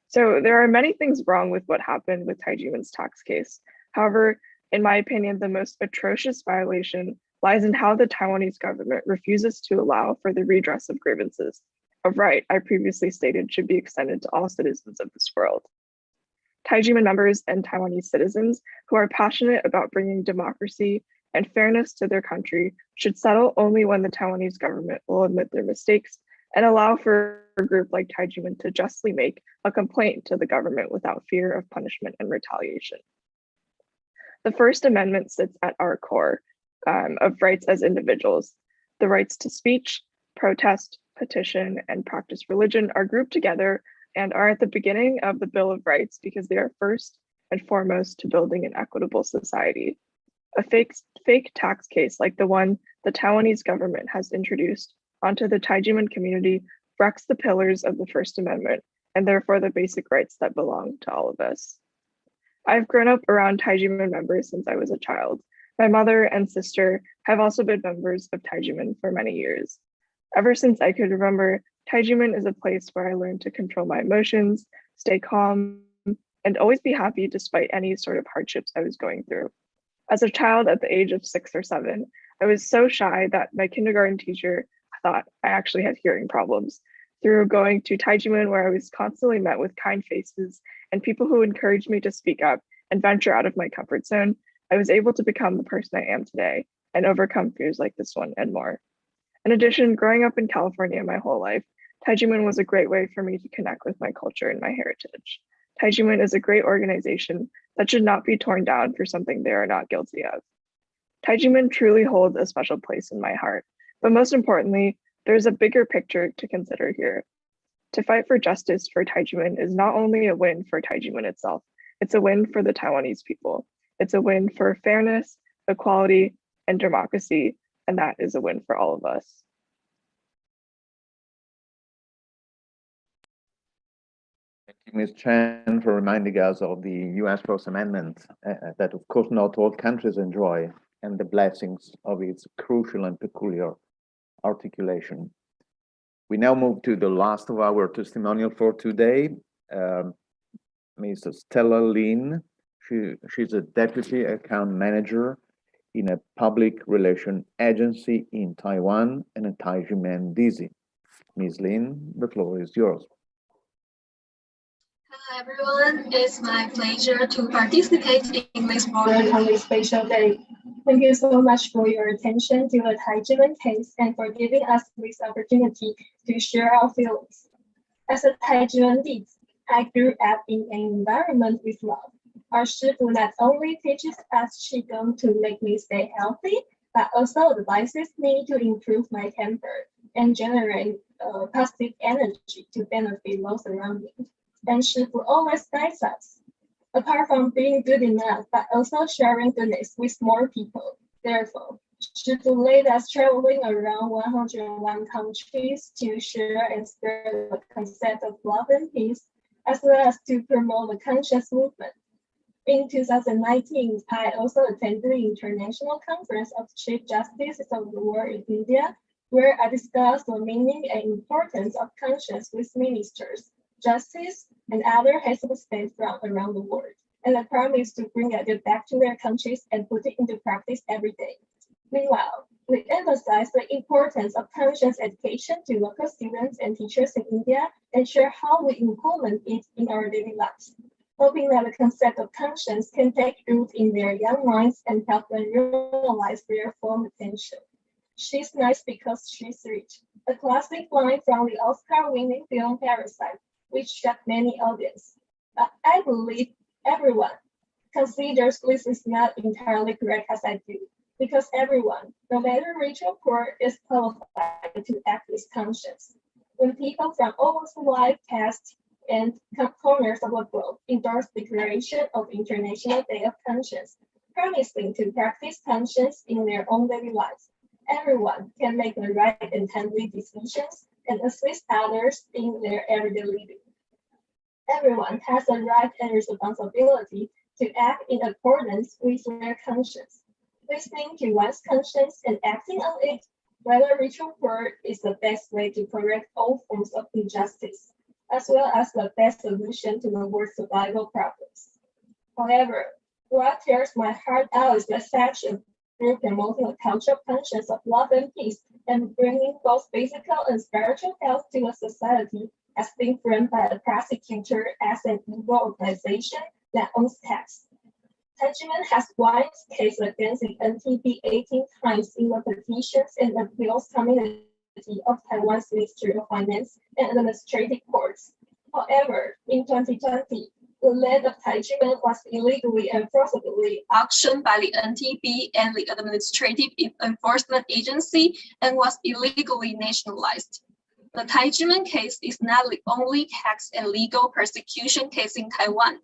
So there are many things wrong with what happened with Taijimen's tax case. However, in my opinion, the most atrocious violation lies in how the Taiwanese government refuses to allow for the redress of grievances, a right I previously stated should be extended to all citizens of this world. Taijimen members and Taiwanese citizens who are passionate about bringing democracy and fairness to their country should settle only when the Taiwanese government will admit their mistakes and allow for a group like Taijimen to justly make a complaint to the government without fear of punishment and retaliation. The First Amendment sits at our core of rights as individuals. The rights to speech, protest, petition, and practice religion are grouped together and are at the beginning of the Bill of Rights because they are first and foremost to building an equitable society. A fake tax case like the one the Taiwanese government has introduced onto the Taijimen community wrecks the pillars of the First Amendment and therefore the basic rights that belong to all of us. I've grown up around Taijimen members since I was a child. My mother and sister have also been members of Taijimen for many years. Ever since I could remember, Taijimen is a place where I learned to control my emotions, stay calm, and always be happy despite any sort of hardships I was going through. As a child at the age of 6 or 7, I was so shy that my kindergarten teacher thought I actually had hearing problems. Through going to Taijimen, where I was constantly met with kind faces and people who encouraged me to speak up and venture out of my comfort zone, I was able to become the person I am today and overcome fears like this one and more. In addition, growing up in California my whole life, Taijimen was a great way for me to connect with my culture and my heritage. Taijimen is a great organization that should not be torn down for something they are not guilty of. Taijimen truly holds a special place in my heart, but most importantly, there's a bigger picture to consider here. To fight for justice for Taijimen is not only a win for Taijimen itself, it's a win for the Taiwanese people. It's a win for fairness, equality, and democracy, and that is a win for all of us. Thank you, Ms. Chen, for reminding us of the US First Amendment that, of course, not all countries enjoy, and the blessings of its crucial and peculiar articulation. We now move to the last of our testimonial for today, Ms. Stella Lin. She's a deputy account manager in a public relation agency in Taiwan and a Taijimen Dizi. Ms. Lin, the floor is yours. Hello everyone, it's my pleasure to participate in this very special day. Thank you so much for your attention to the Taiwan case and for giving us this opportunity to share our feelings. As a Taiwanese, I grew up in an environment with love. Our Shifu not only teaches us Qigong to make me stay healthy, but also advises me to improve my temper and generate positive energy to benefit those around me. And Shifu always guides us. Apart from being good enough, but also sharing goodness with more people. Therefore, Shifu led us traveling around 101 countries to share and spread the concept of love and peace, as well as to promote the conscious movement. In 2019, I also attended the International Conference of Chief Justices of the World in India, where I discussed the meaning and importance of conscience with ministers, justice, and other heads of state from around the world. And I promise to bring it back to their countries and put it into practice every day. Meanwhile, we emphasize the importance of conscience education to local students and teachers in India and share how we implement it in our daily lives, hoping that the concept of conscience can take root in their young minds and help them realize their full potential. She's nice because she's rich, a classic line from the Oscar-winning film Parasite, which shocked many audiences. But I believe everyone considers this is not entirely correct as I do, because everyone, no matter rich or poor, is qualified to act with conscience. When people from all life, past, and corners of the globe endorse the Declaration of International Day of Conscience, promising to practice conscience in their own daily lives, everyone can make the right and timely decisions and assist others in their everyday living. Everyone has a right and responsibility to act in accordance with their conscience. Listening to one's conscience and acting on it, whether rich or poor, is the best way to correct all forms of injustice, as well as the best solution to the world's survival problems. However, what tears my heart out is the section through promoting a culture of conscience of love and peace and bringing both physical and spiritual health to a society has been framed by a prosecutor as an evil organization that owns tax. Taiwan has won its case against the NTB 18 times in the Petitions and Appeals Committee of Taiwan's Ministry of Finance and Administrative Courts. However, in 2020, the land of Taiwan was illegally and forcibly auctioned by the NTB and the Administrative Enforcement Agency and was illegally nationalized. The Taiwan case is not the only tax and legal persecution case in Taiwan.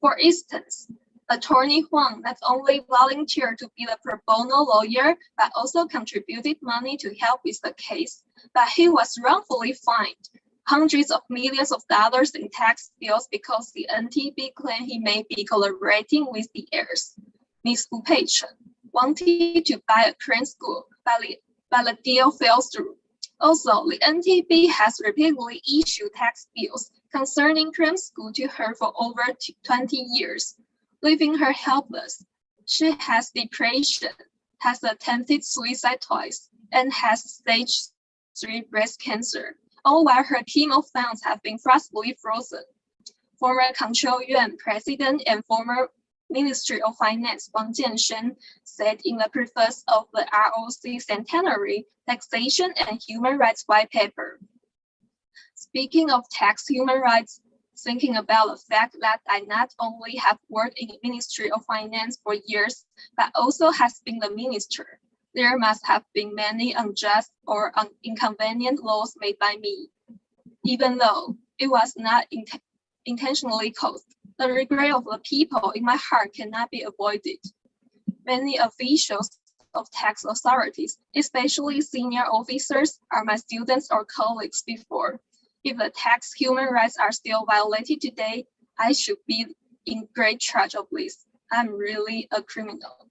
For instance, Attorney Huang not only volunteered to be the pro bono lawyer, but also contributed money to help with the case, but he was wrongfully fined hundreds of millions of dollars in tax bills because the NTB claimed he may be collaborating with the heirs. Ms. Wu Pei-Chen wanted to buy a crane school, but the deal fell through. Also, the NTB has repeatedly issued tax bills concerning crane school to her for over 20 years. Leaving her helpless. She has depression, has attempted suicide twice, and has stage 3 breast cancer, all while her chemo funds have been forcibly frozen. Former Control Yuan President and former Ministry of Finance Wang Jianshen said in the preface of the ROC Centenary Taxation and Human Rights White Paper. Speaking of tax human rights, thinking about the fact that I not only have worked in the Ministry of Finance for years, but also has been the minister, there must have been many unjust or inconvenient laws made by me. Even though it was not intentionally caused, the regret of the people in my heart cannot be avoided. Many officials of tax authorities, especially senior officers, are my students or colleagues before. If the tax human rights are still violated today, I should be in great charge of this. I'm really a criminal.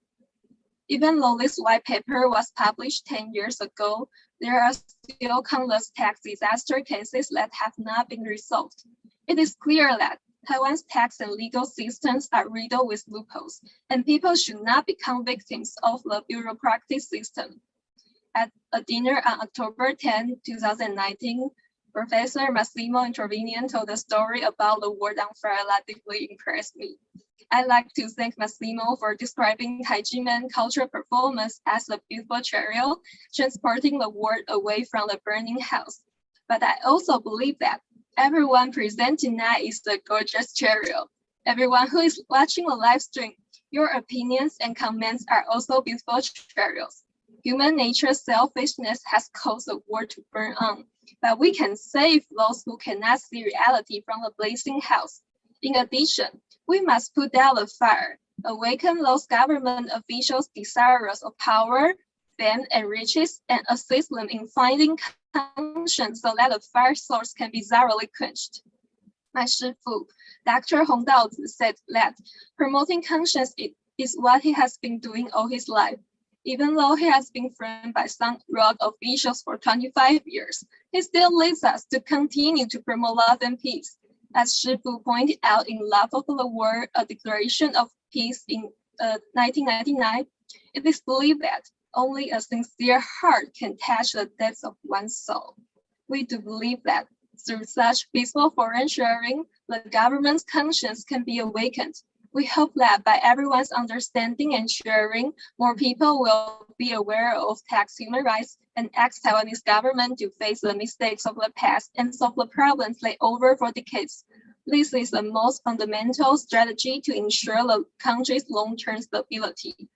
Even though this white paper was published 10 years ago, there are still countless tax disaster cases that have not been resolved. It is clear that Taiwan's tax and legal systems are riddled with loopholes, and people should not become victims of the bureaucratic system. At a dinner on October 10, 2019, Professor Massimo Introvigne told a story about the war on fire that deeply impressed me. I'd like to thank Massimo for describing Taijimen cultural performance as a beautiful chariot, transporting the world away from the burning house. But I also believe that everyone present tonight is a gorgeous chariot. Everyone who is watching the live stream, your opinions and comments are also beautiful chariots. Human nature's selfishness has caused the world to burn on, but we can save those who cannot see reality from the blazing house. In addition, we must put down the fire, awaken those government officials desirous of power, fame, and riches, and assist them in finding conscience so that the fire source can be thoroughly quenched. My Shifu, Dr. Hong Daozi, said that promoting conscience is what he has been doing all his life. Even though he has been framed by some rogue officials for 25 years, he still leads us to continue to promote love and peace. As Shifu pointed out in Love of the World, a declaration of peace in 1999, it is believed that only a sincere heart can touch the depths of one's soul. We do believe that through such peaceful foreign sharing, the government's conscience can be awakened. We hope that by everyone's understanding and sharing, more people will be aware of tax human rights and ask Taiwanese government to face the mistakes of the past and solve the problems laid over for decades. This is the most fundamental strategy to ensure the country's long-term stability.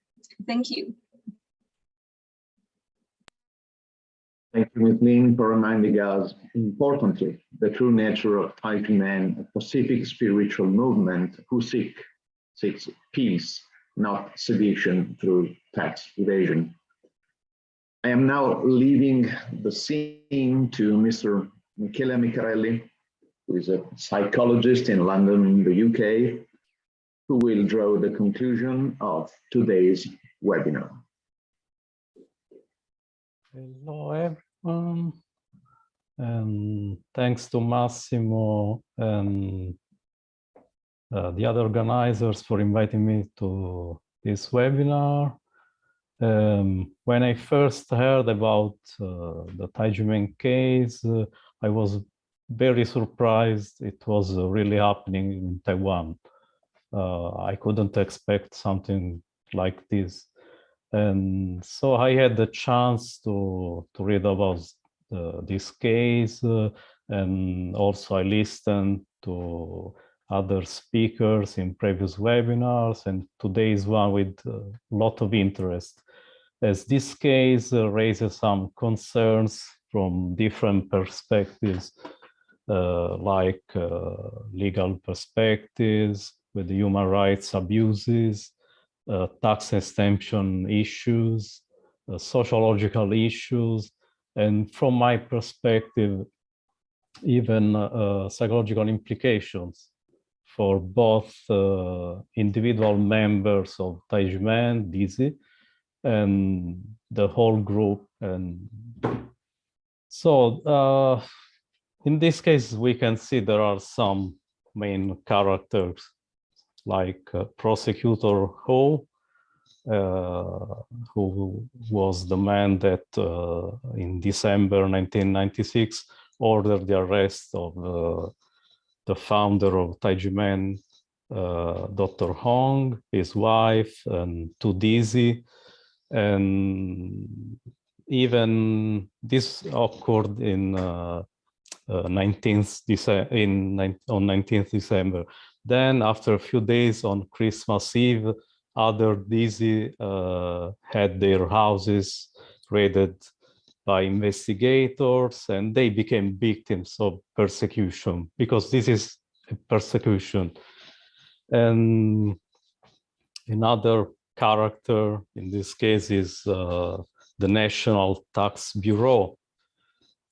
Thank you. Thank you, Ms. Lin, for reminding us, importantly, the true nature of Taijimen, a Pacific spiritual movement who seeks peace, not sedition through tax evasion. I am now leaving the scene to Mr. Michele Amicarelli, who is a psychologist in London, the UK, who will draw the conclusion of today's webinar. Hello, everyone, and thanks to Massimo and the other organizers for inviting me to this webinar. When I first heard about the Taijimen case, I was very surprised it was really happening in Taiwan. I couldn't expect something like this. And so I had the chance to read about this case, and also I listened to other speakers in previous webinars, and today's one with a lot of interest, as this case raises some concerns from different perspectives, like legal perspectives with human rights abuses, tax exemption issues, sociological issues, and from my perspective, even psychological implications for both individual members of Taijimen, Dizi, and the whole group. And so in this case, we can see there are some main characters, like Prosecutor Ho, who was the man that in December 1996 ordered the arrest of the founder of Taijimen, Dr. Huang, his wife, and two Dizi. And even this occurred in 19th December. Then after a few days on Christmas Eve, other Dizi had their houses raided by investigators, and they became victims of persecution, because this is a persecution. And another character in this case is the National Tax Bureau,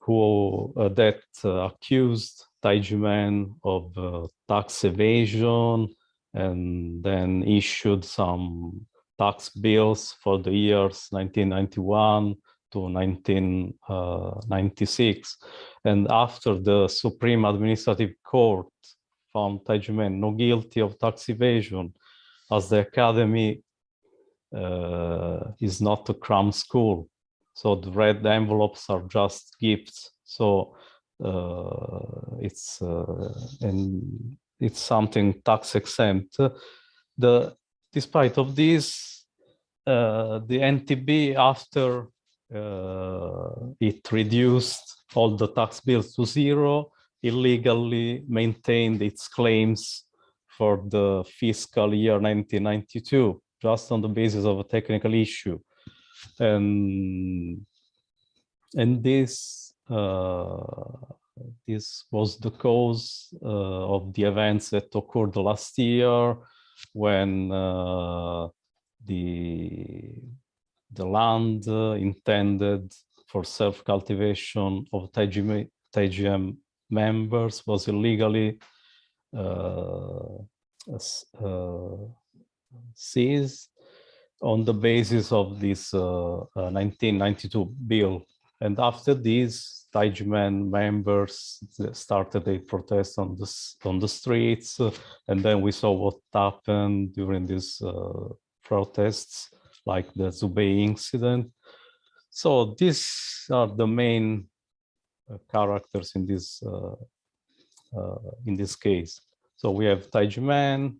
who that accused Taijimen of tax evasion, and then issued some tax bills for the years 1991 to 1996. And after the Supreme Administrative Court found Taijimen not guilty of tax evasion, as the academy is not a cram school, so the red envelopes are just gifts. So it's something tax exempt. despite of this, the NTB, after it reduced all the tax bills to zero, illegally maintained its claims for the fiscal year 1992, just on the basis of a technical issue. And this was the cause of the events that occurred last year, when the land intended for self-cultivation of TGM members was illegally seized on the basis of this 1992 bill. And after this, TGM members started a protest on the streets, and then we saw what happened during these protests, like the Zubei incident. So these are the main characters in this case. So we have TGM,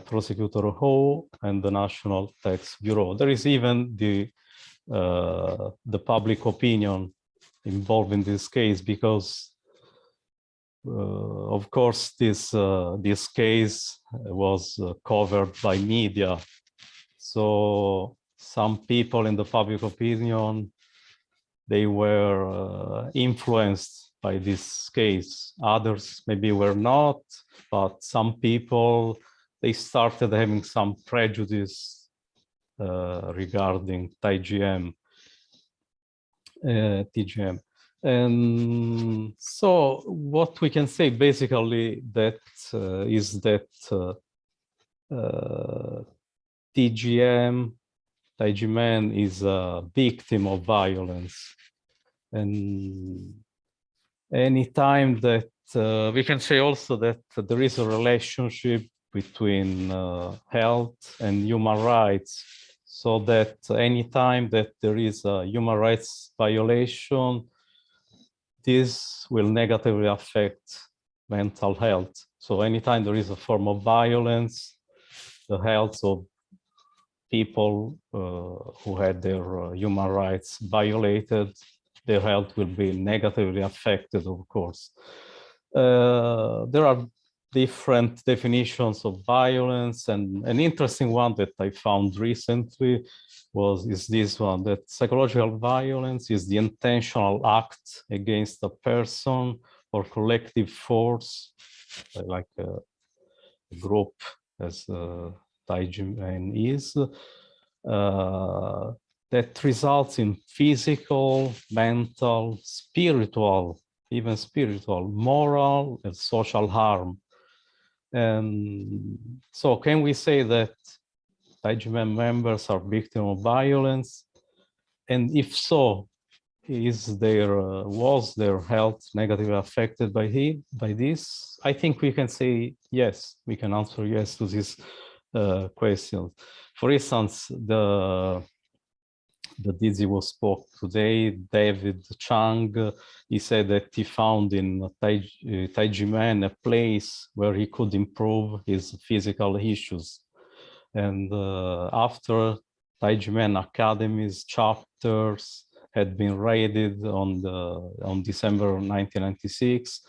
Prosecutor Ho, and the National Tax Bureau. There is even the public opinion involved in this case, because of course this case was covered by media. So some people in the public opinion, they were influenced by this case. Others maybe were not, but some people, they started having some prejudice regarding TGM. And so what we can say basically is that TGM is a victim of violence. And anytime that we can say also that there is a relationship between health and human rights, so that anytime that there is a human rights violation, this will negatively affect mental health. So anytime there is a form of violence, the health of people who had their human rights violated, their health will be negatively affected, of course. There are different definitions of violence, and an interesting one that I found recently is this one, that psychological violence is the intentional act against a person or collective force, like a group as TGM is, that results in physical, mental, spiritual, even spiritual, moral, and social harm. And so can we say that TGM members are victims of violence? And if so, was their health negatively affected by this? I think we can say yes. We can answer yes to this question. For instance, the Dizi who spoke today, David Chang, he said that he found in TGM a place where he could improve his physical issues. And after TGM Academy's chapters had been raided on December 1996,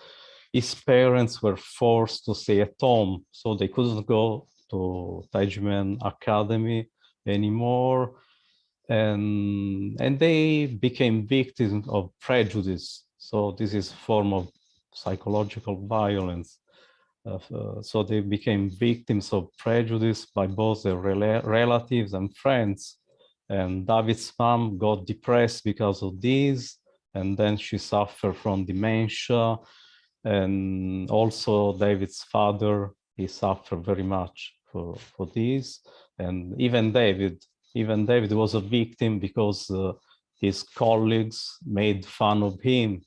his parents were forced to stay at home, so they couldn't go to TGM Academy anymore. And they became victims of prejudice. So this is a form of psychological violence. So they became victims of prejudice by both their relatives and friends. And David's mom got depressed because of this, and then she suffered from dementia. And also David's father, he suffered very much for this. And even David was a victim because his colleagues made fun of him.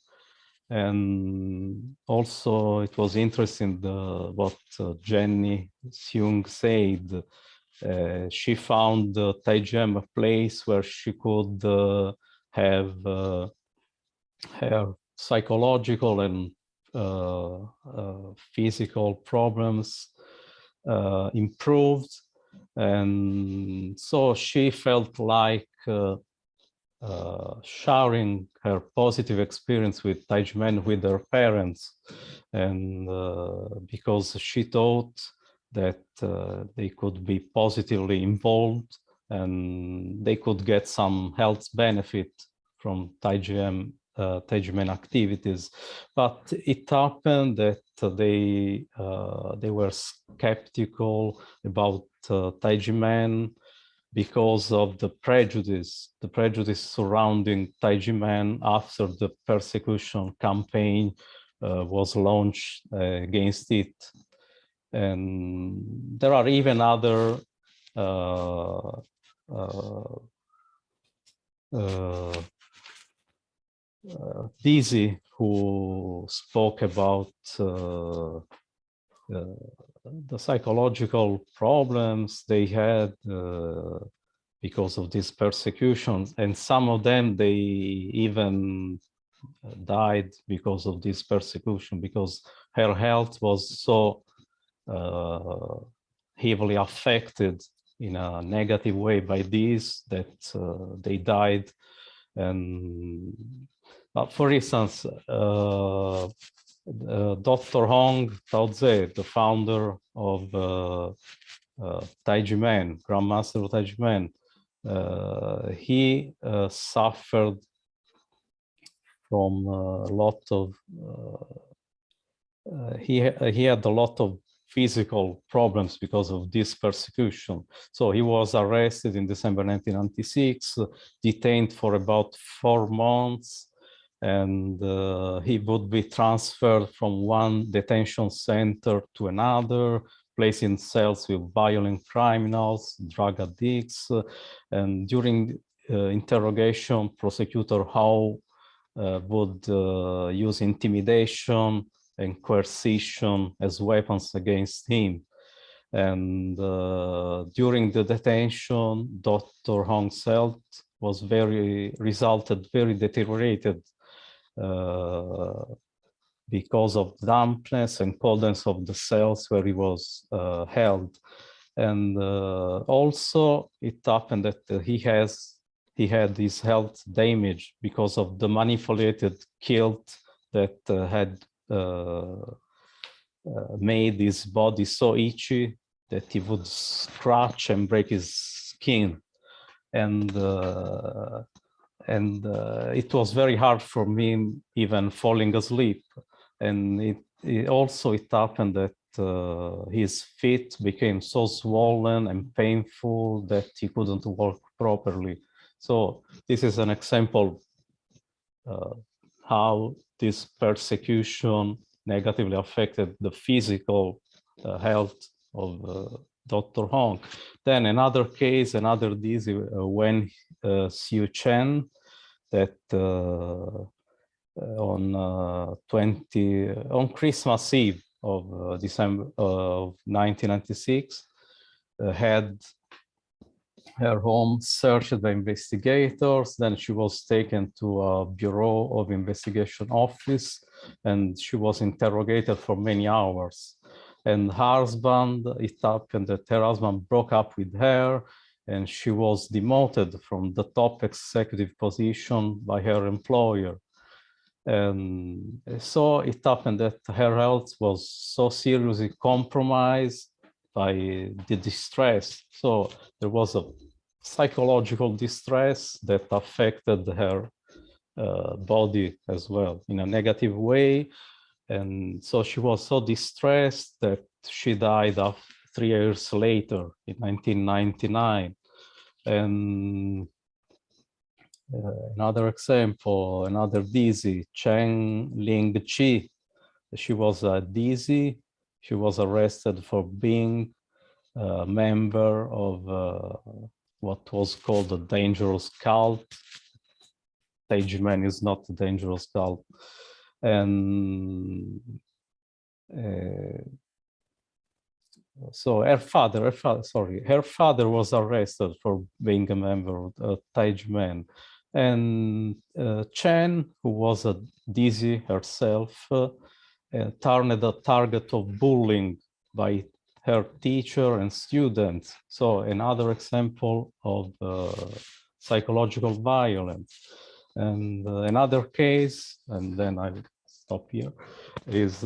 And also it was interesting what Jenny Hsiung said. She found TGM a place where she could have her psychological and physical problems improved. And so she felt like sharing her positive experience with Taijimen with her parents. And because she thought that they could be positively involved and they could get some health benefit from Taijimen activities. But it happened that they were skeptical about Taijimen because of the prejudice surrounding Taijimen after the persecution campaign was launched against it. And there are even other Dizi, who spoke about the psychological problems they had because of these persecutions, and some of them they even died because of this persecution, because her health was so heavily affected in a negative way by this that they died. And for instance, Dr. Huang Taozi, the founder of Taijimen, Grandmaster of Taijimen, he suffered from a lot of, he had a lot of physical problems because of this persecution. So he was arrested in December 1996, detained for about 4 months, and he would be transferred from one detention center to another, placed in cells with violent criminals, drug addicts, and during interrogation, prosecutor Huang would use intimidation and coercion as weapons against him. And during the detention, Dr. Huang's health was very deteriorated because of dampness and coldness of the cells where he was held. And also it happened that he had this health damage because of the manipulated kilt that had made his body so itchy that he would scratch and break his skin. And it was very hard for me even falling asleep. And it also happened that his feet became so swollen and painful that he couldn't walk properly. So this is an example how this persecution negatively affected the physical health of Dr. Huang. Then another case, another Dizi, when Chen, that on Christmas Eve of December of 1996, had her home searched by investigators. Then she was taken to a Bureau of Investigation office and she was interrogated for many hours. And her husband, it happened that her husband broke up with her and she was demoted from the top executive position by her employer. And so it happened that her health was so seriously compromised by the distress. So there was a psychological distress that affected her body as well in a negative way. And so she was so distressed that she died 3 years later in 1999. And another example, another Dizi, Chang Ling-chi. She was a Dizi. She was arrested for being a member of what was called a dangerous cult. Taijimen is not a dangerous cult. And so her father was arrested for being a member of Taijimen. And Chen, who was a Dizi herself, turned a target of bullying by her teacher and students. So another example of psychological violence. And another case, and then I'll stop here, is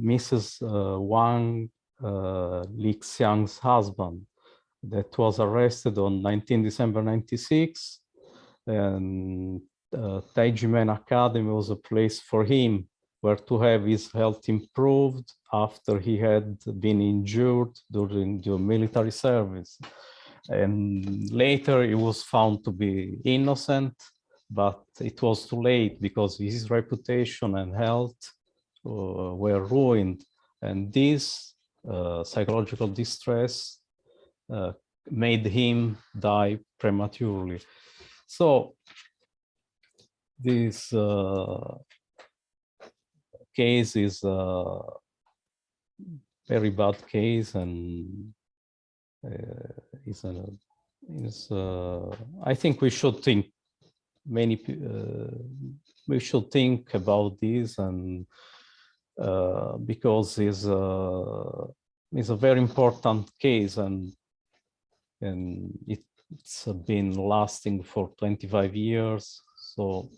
Mrs. Huang, Li Xiang's husband, that was arrested on 19 December 96. And Taijimen Academy was a place for him where to have his health improved after he had been injured during the military service. And later he was found to be innocent, but it was too late because his reputation and health were ruined. And this psychological distress made him die prematurely. So this case is a very bad case, and I think we should think we should think about this, and because it's a very important case, and it's been lasting for 25 years, so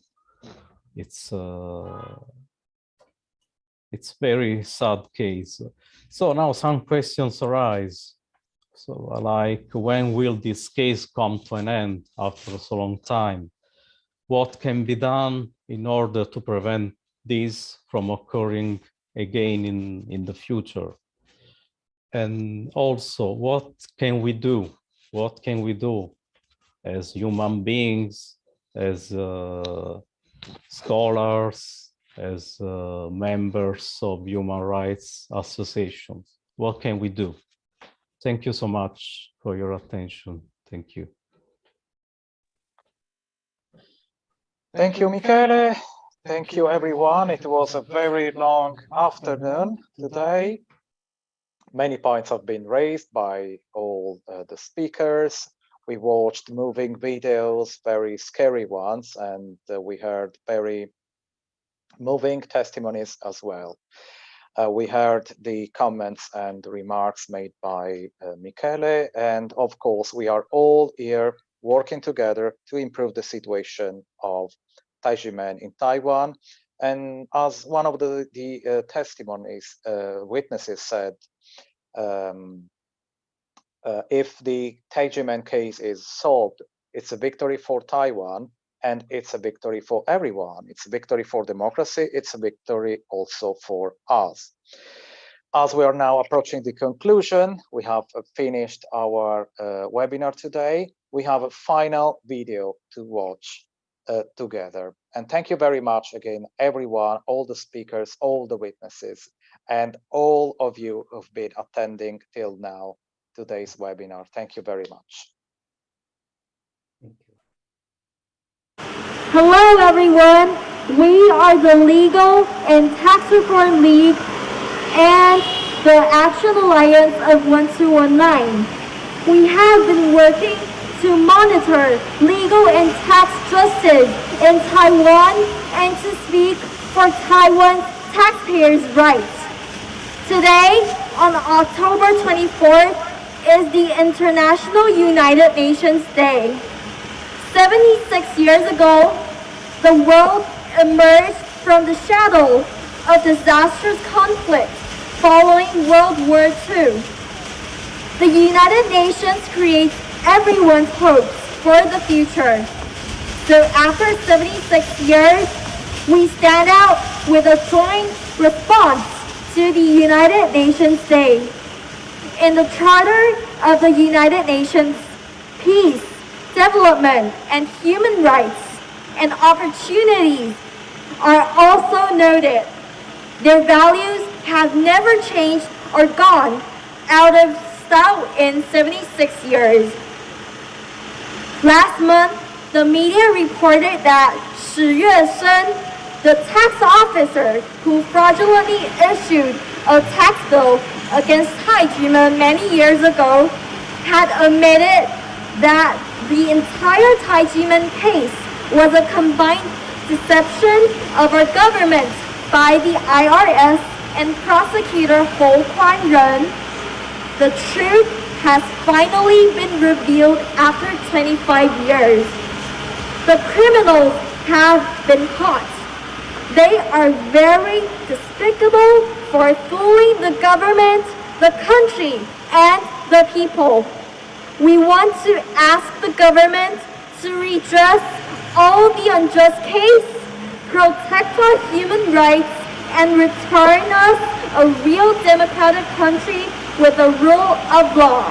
it's very sad case. So now some questions arise. So like, when will this case come to an end after so long time? What can be done in order to prevent this from occurring again in the future? And also, what can we do? What can we do as human beings, as scholars, as members of human rights associations? What can we do? Thank you so much for your attention. Thank you. Thank you, Michele. Thank you, everyone. It was a very long afternoon today. Many points have been raised by all the speakers. We watched moving videos, very scary ones, and we heard very moving testimonies as well. We heard the comments and remarks made by Michele, and of course, we are all here working together to improve the situation of Taijimen in Taiwan. And as one of the testimonies, witnesses said, if the Taijimen case is solved, it's a victory for Taiwan, and it's a victory for everyone. It's a victory for democracy. It's a victory also for us. As we are now approaching the conclusion, we have finished our webinar today. We have a final video to watch together. And thank you very much again, everyone, all the speakers, all the witnesses, and all of you who've been attending till now today's webinar. Thank you very much. Hello, everyone. We are the Legal and Tax Reform League and the Action Alliance of 1219. We have been working to monitor legal and tax justice in Taiwan and to speak for Taiwan's taxpayers' rights. Today, on October 24th, is the International United Nations Day. 76 years ago, the world emerged from the shadow of disastrous conflict following World War II. The United Nations creates everyone's hopes for the future. So after 76 years, we stand out with a joint response to the United Nations Day. In the Charter of the United Nations, peace, development, and human rights and opportunities are also noted. Their values have never changed or gone out of style in 76 years. Last month, the media reported that Shi Yuesheng, the tax officer who fraudulently issued a tax bill against Taijimen many years ago, had admitted that the entire Taijimen case was a combined deception of our government by the IRS and prosecutor Kun-Kuang, the truth has finally been revealed after 25 years. The criminals have been caught. They are very despicable for fooling the government, the country, and the people. We want to ask the government to redress all the unjust case, protect our human rights, and return us a real democratic country with the rule of law.